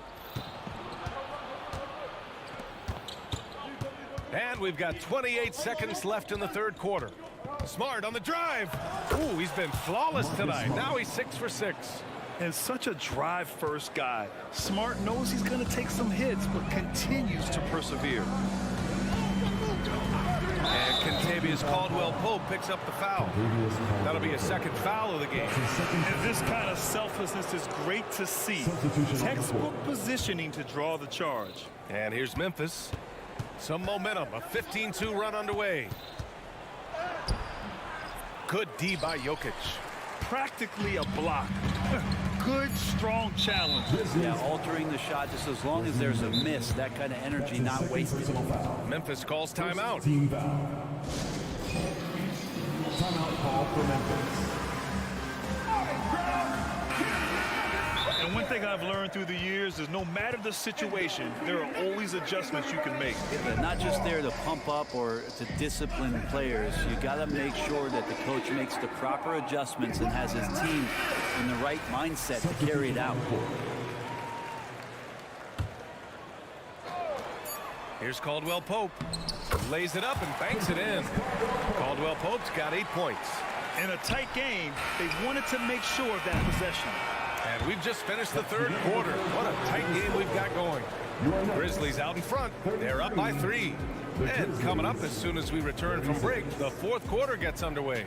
Speaker 8: And we've got 28 seconds left in the third quarter. Smart on the drive. Ooh, he's been flawless tonight. Now he's 6 for 6.
Speaker 10: And such a drive-first guy. Smart knows he's going to take some hits, but continues to persevere.
Speaker 8: And Kentavious Caldwell-Pope picks up the foul. That'll be a second foul of the game.
Speaker 10: And this kind of selflessness is great to see. Textbook positioning to draw the charge.
Speaker 8: And here's Memphis. Some momentum. A 15-2 run underway. Good D by Jokic.
Speaker 10: Practically a block. Good, strong challenge.
Speaker 14: Yeah, altering the shot just as long as there's a miss. That kind of energy not wasted.
Speaker 8: Memphis calls timeout.
Speaker 4: Team foul. Timeout call for Memphis.
Speaker 10: And one thing I've learned through the years is no matter the situation, there are always adjustments you can make.
Speaker 14: Yeah, not just there to pump up or to discipline players. You got to make sure that the coach makes the proper adjustments and has his team in the right mindset to carry it out.
Speaker 8: Here's Caldwell Pope. Lays it up and banks it in. Caldwell Pope's got 8 points.
Speaker 10: In a tight game, they wanted to make sure of that possession.
Speaker 8: And we've just finished the third quarter. What a tight game we've got going. Grizzlies out in front. They're up by 3. And coming up as soon as we return from break, the fourth quarter gets underway.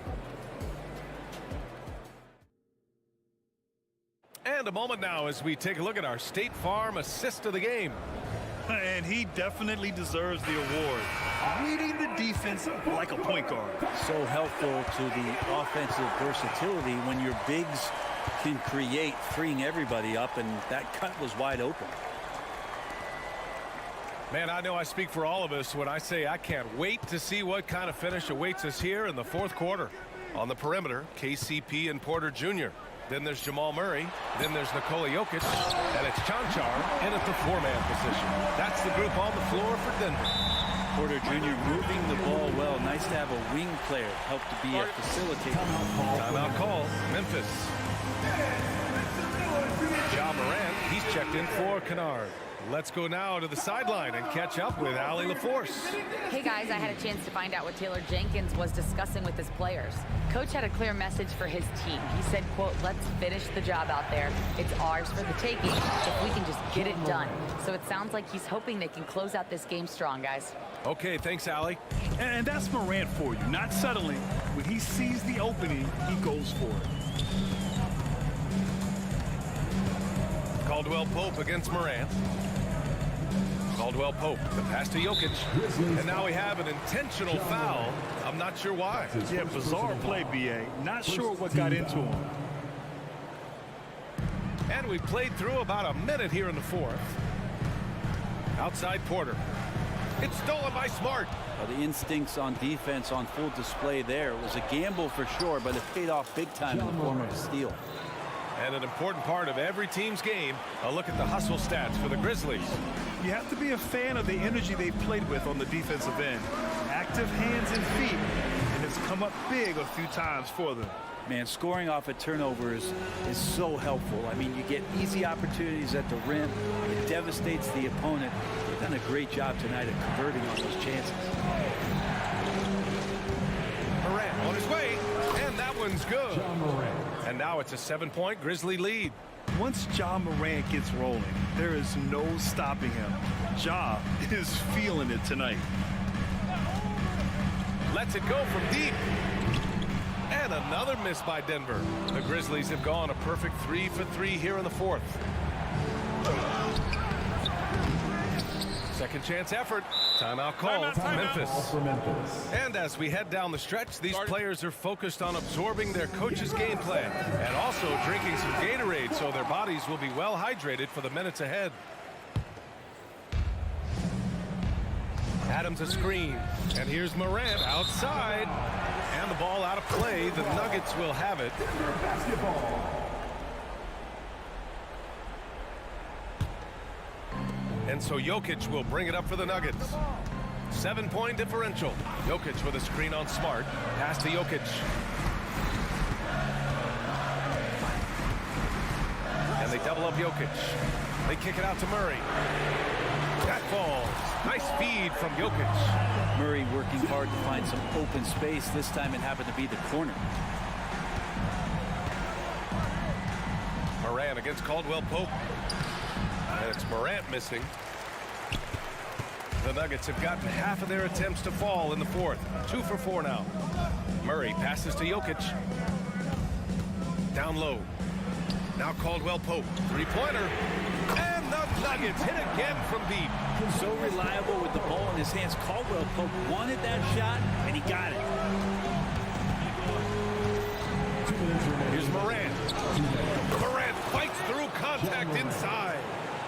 Speaker 8: And a moment now as we take a look at our State Farm assist of the game.
Speaker 10: And he definitely deserves the award. Reading the defense like a point guard.
Speaker 14: So helpful to the offensive versatility when your bigs can create, freeing everybody up, and that cut was wide open.
Speaker 8: Man, I know I speak for all of us when I say I can't wait to see what kind of finish awaits us here in the fourth quarter. On the perimeter, KCP and Porter Jr. Then there's Jamal Murray. Then there's Nikola Jokic. And it's Chanchar in at the 4-man position. That's the group on the floor for Denver.
Speaker 14: Porter Jr. moving the ball well. Nice to have a wing player help to be a facilitator.
Speaker 8: Timeout call, Memphis. Ja Morant, he's checked in for Kennard. Let's go now to the sideline and catch up with Allie LaForce.
Speaker 11: Hey guys, I had a chance to find out what Taylor Jenkins was discussing with his players. Coach had a clear message for his team. He said, quote, let's finish the job out there. It's ours for the taking if we can just get it done. So it sounds like he's hoping they can close out this game strong, guys.
Speaker 8: Okay, thanks, Allie.
Speaker 10: And that's Morant for you, not settling. When he sees the opening, he goes for it.
Speaker 8: Caldwell Pope against Morant. Caldwell Pope, the pass to Jokic. And now we have an intentional foul. I'm not sure why.
Speaker 10: Yeah, bizarre play, B.A. Not sure what got into him.
Speaker 8: And we played through about a minute here in the fourth. Outside Porter. It's stolen by Smart.
Speaker 14: The instincts on defense on full display there. It was a gamble for sure, but it paid off big time in the form of a steal.
Speaker 8: And an important part of every team's game, a look at the hustle stats for the Grizzlies.
Speaker 10: You have to be a fan of the energy they've played with on the defensive end. Active hands and feet, and it's come up big a few times for them.
Speaker 14: Man, scoring off of turnovers is so helpful. I mean, you get easy opportunities at the rim. It devastates the opponent. They've done a great job tonight of converting on those chances.
Speaker 8: Morant on his way, and that one's good. And now it's a 7-point Grizzly lead.
Speaker 10: Once Ja Morant gets rolling, there is no stopping him. Ja is feeling it tonight.
Speaker 8: Lets it go from deep. And another miss by Denver. The Grizzlies have gone a perfect 3 for 3 here in the fourth. Second chance effort. Timeout called. Memphis. And as we head down the stretch, these players are focused on absorbing their coach's game plan and also drinking some Gatorade so their bodies will be well hydrated for the minutes ahead. Adams a screen. And here's Morant outside. And the ball out of play. The Nuggets will have it. And so Jokic will bring it up for the Nuggets. 7-point differential. Jokic with a screen on Smart. Pass to Jokic. And they double up Jokic. They kick it out to Murray. That falls. Nice feed from Jokic.
Speaker 14: Murray working hard to find some open space. This time it happened to be the corner.
Speaker 8: Morant against Caldwell Pope. And it's Morant missing. The Nuggets have gotten half of their attempts to fall in the fourth. 2 for 4 now. Murray passes to Jokic. Down low. Now Caldwell Pope. 3-pointer. And the Nuggets hit again from deep.
Speaker 14: So reliable with the ball in his hands. Caldwell Pope wanted that shot, and he got it.
Speaker 8: Here's Morant. Morant fights through contact inside.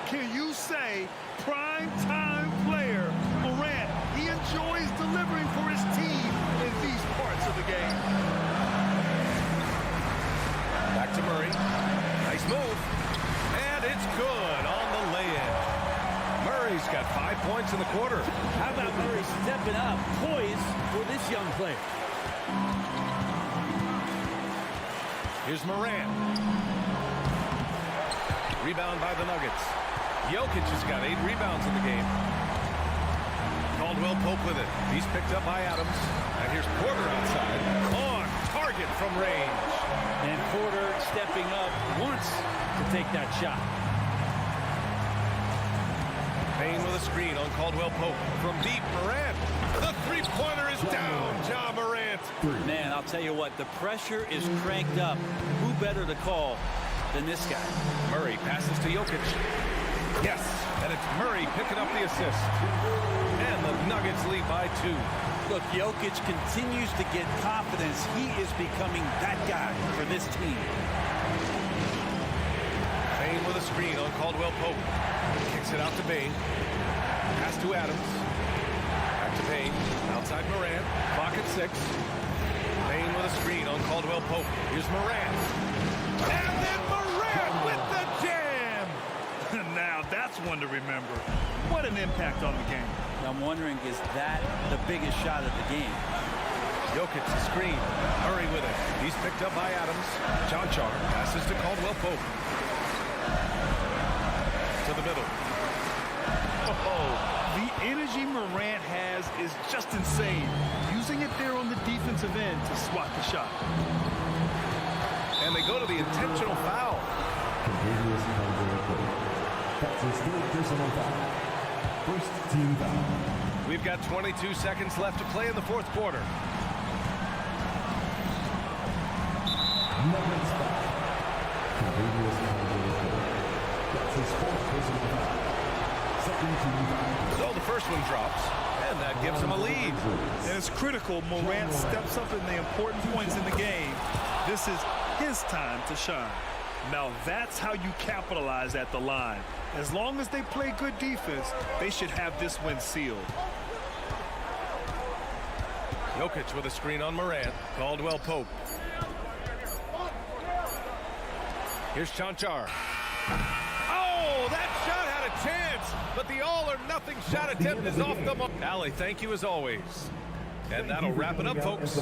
Speaker 3: Can you say prime time player Morant? He enjoys delivering for his team in these parts of the game.
Speaker 8: Back to Murray. Nice move. And it's good on the lay-in. Murray's got 5 points in the quarter.
Speaker 14: How about Murray stepping up, poised for this young player?
Speaker 8: Here's Morant. Rebound by the Nuggets. Jokic has got 8 rebounds in the game. Caldwell Pope with it. He's picked up by Adams. And here's Porter outside. On target from range.
Speaker 14: And Porter stepping up once to take that shot.
Speaker 8: Payne with a screen on Caldwell Pope. From deep, Morant. The three-pointer is down. Ja Morant.
Speaker 14: Man, I'll tell you what, the pressure is cranked up. Who better to call than this guy?
Speaker 8: Murray passes to Jokic. Yes, and it's Murray picking up the assist. And the Nuggets lead by 2.
Speaker 14: Look, Jokic continues to get confidence. He is becoming that guy for this team.
Speaker 8: Payne with a screen on Caldwell Pope. Kicks it out to Payne. Pass to Adams. Back to Payne. Outside Morant. Clock at 6. Payne with a screen on Caldwell Pope. Here's Morant. And then Morant with the jam!
Speaker 10: Now that's one to remember. What an impact on the game.
Speaker 14: I'm wondering, is that the biggest shot of the game?
Speaker 8: Jokic the screen. Murray with it. He's picked up by Adams. Char passes to Caldwell Pope. To the middle.
Speaker 10: The energy Morant has is just insane. Using it there on the defensive end to swat the shot.
Speaker 8: And they go to the intentional foul.
Speaker 4: That's his third personal foul. First team foul.
Speaker 8: We've got 22 seconds left to play in the fourth quarter.
Speaker 4: Nuggets foul. That's his fourth personal foul. Second team foul.
Speaker 8: So the first one drops, and that gives him a lead.
Speaker 10: And it's critical Morant steps up in the important points in the game. This is his time to shine. Now that's how you capitalize at the line. As long as they play good defense, they should have this win sealed.
Speaker 8: Jokic with a screen on Morant. Caldwell Pope. Here's Char. Oh, that shot had a chance, but the all-or-nothing shot attempt is off the mark. Allie, thank you as always. And that'll wrap it up, folks.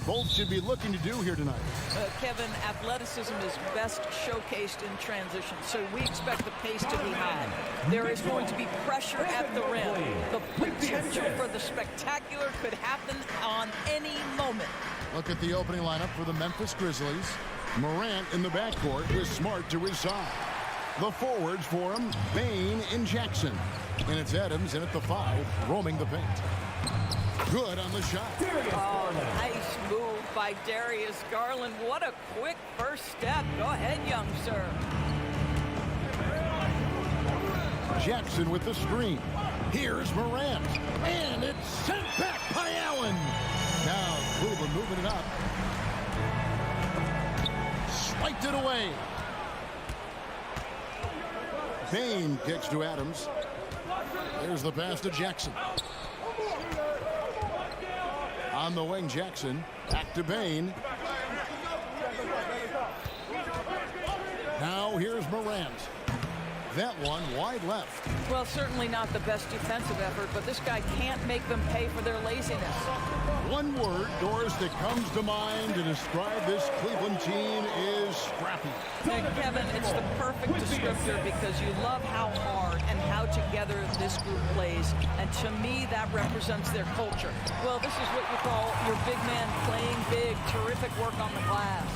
Speaker 1: both should be looking to do here tonight.
Speaker 15: Kevin, athleticism is best showcased in transition, so we expect the pace to be high. There is going to be pressure at the rim. The potential for the spectacular could happen on any moment.
Speaker 1: Look at the opening lineup for the Memphis Grizzlies. Morant in the backcourt with Smart to his side. The forwards for him, Bane and Jackson. And it's Adams in at the 5, roaming the paint. Good on the shot.
Speaker 15: Oh, nice move by Darius Garland. What a quick first step. Go ahead, young sir.
Speaker 1: Jackson with the screen. Here's Morant. And it's sent back by Allen. Now Cleveland moving it up. Swiped it away. Bane kicks to Adams. There's the pass to Jackson. On the wing, Jackson. Back to Bane. Now here's Morant. That one wide left.
Speaker 15: Well, certainly not the best defensive effort, but this guy can't make them pay for their laziness.
Speaker 1: One word, Doris, that comes to mind to describe this Cleveland team is scrappy.
Speaker 15: And Kevin, it's the perfect descriptor because you love how hard and how together this group plays. And to me, that represents their culture. Well, this is what you call your big man playing big. Terrific work on the glass.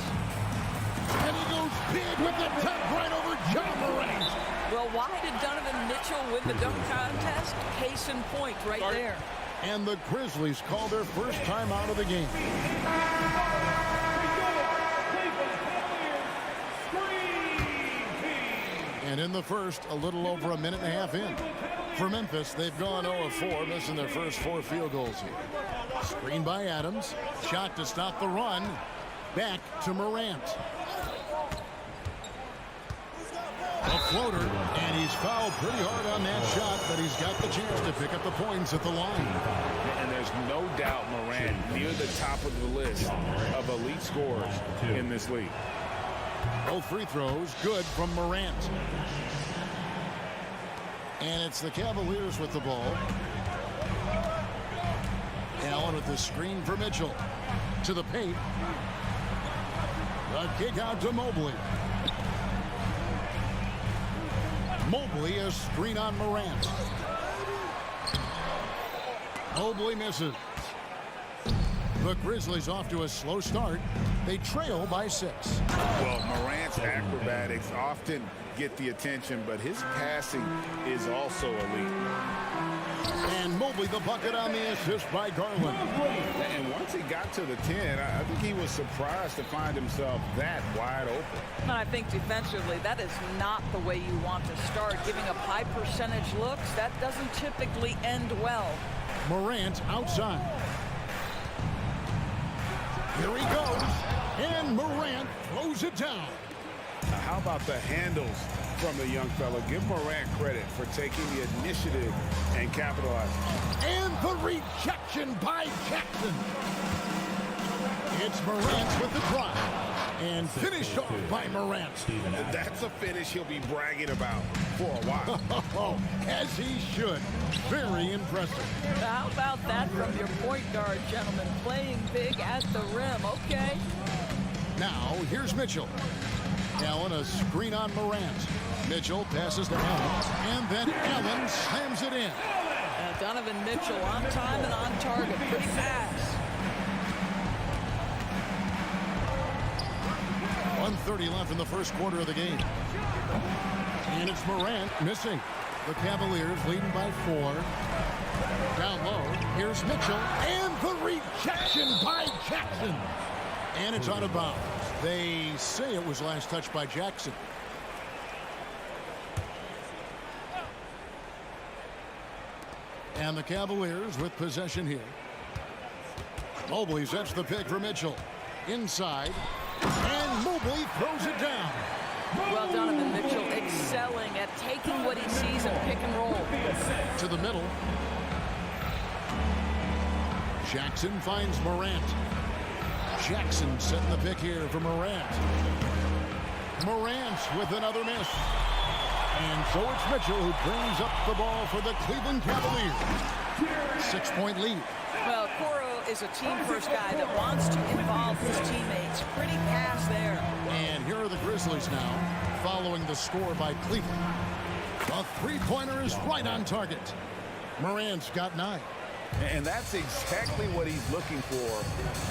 Speaker 1: And he goes big with the tap right over John Morant.
Speaker 15: Well, why did Donovan Mitchell win the dunk contest? Case in point right there.
Speaker 1: And the Grizzlies call their first time out of the game. And in the first, a little over a minute and a half in. For Memphis, they've gone 0 of 4, missing their first 4 field goals here. Screen by Adams. Shot to stop the run. Back to Morant. A floater, and he's fouled pretty hard on that shot, but he's got the chance to pick up the points at the line.
Speaker 2: And there's no doubt Morant near the top of the list of elite scorers in this league.
Speaker 1: Both free throws good from Morant. And it's the Cavaliers with the ball. Allen with the screen for Mitchell. To the paint. The kick out to Mobley. Mobley, a screen on Morant. Mobley misses. The Grizzlies off to a slow start. They trail by 6.
Speaker 2: Well, Morant's acrobatics often get the attention, but his passing is also elite.
Speaker 1: And Mobley the bucket on the assist by Garland.
Speaker 2: And once he got to the 10, I think he was surprised to find himself that wide open.
Speaker 15: And I think defensively, that is not the way you want to start. Giving up high percentage looks, that doesn't typically end well.
Speaker 1: Morant outside. Here he goes. And Morant throws it down.
Speaker 2: How about the handles from the young fella? Give Morant credit for taking the initiative and capitalizing.
Speaker 1: And the rejection by Jackson. It's Morant with the drive. And finished off by Morant.
Speaker 2: That's a finish he'll be bragging about for a while.
Speaker 1: As he should. Very impressive.
Speaker 15: How about that from your point guard, gentlemen? Playing big at the rim. Okay.
Speaker 1: Now, here's Mitchell. Allen, a screen on Morant. Mitchell passes to Allen. And then Allen slams it in.
Speaker 15: Donovan Mitchell on time and on target. Pretty fast.
Speaker 1: 1:30 left in the first quarter of the game. And it's Morant missing. The Cavaliers leading by 4. Down low. Here's Mitchell. And the rejection by Jackson. And it's out of bounds. They say it was last touched by Jackson. And the Cavaliers with possession here. Mobley sets the pick for Mitchell. Inside. And Mobley throws it down.
Speaker 15: Well, Donovan Mitchell excelling at taking what he sees in pick and roll.
Speaker 1: To the middle. Jackson finds Morant. Jackson setting the pick here for Morant. Morant with another miss. And so it's Mitchell who brings up the ball for the Cleveland Cavaliers. 6-point lead.
Speaker 15: Well, Coro is a team-first guy that wants to involve his teammates. Pretty pass there.
Speaker 1: And here are the Grizzlies now, following the score by Cleveland. The three-pointer is right on target. Morant's got 9.
Speaker 2: And that's exactly what he's looking for,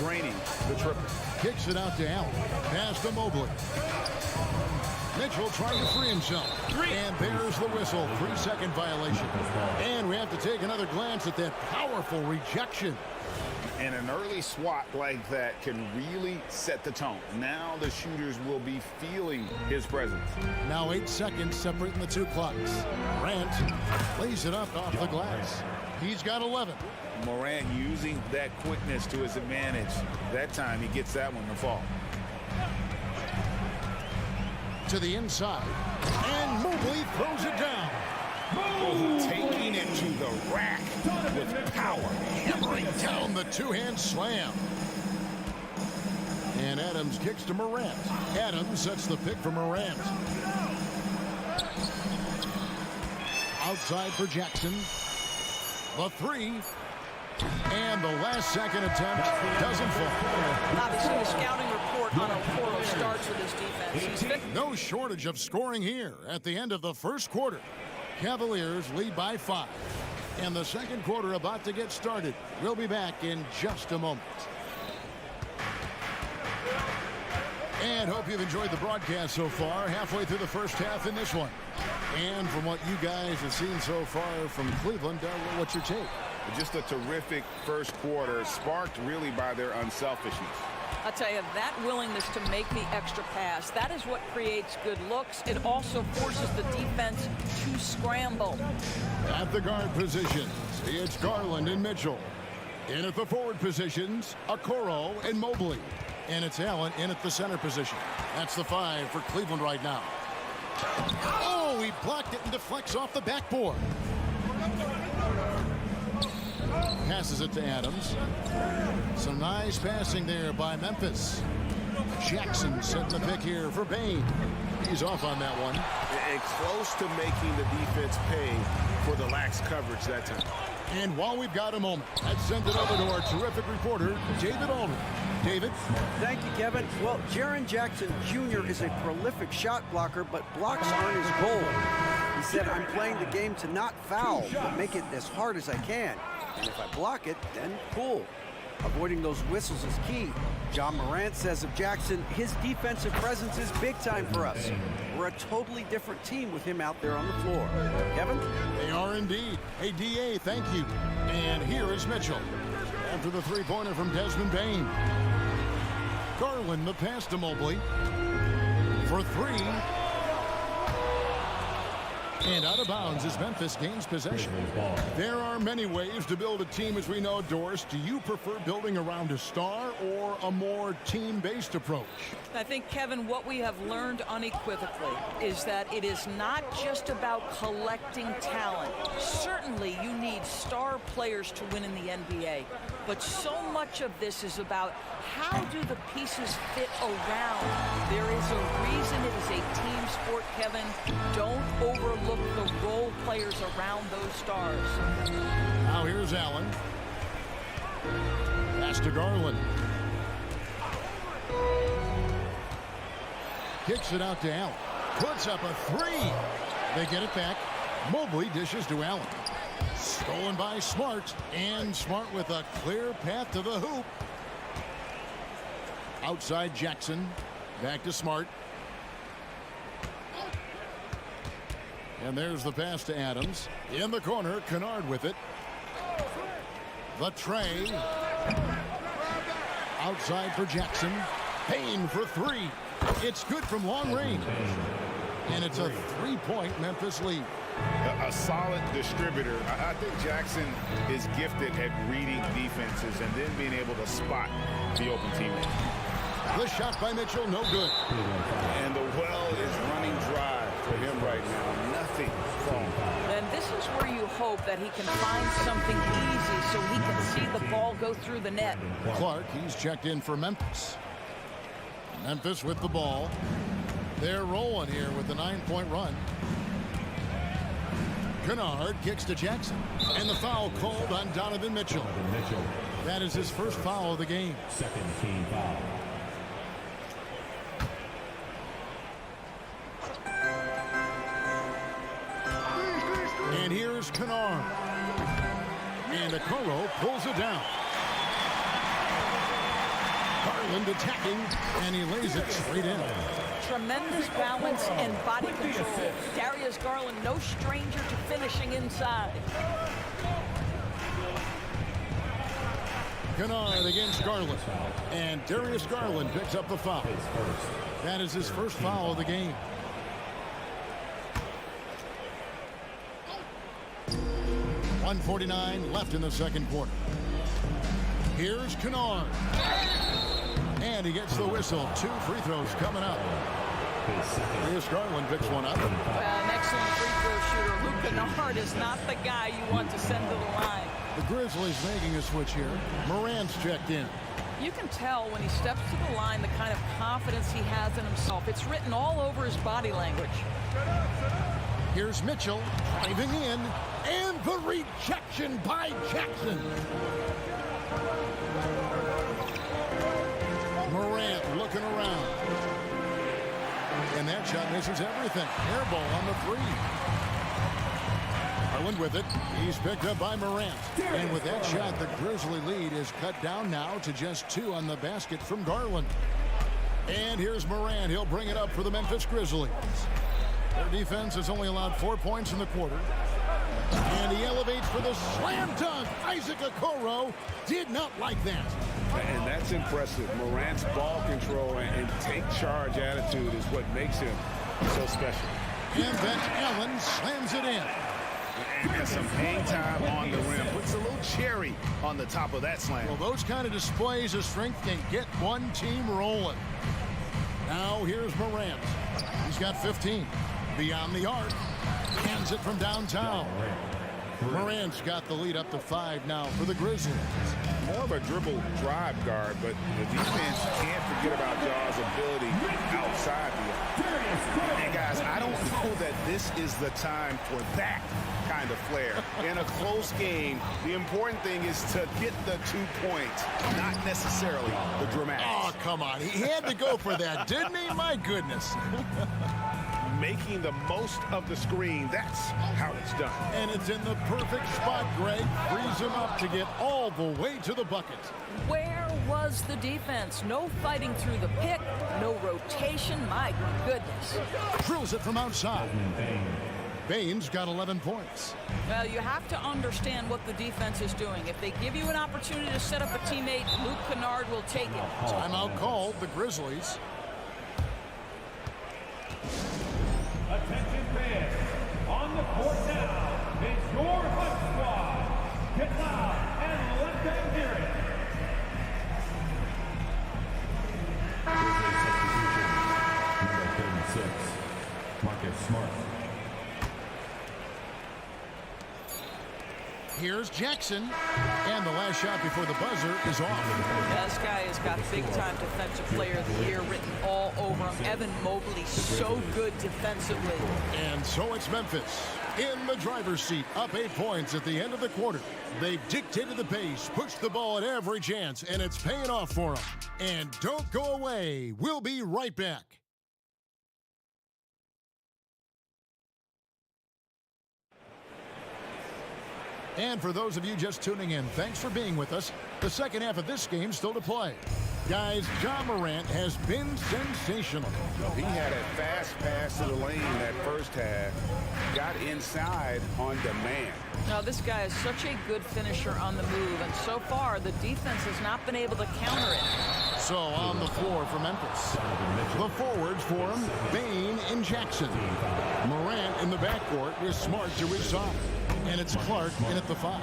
Speaker 2: draining the triple.
Speaker 1: Kicks it out to Allen. Pass to Mobley. Mitchell trying to free himself. And there's the whistle. 3-second violation. And we have to take another glance at that powerful rejection.
Speaker 2: And an early swat like that can really set the tone. Now the shooters will be feeling his presence.
Speaker 1: Now 8 seconds separating the two clocks. Morant lays it up off the glass. He's got 11.
Speaker 2: Morant using that quickness to his advantage. That time he gets that one to fall.
Speaker 1: To the inside. And Mobley throws it down.
Speaker 2: Taking it to the rack with power.
Speaker 1: Hammering down the two-hand slam. And Adams kicks to Morant. Adams sets the pick for Morant. Outside for Jackson. The 3. And the last second attempt doesn't fall.
Speaker 15: Obviously, the scouting report on Okoro starts with his defense.
Speaker 1: No shortage of scoring here at the end of the first quarter. Cavaliers lead by 5. And the second quarter about to get started. We'll be back in just a moment. And hope you've enjoyed the broadcast so far. Halfway through the first half in this one. And from what you guys have seen so far from Cleveland, what's your take?
Speaker 2: Just a terrific first quarter, sparked really by their unselfishness.
Speaker 15: I tell you, that willingness to make the extra pass, that is what creates good looks. It also forces the defense to scramble.
Speaker 1: At the guard positions, it's Garland and Mitchell. In at the forward positions, Okoro and Mobley. And it's Allen in at the center position. That's the 5 for Cleveland right now. Oh, he blocked it and deflects off the backboard. Passes it to Adams. Some nice passing there by Memphis. Jackson setting the pick here for Bain. He's off on that one.
Speaker 5: And close to making the defense pay for the lax coverage that time.
Speaker 1: And while we've got a moment, let's send it over to our terrific reporter, David Aldridge. David?
Speaker 6: Thank you, Kevin. Well, Jaren Jackson Jr. is a prolific shot blocker, but blocks aren't his goal. He said, I'm playing the game to not foul, but make it as hard as I can. And if I block it, then cool. Avoiding those whistles is key. John Morant says of Jackson, his defensive presence is big time for us. We're a totally different team with him out there on the floor. Kevin?
Speaker 1: They are indeed. Hey, DA, thank you. And here is Mitchell. After the three-pointer from Desmond Bain. Garland, the pass to Mobley. For 3. And out of bounds as Memphis gains possession. There are many ways to build a team, as we know, Doris. Do you prefer building around a star or a more team-based approach?
Speaker 15: I think, Kevin, what we have learned unequivocally is that it is not just about collecting talent. Certainly, you need star players to win in the NBA. But so much of this is about how do the pieces fit around. There is a reason it is a team sport, Kevin. Don't overlook the role players around those stars.
Speaker 1: Now here's Allen. Pass to Garland. Kicks it out to Allen. Puts up a 3. They get it back. Mobley dishes to Allen. Stolen by Smart. And Smart with a clear path to the hoop. Outside Jackson. Back to Smart. And there's the pass to Adams. In the corner, Kennard with it. The tray. Outside for Jackson. Payne for 3. It's good from long range. And it's a 3-point Memphis lead.
Speaker 2: A solid distributor. I think Jackson is gifted at reading defenses and then being able to spot the open teammate.
Speaker 1: The shot by Mitchell, no good.
Speaker 2: And the well is running dry for him right now. Nothing falling.
Speaker 15: And this is where you hope that he can find something easy so he can see the ball go through the net.
Speaker 1: Clark, he's checked in for Memphis. Memphis with the ball. They're rolling here with the 9-point run. Kennard kicks to Jackson. And the foul called on Donovan Mitchell. That is his first foul of the game.
Speaker 4: Second team foul.
Speaker 1: And here's Kennard. And Okoro pulls it down. Garland attacking, and he lays it straight in.
Speaker 15: Tremendous balance and body control. Darius Garland, no stranger to finishing inside.
Speaker 1: Kennard against Garland. And Darius Garland picks up the foul. That is his first foul of the game. .149 left in the second quarter. Here's Kennard. And he gets the whistle. 2 free throws coming up. Darius Garland picks one up.
Speaker 15: An excellent free throw shooter. Luke Kennard is not the guy you want to send to the line.
Speaker 1: The Grizzlies making a switch here. Morant's checked in.
Speaker 15: You can tell when he steps to the line the kind of confidence he has in himself. It's written all over his body language.
Speaker 1: Here's Mitchell driving in, and the rejection by Jackson. Morant looking around. And that shot misses everything. Air ball on the three. Garland with it. He's picked up by Morant. And with that shot, the Grizzly lead is cut down now to just 2 on the basket from Garland. And here's Morant. He'll bring it up for the Memphis Grizzlies. Their defense has only allowed 4 points in the quarter. And he elevates for the slam dunk. Isaac Okoro did not like that.
Speaker 5: And that's impressive. Morant's ball control and take charge attitude is what makes him so special.
Speaker 1: And then Allen slams it in.
Speaker 5: And has some hang time on the rim. Puts a little cherry on the top of that slam.
Speaker 1: Well, those kind of displays of strength can get one team rolling. Now here's Morant. He's got 15. Beyond the arc. Hands it from downtown. Morant's got the lead up to 5 now for the Grizzlies.
Speaker 5: More of a dribble drive guard, but the defense can't forget about Jaw's ability outside the arc. And guys, I don't know that this is the time for that kind of flair. In a close game, the important thing is to get the 2 points, not necessarily the dramatics.
Speaker 1: Oh, come on. He had to go for that, didn't he? My goodness.
Speaker 5: Making the most of the screen, that's how it's done.
Speaker 1: And it's in the perfect spot, Greg. Frees him up to get all the way to the bucket.
Speaker 15: Where was the defense? No fighting through the pick, no rotation. My goodness.
Speaker 1: Drills it from outside. Baines got 11 points.
Speaker 15: Well, you have to understand what the defense is doing. If they give you an opportunity to set up a teammate, Luke Kennard will take it.
Speaker 1: Timeout called, the Grizzlies.
Speaker 4: Attention fans, on the court now is your Hunt Squad. Get loud and let them hear it. Grizzlies substitution, number 36, Marcus Smart.
Speaker 1: Here's Jackson, and the last shot before the buzzer is off.
Speaker 15: This guy has got big-time Defensive Player of the Year written all over him. Evan Mobley, so good defensively.
Speaker 1: And so it's Memphis in the driver's seat, up 8 points at the end of the quarter. They've dictated the pace, pushed the ball at every chance, and it's paying off for them. And don't go away. We'll be right back. And for those of you just tuning in, thanks for being with us. The second half of this game still to play. Guys, Ja Morant has been sensational.
Speaker 5: He had a fast pass to the lane that first half. Got inside on demand.
Speaker 15: Now, this guy is such a good finisher on the move, and so far, the defense has not been able to counter it.
Speaker 1: So, on the floor for Memphis. The forwards for him, Bane and Jackson. Morant in the backcourt with Smart to his side. And it's Clark in at the 5.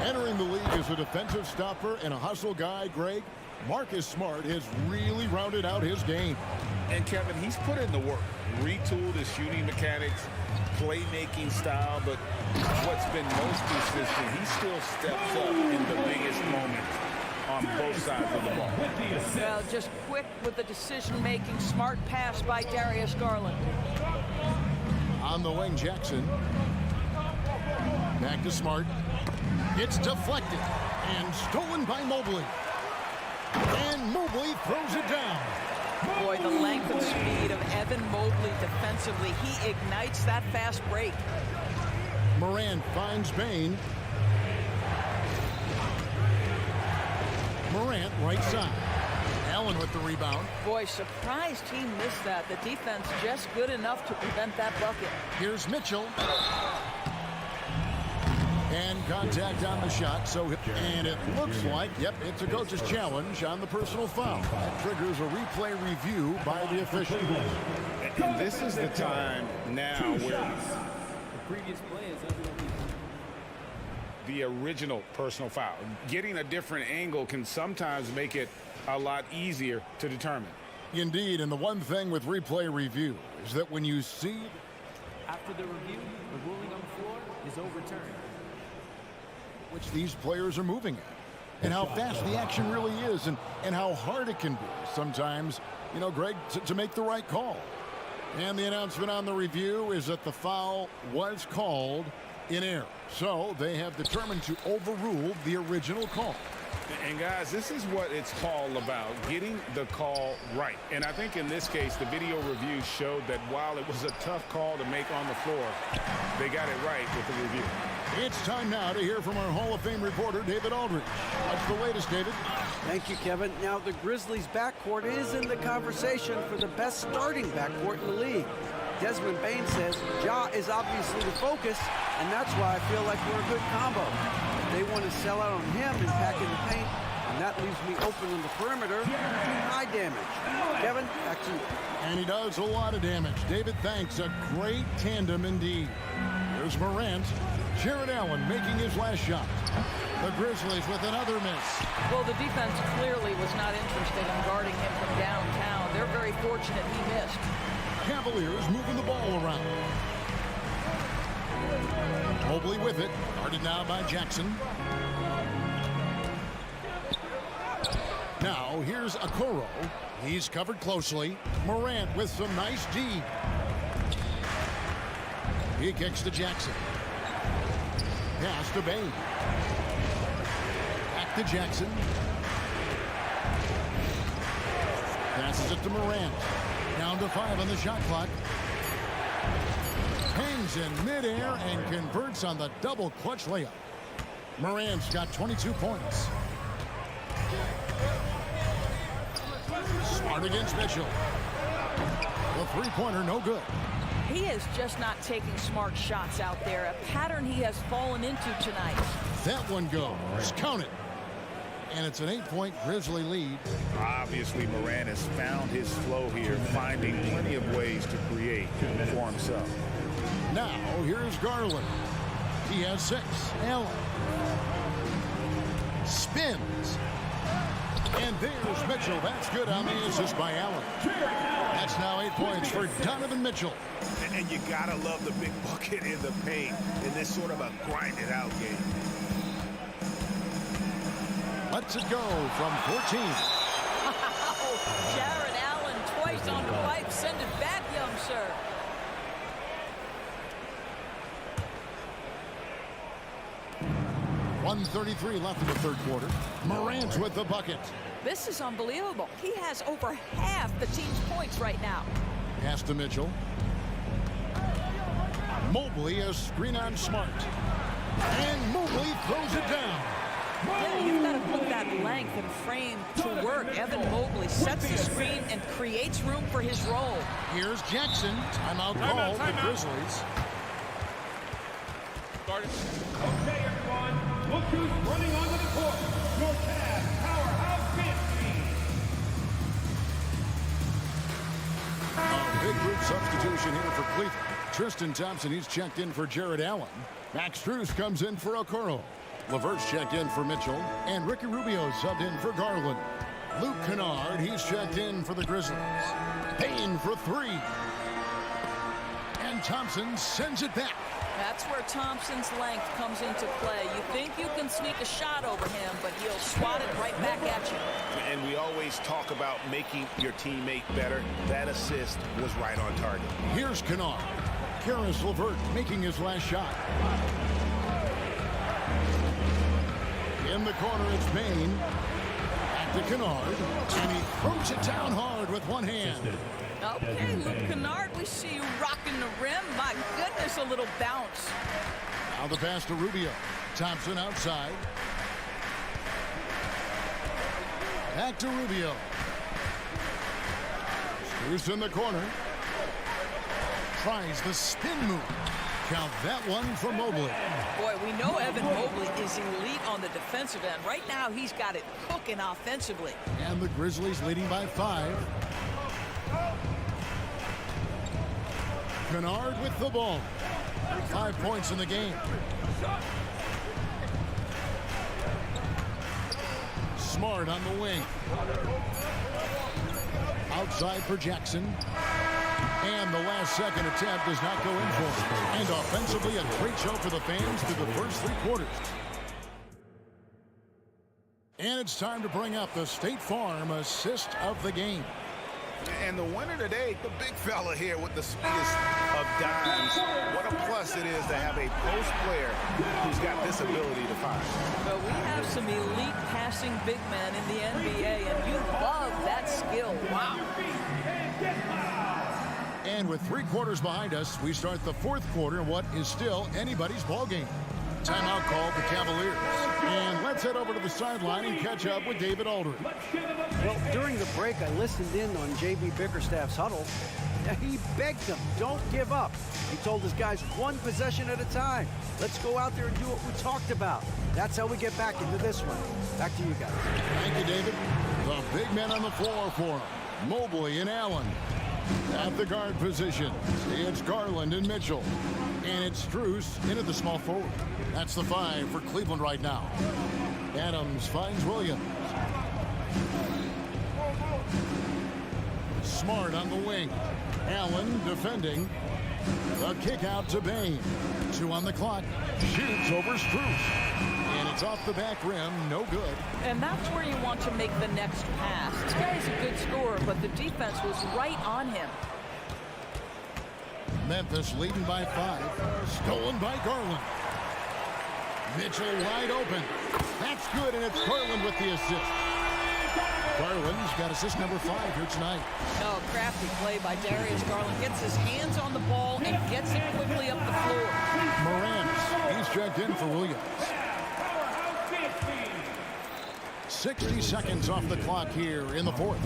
Speaker 1: Entering the league as a defensive stopper and a hustle guy, Greg, Marcus Smart has really rounded out his game.
Speaker 5: And Kevin, he's put in the work. Retooled his shooting mechanics, playmaking style, but what's been most consistent, he still steps up in the biggest moments on both sides of the ball.
Speaker 15: Well, just quick with the decision-making, smart pass by Darius Garland.
Speaker 1: On the wing, Jackson. Back to Smart. It's deflected and stolen by Mobley. And Mobley throws it down.
Speaker 15: Boy, the length and speed of Evan Mobley defensively. He ignites that fast break.
Speaker 1: Morant finds Bain. Morant right side. Allen with the rebound.
Speaker 15: Boy, surprised he missed that. The defense just good enough to prevent that bucket.
Speaker 1: Here's Mitchell. And contact on the shot. And it looks like, yep, it's a coach's challenge on the personal foul. That triggers a replay review by the official.
Speaker 2: And this is the time now where
Speaker 7: The previous play is under
Speaker 2: the original personal foul. Getting a different angle can sometimes make it a lot easier to determine.
Speaker 1: Indeed, and the one thing with replay review is that when you see...
Speaker 7: After the review, the ruling on the floor is overturned.
Speaker 1: ...which these players are moving at, and how fast the action really is, and how hard it can be sometimes, you know, Greg, to make the right call. And the announcement on the review is that the foul was called in error. So they have determined to overrule the original call.
Speaker 2: And guys, this is what it's all about, getting the call right. And I think in this case, the video review showed that while it was a tough call to make on the floor, they got it right with the review.
Speaker 1: It's time now to hear from our Hall of Fame reporter, David Aldridge. What's the latest, David?
Speaker 6: Thank you, Kevin. Now, the Grizzlies' backcourt is in the conversation for the best starting backcourt in the league. Desmond Bain says Ja is obviously the focus, and that's why I feel like we're a good combo. They want to sell out on him and pack in the paint, and that leaves me open on the perimeter to high damage. Kevin, back to you.
Speaker 1: And he does a lot of damage. David, thanks. A great tandem indeed. Here's Morant. Jared Allen making his last shot. The Grizzlies with another miss.
Speaker 15: Well, the defense clearly was not interested in guarding him from downtown. They're very fortunate he missed.
Speaker 1: Cavaliers moving the ball around. Mobley with it. Guarded now by Jackson. Now here's Okoro. He's covered closely. Morant with some nice D. He kicks to Jackson. Pass to Bain. Back to Jackson. Passes it to Morant. Down to 5 on the shot clock. Hangs in midair and converts on the double clutch layup. Morant's got 22 points. Smart against Mitchell. The three-pointer no good.
Speaker 15: He is just not taking smart shots out there, a pattern he has fallen into tonight.
Speaker 1: That one goes. Count it. And it's an 8-point Grizzly lead.
Speaker 2: Obviously, Morant has found his flow here, finding plenty of ways to create for himself.
Speaker 1: Now, here's Garland. He has 6. Allen. Spins. And there's Mitchell. That's good on the assist by Allen. That's now 8 points for Donovan Mitchell.
Speaker 5: And you gotta love the big bucket in the paint in this sort of a grinded out game.
Speaker 1: Lets it go from 14.
Speaker 15: Wow, Jared Allen twice on the pipe. Send it back, young sir.
Speaker 1: .133 left in the third quarter. Morant with the bucket.
Speaker 15: This is unbelievable. He has over half the team's points right now.
Speaker 1: Pass to Mitchell. Mobley a screen on Smart. And Mobley throws it down.
Speaker 15: Yeah, you've got to put that length and frame to work. Evan Mobley sets the screen and creates room for his role.
Speaker 1: Here's Jackson. Timeout call for the Grizzlies.
Speaker 4: Okay, everyone. Look who's running onto the court. Your Cavs powerhouse bench team.
Speaker 1: A big group substitution here for Cleveland. Tristan Thompson, he's checked in for Jared Allen. Max Strus comes in for Okoro. LeVert's checked in for Mitchell. And Ricky Rubio subbed in for Garland. Luke Kennard, he's checked in for the Grizzlies. Payne for 3. And Thompson sends it back.
Speaker 15: That's where Thompson's length comes into play. You think you can sneak a shot over him, but he'll swat it right back at you.
Speaker 5: And we always talk about making your teammate better. That assist was right on target.
Speaker 1: Here's Kennard. Karis LeVert making his last shot. the corner, it's Bain. Back to Kennard. And he throws it down hard with one hand.
Speaker 15: Okay, Luke Kennard, we see you rocking the rim. My goodness, a little bounce.
Speaker 1: Now the pass to Rubio. Thompson outside. Back to Rubio. Screws in the corner. Tries the spin move. Count that one for Mobley.
Speaker 15: Boy, we know Evan Mobley is elite on the defensive end. Right now, he's got it cooking offensively.
Speaker 1: And the Grizzlies leading by 5. Kennard with the ball. 5 points in the game. Smart on the wing. Outside for Jackson. And the last second attempt does not go in for him. And offensively, a great show for the fans through the first 3 quarters. And it's time to bring up the State Farm assist of the game.
Speaker 5: And the winner today, the big fella here with the speediest of dimes. What a plus it is to have a post player who's got this ability to find.
Speaker 15: But we have some elite passing big men in the NBA, and you love that skill. Wow.
Speaker 1: And with 3 quarters behind us, we start the 4th quarter in what is still anybody's ball game. Timeout called the Cavaliers. And let's head over to the sideline and catch up with David Aldridge.
Speaker 6: Well, during the break, I listened in on J.B. Bickerstaff's huddle. He begged them, don't give up. He told his guys 1 possession at a time. Let's go out there and do what we talked about. That's how we get back into this one. Back to you guys.
Speaker 1: Thank you, David. The big men on the floor for him. Mobley and Allen. At the guard position, it's Garland and Mitchell. And it's Strus into the small forward. That's the 5 for Cleveland right now. Adams finds Williams. Smart on the wing. Allen defending. The kick out to Bain. 2 on the clock. Shoots over Strus. And it's off the back rim. No good.
Speaker 15: And that's where you want to make the next pass. This guy's a good scorer, but the defense was right on him.
Speaker 1: Memphis leading by 5. Stolen by Garland. Mitchell wide open. That's good, and it's Garland with the assist. Garland's got assist number 5 here tonight.
Speaker 15: Oh, crafty play by Darius Garland. Gets his hands on the ball and gets it quickly up the floor.
Speaker 1: Morant, he's checked in for Williams. 60 seconds off the clock here in the 4th.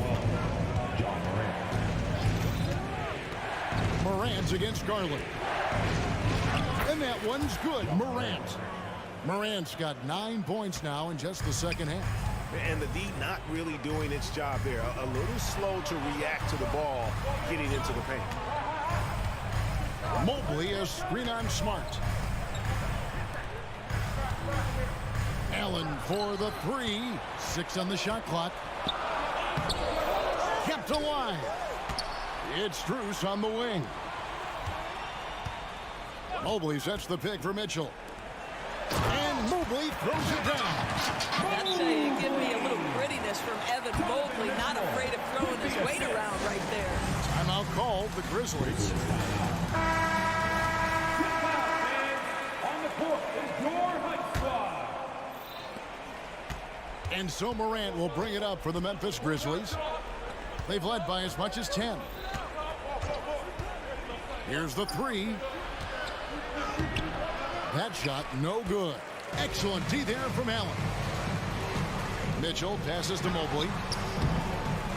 Speaker 1: Morant against Garland. And that one's good. Morant's got 9 points now in just the second half.
Speaker 5: And the D not really doing its job there. A little slow to react to the ball getting into the paint.
Speaker 1: Mobley a screen on Smart. Allen for the 3. 6 on the shot clock. Kept alive. It's Strus on the wing. Mobley sets the pick for Mitchell. And Mobley throws it down.
Speaker 15: That's give me a little grittiness from Evan Mobley, not afraid of throwing his weight around right there.
Speaker 1: Timeout called the Grizzlies.
Speaker 4: On the court is your Heights squad.
Speaker 1: And so Morant will bring it up for the Memphis Grizzlies. They've led by as much as 10. Here's the 3. That shot no good. Excellent D there from Allen. Mitchell passes to Mobley.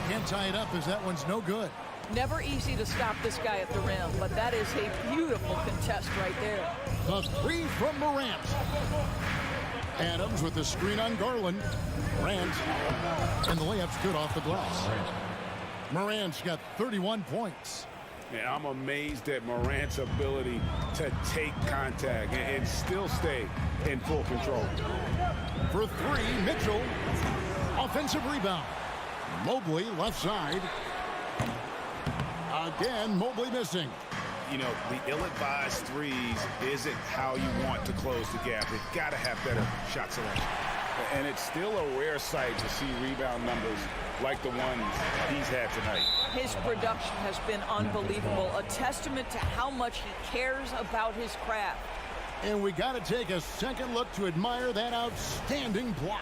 Speaker 1: Can't tie it up as that one's no good.
Speaker 15: Never easy to stop this guy at the rim, but that is a beautiful contest right there.
Speaker 1: The 3 from Morant. Adams with the screen on Garland. Morant. And the layup's good off the glass. Morant's got 31 points.
Speaker 5: Yeah, I'm amazed at Morant's ability to take contact and still stay in full control.
Speaker 1: For 3, Mitchell. Offensive rebound. Mobley left side. Again, Mobley missing.
Speaker 5: You know, the ill-advised threes isn't how you want to close the gap. They've got to have better shot selection. And it's still a rare sight to see rebound numbers like the ones he's had tonight.
Speaker 15: His production has been unbelievable, a testament to how much he cares about his craft.
Speaker 1: And we got to take a second look to admire that outstanding block.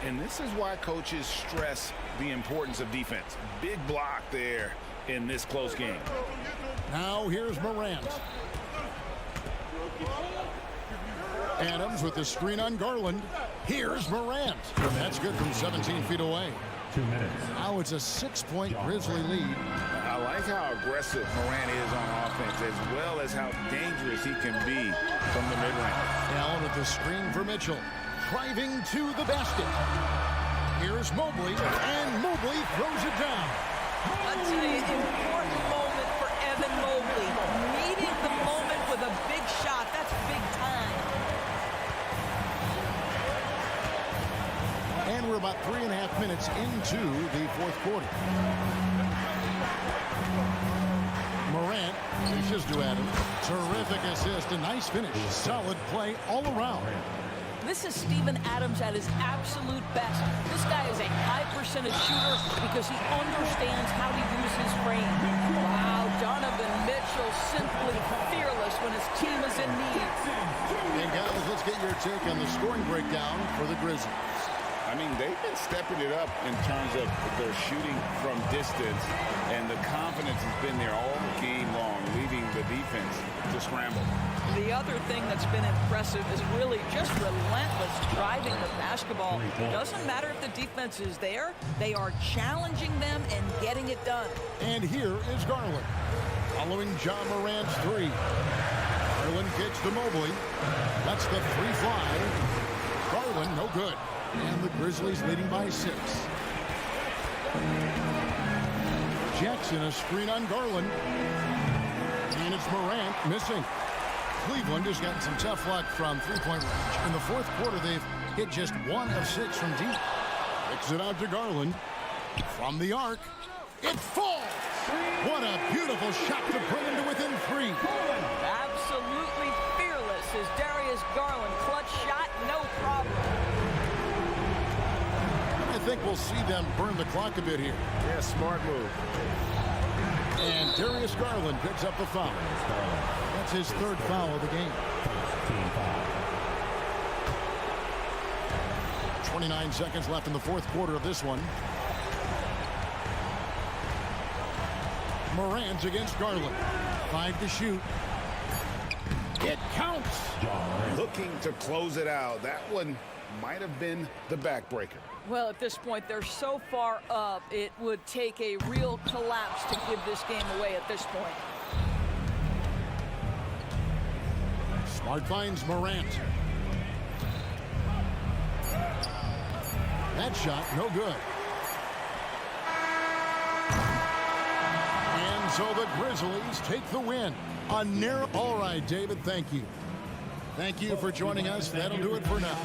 Speaker 2: And this is why coaches stress the importance of defense. Big block there in this close game.
Speaker 1: Now here's Morant. Adams with the screen on Garland. Here's Morant. That's good from 17 feet away.
Speaker 4: 2 minutes.
Speaker 1: Now it's a 6-point Grizzly lead.
Speaker 2: I like how aggressive Morant is on offense, as well as how dangerous he can be from the mid-range.
Speaker 1: Allen with the screen for Mitchell. Driving to the basket. Here's Mobley, and Mobley throws it down.
Speaker 15: That's an important moment for Evan Mobley. Meeting the moment with a big shot. That's big time.
Speaker 1: And we're about 3.5 minutes into the fourth quarter. Morant dishes to Adams. Terrific assist, a nice finish. Solid play all around.
Speaker 15: This is Steven Adams at his absolute best. This guy is a high percentage shooter because he understands how to use his frame. Wow, Donovan Mitchell simply fearless when his team is in need.
Speaker 1: And guys, let's get your take on the scoring breakdown for the Grizzlies.
Speaker 2: I mean, they've been stepping it up in terms of their shooting from distance, and the confidence has been there all game long, leaving the defense to scramble.
Speaker 15: The other thing that's been impressive is really just relentless driving the basketball. It doesn't matter if the defense is there, they are challenging them and getting it done.
Speaker 1: And here is Garland. Following John Morant's three. Garland kicks to Mobley. That's the 3-5. Garland, no good. And the Grizzlies leading by 6. Jackson, a screen on Garland. And it's Morant missing. Cleveland has gotten some tough luck from three-point range. In the fourth quarter, they've hit just 1 of 6 from deep. Kicks it out to Garland. From the arc, it falls! What a beautiful shot to bring him to within 3.
Speaker 15: Absolutely fearless is Darius Garland. Clutch shot, no problem.
Speaker 1: I think we'll see them burn the clock a bit here.
Speaker 5: Yeah, smart move.
Speaker 1: And Darius Garland picks up the foul. That's his 3rd foul of the game. 29 seconds left in the fourth quarter of this one. Morant against Garland. 5 to shoot. It counts.
Speaker 2: Looking to close it out. That one might have been the backbreaker.
Speaker 15: Well, at this point, they're so far up, it would take a real collapse to give this game away at this point.
Speaker 1: Smart finds Morant. That shot, no good. And so the Grizzlies take the win. A narrow. All right, David, thank you. Thank you for joining us. That'll do it for now.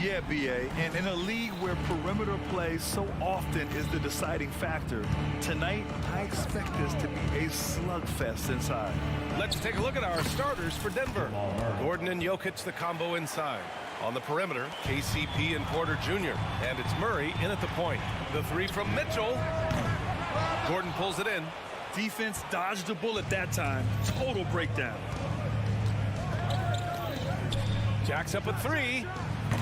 Speaker 10: Yeah, BA, and in a league where perimeter play so often is the deciding factor, tonight I expect this to be a slugfest inside.
Speaker 8: Let's take a look at our starters for Denver. Gordon and Jokic, the combo inside. On the perimeter, KCP and Porter Jr. And it's Murray in at the point. The three from Mitchell. Gordon pulls it in.
Speaker 10: Defense dodged a bullet that time. Total breakdown.
Speaker 8: Jacks up a three.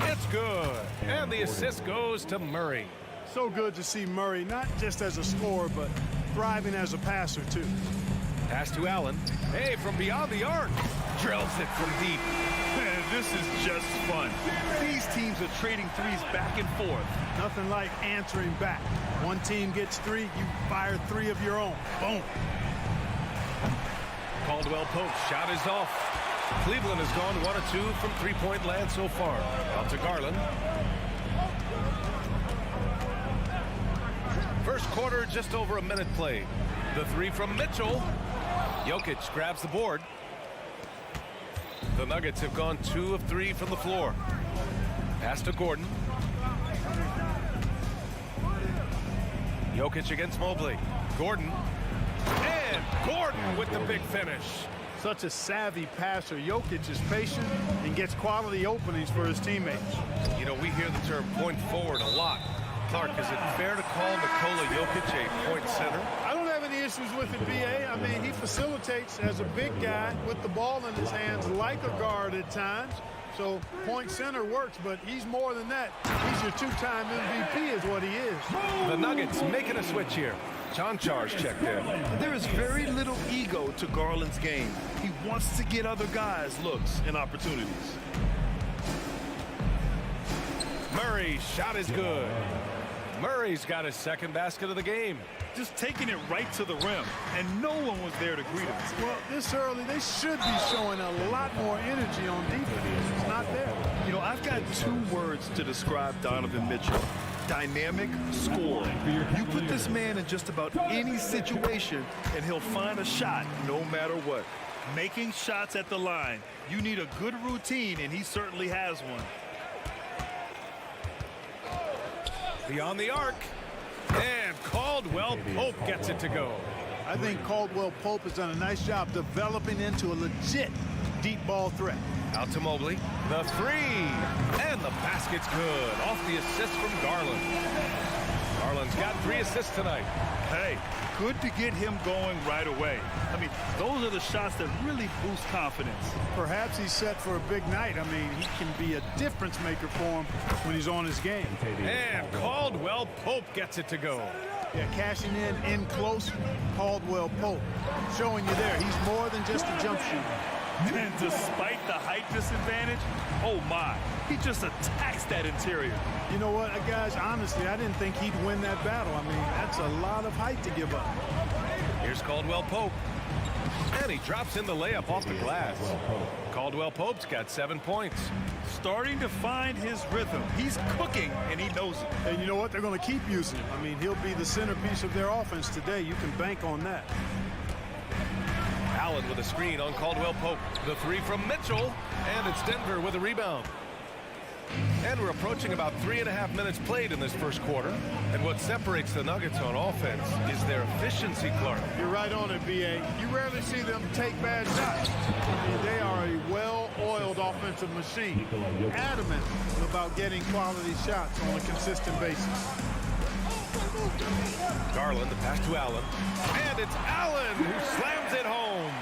Speaker 8: It's good. And the assist goes to Murray.
Speaker 3: So good to see Murray, not just as a scorer, but thriving as a passer, too.
Speaker 8: Pass to Allen. Hey, from beyond the arc. Drills it from deep.
Speaker 10: Man, this is just fun. These teams are trading threes back and forth.
Speaker 3: Nothing like answering back. One team gets three, you fire three of your own. Boom.
Speaker 8: Caldwell Pope. Shot is off. Cleveland has gone 1 of 2 from three-point land so far. Out to Garland. First quarter, just over a minute played. The three from Mitchell. Jokic grabs the board. The Nuggets have gone 2 of 3 from the floor. Pass to Gordon. Jokic against Mobley. Gordon. And Gordon with the big finish.
Speaker 3: Such a savvy passer. Jokic is patient and gets quality openings for his teammates.
Speaker 8: You know, we hear the term point forward a lot. Clark, is it fair to call Nikola Jokic a point center?
Speaker 3: I don't have any issues with it, BA. I mean, he facilitates as a big guy with the ball in his hands like a guard at times. So point center works, but he's more than that. He's your two-time MVP is what he is.
Speaker 8: The Nuggets making a switch here. John Char's checked in.
Speaker 10: There is very little ego to Garland's game. He wants to get other guys looks and opportunities.
Speaker 8: Murray's shot is good. Murray's got his second basket of the game.
Speaker 10: Just taking it right to the rim, and no one was there to greet him.
Speaker 3: Well, this early, they should be showing a lot more energy on defense. It's not there.
Speaker 10: You know, I've got 2 words to describe Donovan Mitchell. Dynamic scorer. You put this man in just about any situation, and he'll find a shot no matter what. Making shots at the line. You need a good routine, and he certainly has one.
Speaker 8: Beyond the arc. And Caldwell Pope gets it to go.
Speaker 3: I think Caldwell Pope has done a nice job developing into a legit deep ball threat.
Speaker 8: Out to Mobley. The 3. And the basket's good. Off the assist from Garland. Garland's got 3 assists tonight.
Speaker 10: Hey, good to get him going right away. I mean, those are the shots that really boost confidence.
Speaker 3: Perhaps he's set for a big night. I mean, he can be a difference maker for him when he's on his game.
Speaker 8: And Caldwell Pope gets it to go.
Speaker 3: Yeah, cashing in close, Caldwell Pope. Showing you there, he's more than just a jump shooter.
Speaker 10: And despite the height disadvantage, oh my, he just attacks that interior.
Speaker 3: You know what, guys, honestly, I didn't think he'd win that battle. I mean, that's a lot of height to give up.
Speaker 8: Here's Caldwell Pope. And he drops in the layup off the glass. Caldwell Pope's got 7 points.
Speaker 10: Starting to find his rhythm. He's cooking, and he knows it.
Speaker 3: And you know what? They're going to keep using him. I mean, he'll be the centerpiece of their offense today. You can bank on that.
Speaker 8: Allen with a screen on Caldwell Pope. The 3 from Mitchell. And it's Denver with a rebound. And we're approaching about 3.5 minutes played in this first quarter. And what separates the Nuggets on offense is their efficiency, Clark.
Speaker 3: You're right on it, B.A. You rarely see them take bad shots. I mean, they are a well-oiled offensive machine. Adamant about getting quality shots on a consistent basis.
Speaker 8: Garland, the pass to Allen. And it's Allen who slams it home.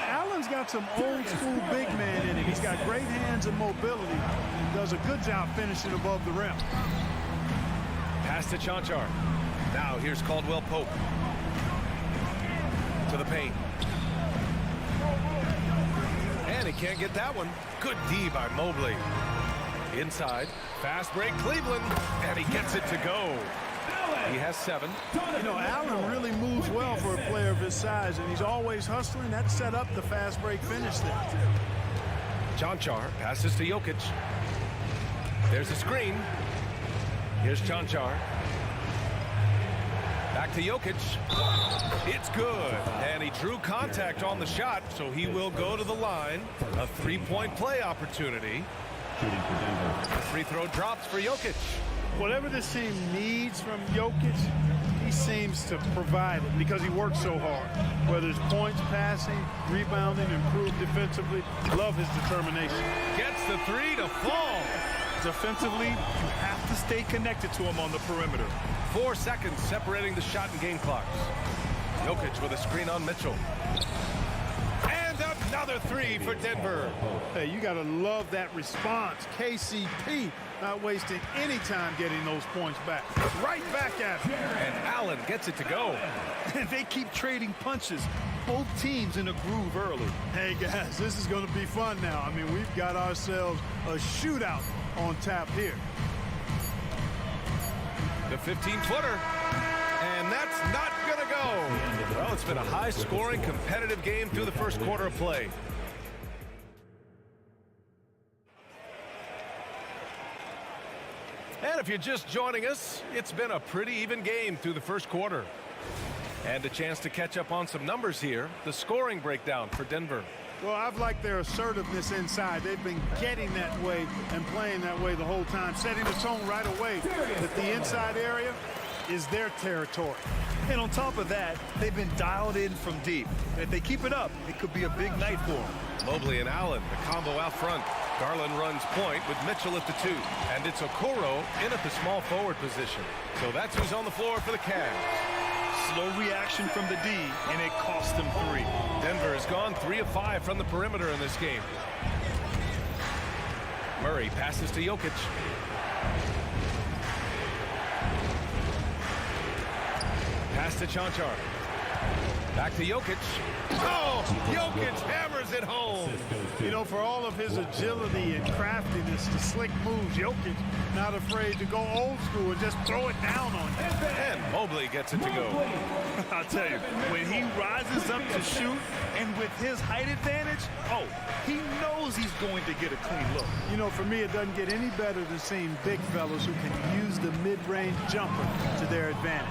Speaker 3: Allen's got some old-school big man in him. He's got great hands and mobility and does a good job finishing above the rim.
Speaker 8: Pass to Chanchar. Now here's Caldwell Pope. To the paint. And he can't get that one. Good D by Mobley. Inside. Fast break Cleveland. And he gets it to go. He has 7.
Speaker 3: You know, Allen really moves well for a player of his size, and he's always hustling. That set up the fast break finish there.
Speaker 8: Chanchar passes to Jokic. There's a screen. Here's Chanchar. Back to Jokic. It's good. And he drew contact on the shot, so he will go to the line. A 3-point play opportunity. The free throw drops for Jokic.
Speaker 3: Whatever this team needs from Jokic, he seems to provide it because he works so hard. Whether it's points, passing, rebounding, improved defensively, love his determination.
Speaker 8: Gets the 3 to fall.
Speaker 10: Defensively, you have to stay connected to him on the perimeter.
Speaker 8: 4 seconds separating the shot and game clocks. Jokic with a screen on Mitchell. And another 3 for Denver.
Speaker 3: Hey, you got to love that response. KCP not wasting any time getting those points back. Right back at him.
Speaker 8: And Allen gets it to go.
Speaker 10: And they keep trading punches. Both teams in a groove early.
Speaker 3: Hey, guys, this is going to be fun now. I mean, we've got ourselves a shootout on tap here.
Speaker 8: The 15-footer. And that's not going to go. Well, it's been a high-scoring, competitive game through the first quarter of play. And if you're just joining us, it's been a pretty even game through the first quarter. And a chance to catch up on some numbers here. The scoring breakdown for Denver.
Speaker 3: Well, I've liked their assertiveness inside. They've been getting that way and playing that way the whole time, setting the tone right away that the inside area is their territory.
Speaker 10: And on top of that, they've been dialed in from deep. And if they keep it up, it could be a big night for them.
Speaker 8: Mobley and Allen, the combo out front. Garland runs point with Mitchell at the 2. And it's Okoro in at the small forward position. So that's who's on the floor for the Cavs.
Speaker 10: Slow reaction from the D, and it cost them 3.
Speaker 8: Denver has gone 3 of 5 from the perimeter in this game. Murray passes to Jokic. Pass to Chanchar. Back to Jokic. Oh, Jokic hammers it home.
Speaker 3: You know, for all of his agility and craftiness, the slick moves, Jokic not afraid to go old school and just throw it down on you.
Speaker 8: And Mobley gets it to go.
Speaker 10: I'll tell you, when he rises up to shoot and with his height advantage, oh, he knows he's going to get a clean look.
Speaker 3: You know, for me, it doesn't get any better than seeing big fellas who can use the mid-range jumper to their advantage.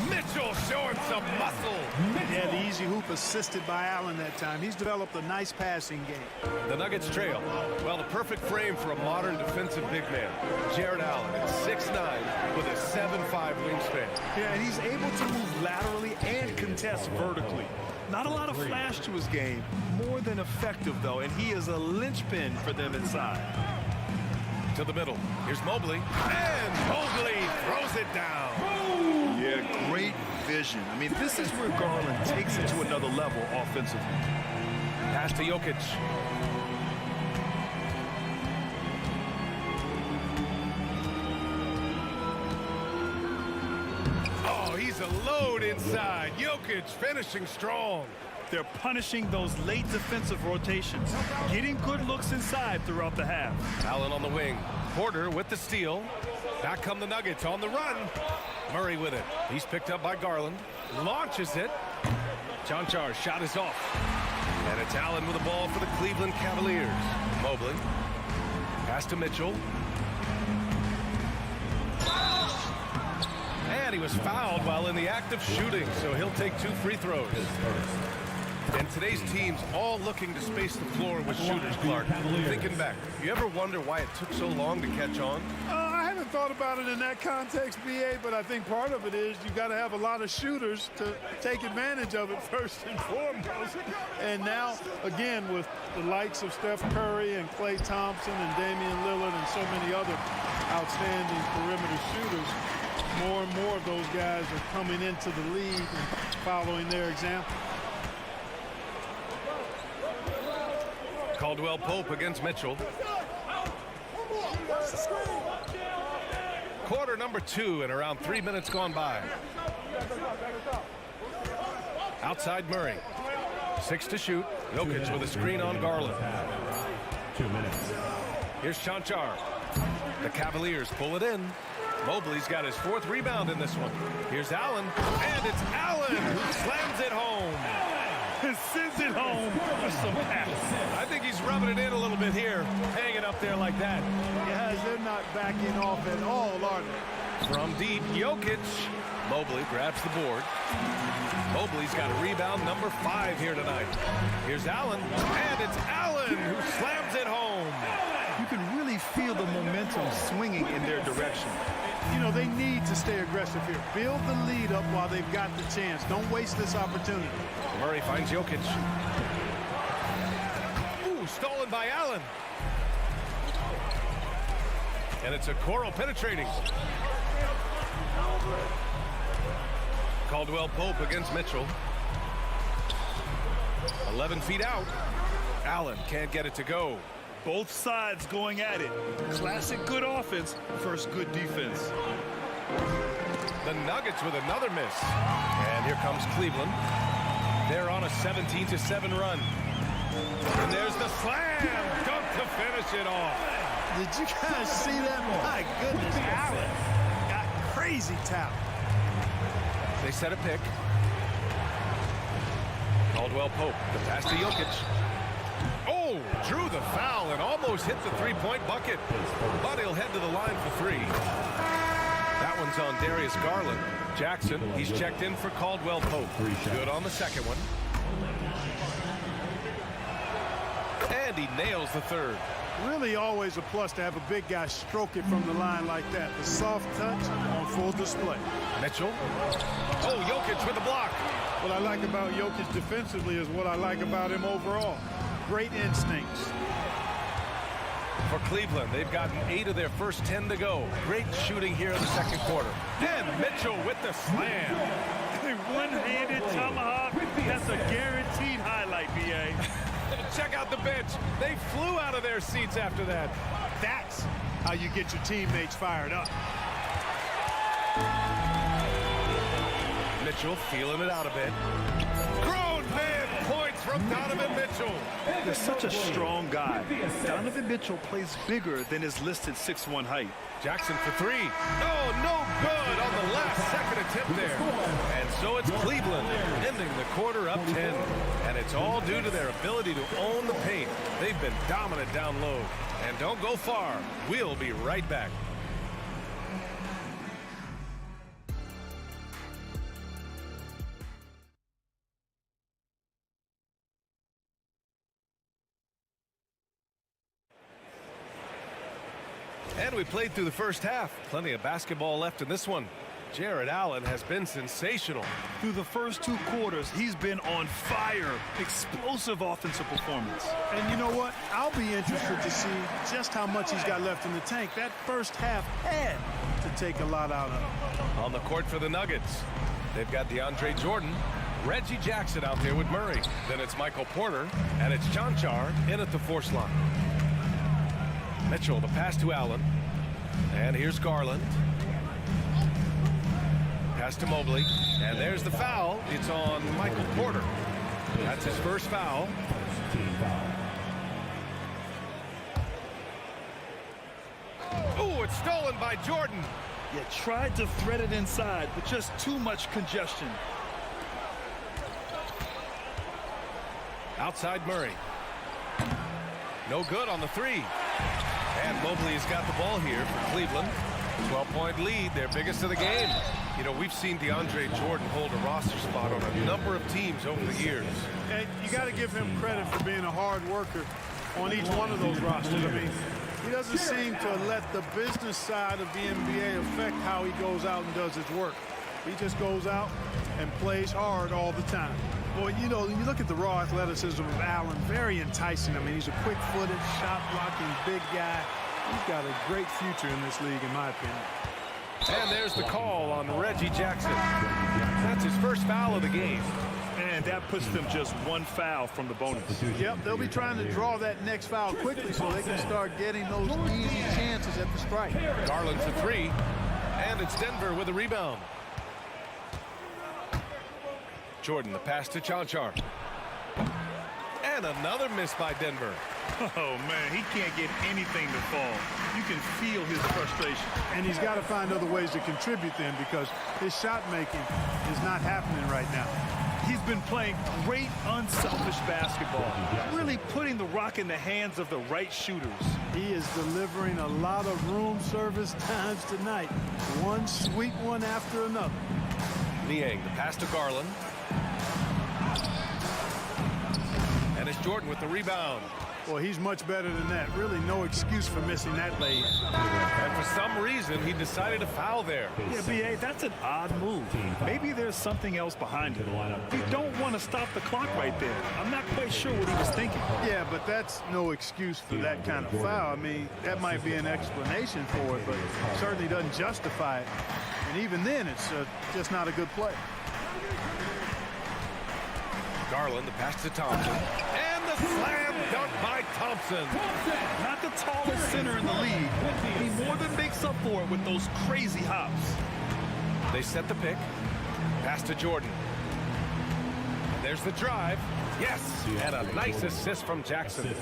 Speaker 8: Mitchell showing some muscle.
Speaker 3: Yeah, the easy hoop assisted by Allen that time. He's developed a nice passing game.
Speaker 8: The Nuggets trail. Well, the perfect frame for a modern defensive big man. Jared Allen at 6'9" with a 7'5" wingspan.
Speaker 10: Yeah, and he's able to move laterally and contest vertically. Not a lot of flash to his game. More than effective, though, and he is a linchpin for them inside.
Speaker 8: To the middle. Here's Mobley. And Mobley throws it down.
Speaker 10: Yeah, great vision. I mean, this is where Garland takes it to another level offensively.
Speaker 8: Pass to Jokic. Oh, he's a load inside. Jokic finishing strong.
Speaker 10: They're punishing those late defensive rotations, getting good looks inside throughout the half.
Speaker 8: Allen on the wing. Porter with the steal. Back come the Nuggets on the run. Murray with it. He's picked up by Garland. Launches it. Chanchar's shot is off. And it's Allen with the ball for the Cleveland Cavaliers. Mobley. Pass to Mitchell. And he was fouled while in the act of shooting, so he'll take 2 free throws. And today's team's all looking to space the floor with shooters, Clark. Thinking back, you ever wonder why it took so long to catch on?
Speaker 3: I haven't thought about it in that context, B.A., but I think part of it is you got to have a lot of shooters to take advantage of it first and foremost. And now, again, with the likes of Steph Curry and Klay Thompson and Damian Lillard and so many other outstanding perimeter shooters, more and more of those guys are coming into the league and following their example.
Speaker 8: Caldwell Pope against Mitchell. Quarter number 2 and around 3 minutes gone by. Outside Murray. 6 to shoot. Jokic with a screen on Garland.
Speaker 4: 2 minutes.
Speaker 8: Here's Chanchar. The Cavaliers pull it in. Mobley's got his 4th rebound in this one. Here's Allen. And it's Allen who slams it home.
Speaker 10: Sends it home with some pass.
Speaker 8: I think he's rubbing it in a little bit here, hanging up there like that.
Speaker 3: Guys, they're not backing off at all, are they?
Speaker 8: From deep, Jokic. Mobley grabs the board. Mobley's got a rebound number 5 here tonight. Here's Allen, and it's Allen who slams it home.
Speaker 10: You can really feel the momentum swinging in their direction.
Speaker 3: You know, they need to stay aggressive here. Build the lead up while they've got the chance. Don't waste this opportunity.
Speaker 8: Murray finds Jokic. Ooh, stolen by Allen. And it's Okoro penetrating. Caldwell Pope against Mitchell. 11 feet out. Allen can't get it to go.
Speaker 10: Both sides going at it. Classic good offense versus good defense.
Speaker 8: The Nuggets with another miss. And here comes Cleveland. They're on a 17-7 run. And there's the slam. Dunk to finish it off.
Speaker 3: Did you guys see that? My goodness, Allen got crazy talent.
Speaker 8: They set a pick. Caldwell Pope. The pass to Jokic. Oh, drew the foul and almost hit the 3-point bucket. But he'll head to the line for 3. That one's on Darius Garland. Jackson, he's checked in for Caldwell Pope. Good on the second one. And he nails the 3rd.
Speaker 3: Really always a plus to have a big guy stroke it from the line like that. The soft touch on full display.
Speaker 8: Mitchell. Oh, Jokic with the block.
Speaker 3: What I like about Jokic defensively is what I like about him overall. Great instincts.
Speaker 8: For Cleveland, they've gotten 8 of their first 10 to go. Great shooting here in the second quarter. And Mitchell with the slam.
Speaker 10: One-handed tomahawk. That's a guaranteed highlight, B.A.
Speaker 8: Check out the bench. They flew out of their seats after that.
Speaker 3: That's how you get your teammates fired up.
Speaker 8: Mitchell feeling it out a bit. Grown man points from Donovan Mitchell.
Speaker 10: They're such a strong guy. Donovan Mitchell plays bigger than his listed 6'1" height.
Speaker 8: Jackson for three. Oh, no good on the last second attempt there. And so it's Cleveland ending the quarter up 10. And it's all due to their ability to own the paint. They've been dominant down low. And don't go far. We'll be right back. And we played through the first half. Plenty of basketball left in this one. Jared Allen has been sensational.
Speaker 10: Through the first 2 quarters, he's been on fire. Explosive offensive performance.
Speaker 3: And you know what? I'll be interested to see just how much he's got left in the tank. That first half had to take a lot out of him.
Speaker 8: On the court for the Nuggets, they've got DeAndre Jordan, Reggie Jackson out there with Murray. Then it's Michael Porter, and it's Chanchar in at the force line. Mitchell, the pass to Allen. And here's Garland. Pass to Mobley. And there's the foul. It's on Michael Porter. That's his first foul. Oh, it's stolen by Jordan.
Speaker 10: Yeah, tried to thread it inside, but just too much congestion.
Speaker 8: Outside Murray. No good on the three. And Mobley has got the ball here for Cleveland. 12-point lead, their biggest of the game. You know, we've seen DeAndre Jordan hold a roster spot on a number of teams over the years.
Speaker 3: And you got to give him credit for being a hard worker on each one of those rosters. I mean, he doesn't seem to let the business side of the NBA affect how he goes out and does his work. He just goes out and plays hard all the time. Boy, you know, you look at the raw athleticism of Allen, very enticing. I mean, he's a quick-footed, shot-blocking, big guy. He's got a great future in this league, in my opinion.
Speaker 8: And there's the call on Reggie Jackson. That's his first foul of the game.
Speaker 10: And that puts them just 1 foul from the bonus.
Speaker 3: Yep, they'll be trying to draw that next foul quickly so they can start getting those easy chances at the strike.
Speaker 8: Garland for three. And it's Denver with a rebound. Jordan, the pass to Chanchar. And another miss by Denver.
Speaker 10: Oh, man, he can't get anything to fall. You can feel his frustration.
Speaker 3: And he's got to find other ways to contribute then because his shot making is not happening right now.
Speaker 10: He's been playing great, unselfish basketball, really putting the rock in the hands of the right shooters.
Speaker 3: He is delivering a lot of room service times tonight. One sweet one after another.
Speaker 8: Niang, the pass to Garland. And it's Jordan with the rebound.
Speaker 3: Well, he's much better than that. Really no excuse for missing that lay.
Speaker 8: And for some reason, he decided to foul there.
Speaker 10: Yeah, B.A., that's an odd move. Maybe there's something else behind it. You don't want to stop the clock right there. I'm not quite sure what he was thinking.
Speaker 3: Yeah, but that's no excuse for that kind of foul. I mean, that might be an explanation for it, but it certainly doesn't justify it. And even then, it's just not a good play.
Speaker 8: Garland, the pass to Thompson. And the slam dunk by Thompson.
Speaker 10: Not the tallest center in the league. He more than makes up for it with those crazy hops.
Speaker 8: They set the pick. Pass to Jordan. And there's the drive. Yes, and a nice assist from Jackson.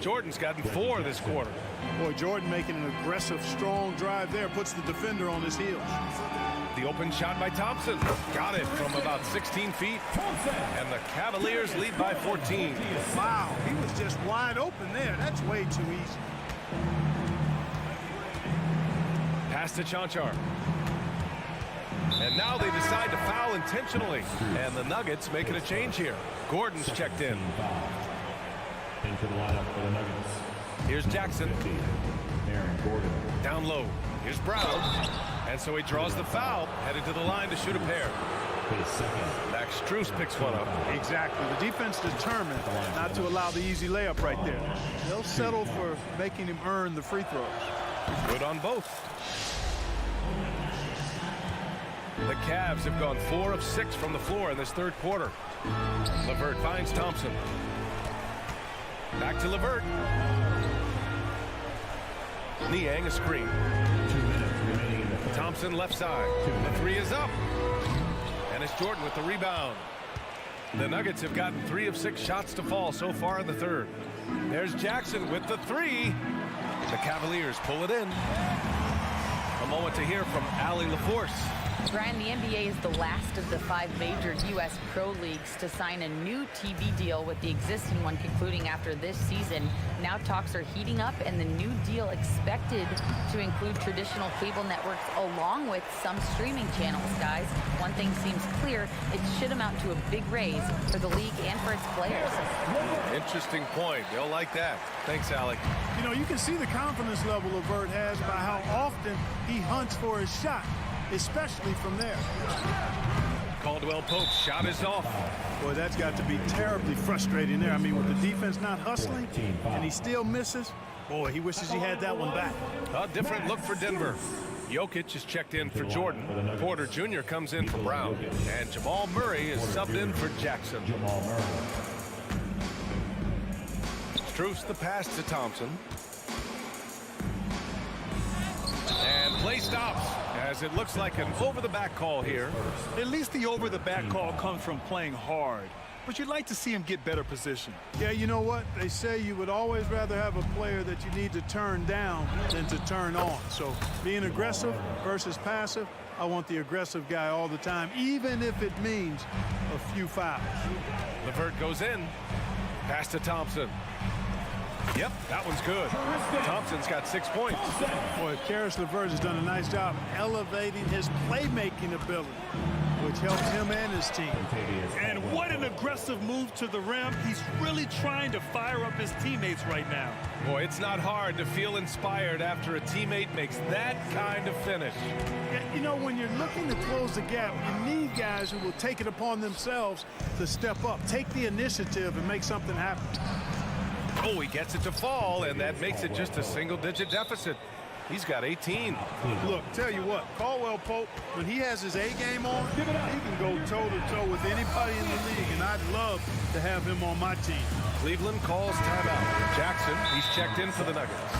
Speaker 8: Jordan's gotten 4 this quarter.
Speaker 3: Boy, Jordan making an aggressive, strong drive there. Puts the defender on his heels.
Speaker 8: The open shot by Thompson. Got it from about 16 feet. And the Cavaliers lead by 14.
Speaker 3: Wow, he was just wide open there. That's way too easy.
Speaker 8: Pass to Chanchar. And now they decide to foul intentionally. And the Nuggets making a change here. Gordon's checked in.
Speaker 4: Into the lineup for the Nuggets.
Speaker 8: Here's Jackson.
Speaker 4: Gordon.
Speaker 8: Down low. Here's Brown. And so he draws the foul, headed to the line to shoot a pair. Max Strus picks one up.
Speaker 3: Exactly. The defense determined not to allow the easy layup right there. They'll settle for making him earn the free throws.
Speaker 8: Good on both. The Cavs have gone 4 of 6 from the floor in this third quarter. LeVert finds Thompson. Back to LeVert. Niang a screen.
Speaker 4: 2 minutes remaining in the third.
Speaker 8: Thompson left side. The three is up. Dennis Jordan with the rebound. The Nuggets have gotten 3 of 6 shots to fall so far in the third. There's Jackson with the 3. The Cavaliers pull it in. A moment to hear from Allie LaForce.
Speaker 11: Brian, the NBA is the last of the 5 major U.S. pro leagues to sign a new TV deal, with the existing one concluding after this season. Now talks are heating up, and the new deal expected to include traditional cable networks along with some streaming channels, guys. One thing seems clear: it should amount to a big raise for the league and for its players.
Speaker 8: Interesting point. They'll like that. Thanks, Alec.
Speaker 3: You know, you can see the confidence level LeVert has by how often he hunts for his shot, especially from there.
Speaker 8: Caldwell Pope's shot is off.
Speaker 3: Boy, that's got to be terribly frustrating there. I mean, with the defense not hustling and he still misses, boy, he wishes he had that one back.
Speaker 8: A different look for Denver. Jokic is checked in for Jordan. Porter Jr. comes in for Brown. And Jamal Murray is subbed in for Jackson. Strus the pass to Thompson. And play stops, as it looks like an over-the-back call here.
Speaker 10: At least the over-the-back call comes from playing hard, but you'd like to see him get better position.
Speaker 3: Yeah, you know what? They say you would always rather have a player that you need to turn down than to turn on. So being aggressive versus passive, I want the aggressive guy all the time, even if it means a few fouls.
Speaker 8: LeVert goes in. Pass to Thompson. Yep, that one's good. Thompson's got 6 points.
Speaker 3: Boy, Karis LeVert has done a nice job elevating his playmaking ability, which helps him and his team.
Speaker 10: And what an aggressive move to the rim. He's really trying to fire up his teammates right now.
Speaker 8: Boy, it's not hard to feel inspired after a teammate makes that kind of finish.
Speaker 3: Yeah, you know, when you're looking to close the gap, you need guys who will take it upon themselves to step up, take the initiative, and make something happen.
Speaker 8: Oh, he gets it to fall, and that makes it just a single-digit deficit. He's got 18.
Speaker 3: Look, tell you what, Caldwell Pope, when he has his A game on, he can go toe-to-toe with anybody in the league, and I'd love to have him on my team.
Speaker 8: Cleveland calls timeout. Jackson, he's checked in for the Nuggets.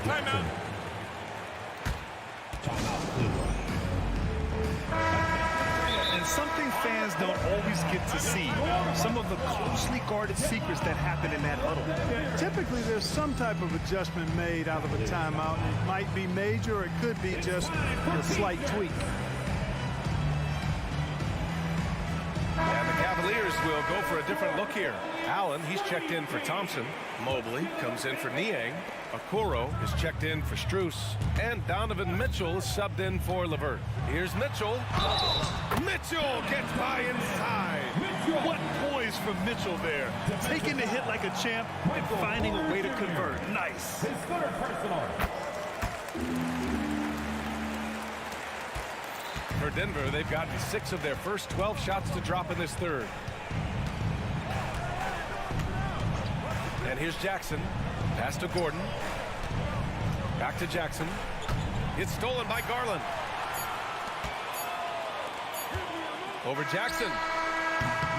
Speaker 10: Timeout. And something fans don't always get to see, some of the closely guarded secrets that happen in that huddle.
Speaker 3: Yeah, typically there's some type of adjustment made out of a timeout. It might be major, or it could be just a slight tweak.
Speaker 8: And the Cavaliers will go for a different look here. Allen, he's checked in for Thompson. Mobley comes in for Niang. Okoro is checked in for Strus. And Donovan Mitchell is subbed in for LeVert. Here's Mitchell. Mitchell gets by inside.
Speaker 10: What poise from Mitchell there. Taking the hit like a champ and finding a way to convert. Nice.
Speaker 4: His third personal.
Speaker 8: For Denver, they've gotten 6 of their first 12 shots to drop in this third. And here's Jackson. Pass to Gordon. Back to Jackson. It's stolen by Garland. Over Jackson.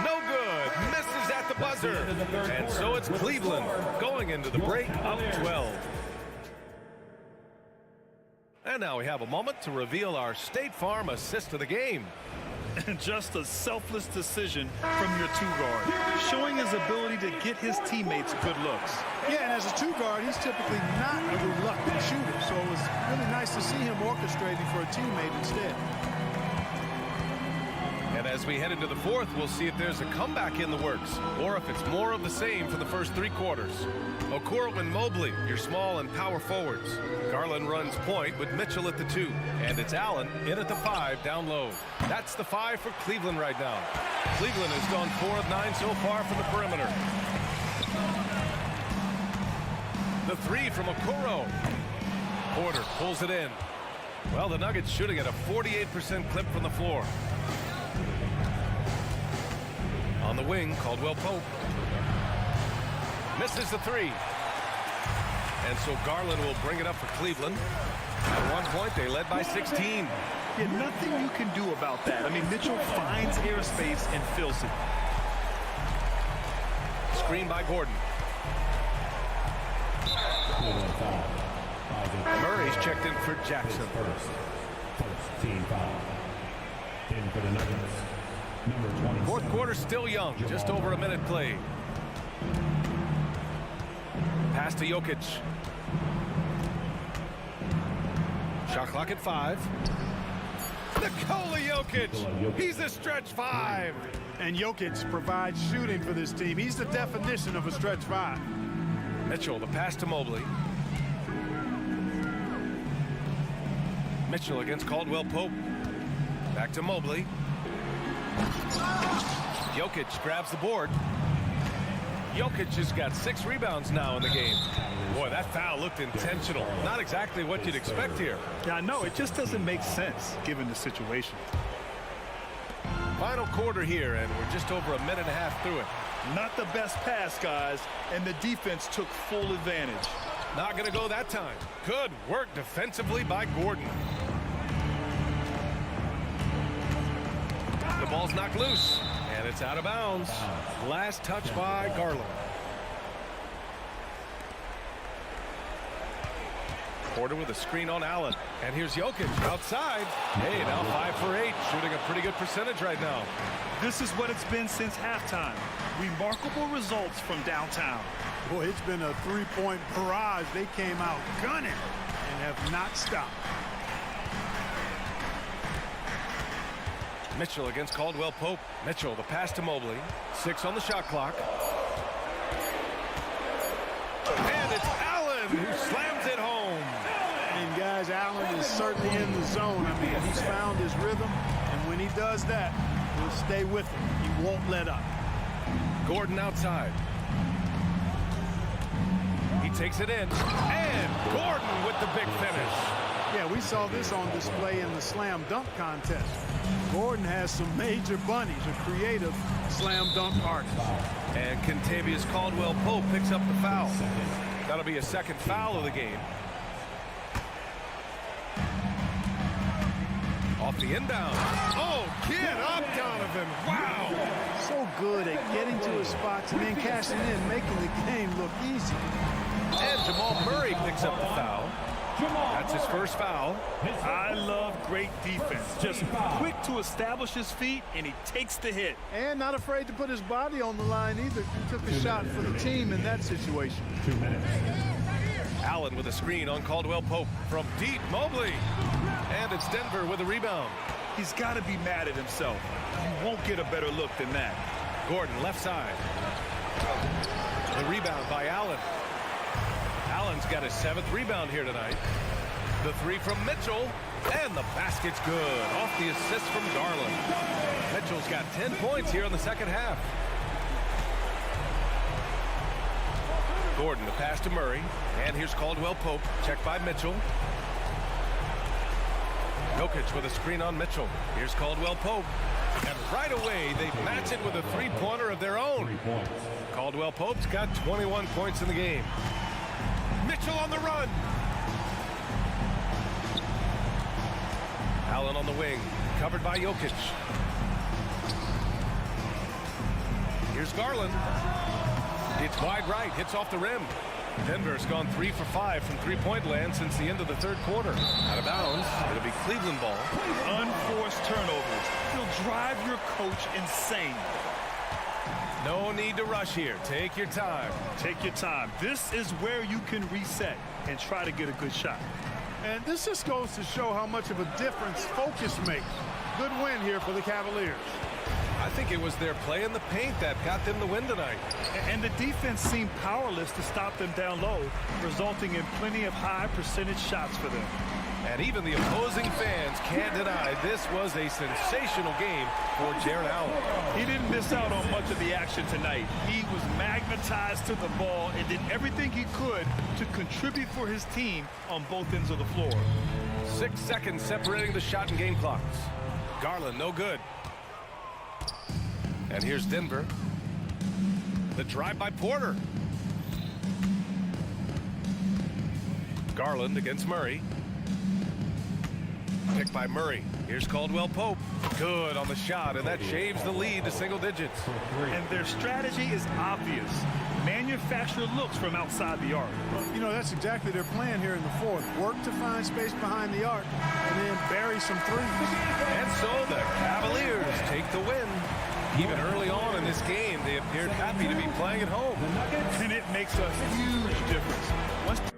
Speaker 8: No good. Misses at the buzzer. And so it's Cleveland going into the break up 12. And now we have a moment to reveal our State Farm assist of the game.
Speaker 10: And just a selfless decision from your 2-guard, showing his ability to get his teammates good looks.
Speaker 3: Yeah, and as a 2-guard, he's typically not a reluctant shooter, so it was really nice to see him orchestrating for a teammate instead.
Speaker 8: And as we head into the fourth, we'll see if there's a comeback in the works, or if it's more of the same for the first 3 quarters. Okoro and Mobley, your small and power forwards. Garland runs point with Mitchell at the 2. And it's Allen in at the 5 down low. That's the 5 for Cleveland right now. Cleveland has gone 4 of 9 so far from the perimeter. The 3 from Okoro. Porter pulls it in. Well, the Nuggets shooting at a 48% clip from the floor. On the wing, Caldwell Pope. Misses the 3. And so Garland will bring it up for Cleveland. At one point, they led by 16.
Speaker 10: Yeah, nothing you can do about that. I mean, Mitchell finds airspace and fills it.
Speaker 8: Screen by Gordon. Murray's checked in for Jackson.
Speaker 4: First team foul. In for the Nuggets.
Speaker 8: Fourth quarter still young, just over a minute played. Pass to Jokic. Shot clock at 5. Nikola Jokic, he's a stretch 5.
Speaker 3: And Jokic provides shooting for this team. He's the definition of a stretch 5.
Speaker 8: Mitchell, the pass to Mobley. Mitchell against Caldwell Pope. Back to Mobley. Jokic grabs the board. Jokic has got 6 rebounds now in the game. Boy, that foul looked intentional. Not exactly what you'd expect here.
Speaker 10: Yeah, I know. It just doesn't make sense given the situation.
Speaker 8: Final quarter here, and we're just over a minute and a half through it.
Speaker 10: Not the best pass, guys, and the defense took full advantage.
Speaker 8: Not going to go that time. Good work defensively by Gordon. The ball's knocked loose, and it's out of bounds. Last touch by Garland. Porter with a screen on Allen. And here's Jokic outside. Hey, now 5 for 8. Shooting a pretty good percentage right now.
Speaker 10: This is what it's been since halftime. Remarkable results from downtown.
Speaker 3: Boy, it's been a three-point barrage. They came out gunning and have not stopped.
Speaker 8: Mitchell against Caldwell Pope. Mitchell, the pass to Mobley. 6 on the shot clock. And it's Allen who slams it home.
Speaker 3: And guys, Allen is certainly in the zone. I mean, he's found his rhythm, and when he does that, he'll stay with him. He won't let up.
Speaker 8: Gordon outside. He takes it in. And Gordon with the big finish.
Speaker 3: Yeah, we saw this on display in the slam dunk contest. Gordon has some major bunnies, a creative slam dunk artist.
Speaker 8: And Kentavious Caldwell Pope picks up the foul. That'll be a second foul of the game. Off the inbound. Oh, get up, Donovan. Wow.
Speaker 3: So good at getting to his spots and then cashing in, making the game look easy.
Speaker 8: And Jamal Murray picks up the foul. That's his first foul.
Speaker 10: I love great defense. Just quick to establish his feet, and he takes the hit.
Speaker 3: And not afraid to put his body on the line either. He took a shot for the team in that situation.
Speaker 4: 2 minutes.
Speaker 8: Allen with a screen on Caldwell Pope from deep. Mobley. And it's Denver with a rebound.
Speaker 10: He's got to be mad at himself. You won't get a better look than that.
Speaker 8: Gordon left side. The rebound by Allen. Allen's got his 7th rebound here tonight. The 3 from Mitchell. And the basket's good. Off the assist from Garland. Mitchell's got 10 points here in the second half. Gordon, the pass to Murray. And here's Caldwell Pope. Checked by Mitchell. Jokic with a screen on Mitchell. Here's Caldwell Pope. And right away, they match it with a three-pointer of their own. Caldwell Pope's got 21 points in the game. Mitchell on the run. Allen on the wing. Covered by Jokic. Here's Garland. It's wide right. Hits off the rim. Denver's gone 3 for 5 from three-point land since the end of the third quarter. Out of bounds. It'll be Cleveland ball.
Speaker 10: Unforced turnovers. He'll drive your coach insane.
Speaker 8: No need to rush here. Take your time.
Speaker 10: Take your time. This is where you can reset and try to get a good shot.
Speaker 3: And this just goes to show how much of a difference focus makes. Good win here for the Cavaliers.
Speaker 8: I think it was their play in the paint that got them the win tonight.
Speaker 10: And the defense seemed powerless to stop them down low, resulting in plenty of high percentage shots for them.
Speaker 8: And even the opposing fans can't deny this was a sensational game for Jarrett Allen.
Speaker 10: He didn't miss out on much of the action tonight. He was magnetized to the ball and did everything he could to contribute for his team on both ends of the floor.
Speaker 8: 6 seconds separating the shot and game clocks. Garland, no good. And here's Denver. The drive by Porter. Garland against Murray. Picked by Murray. Here's Caldwell Pope. Good on the shot, and that shaves the lead to single digits.
Speaker 10: And their strategy is obvious. manufacture looks from outside the arc.
Speaker 3: You know, that's exactly their plan here in the fourth. Work to find space behind the arc and then bury some threes.
Speaker 8: And so the Cavaliers take the win. Even early on in this game, they appeared happy to be playing at home.
Speaker 10: And it makes a huge difference. Once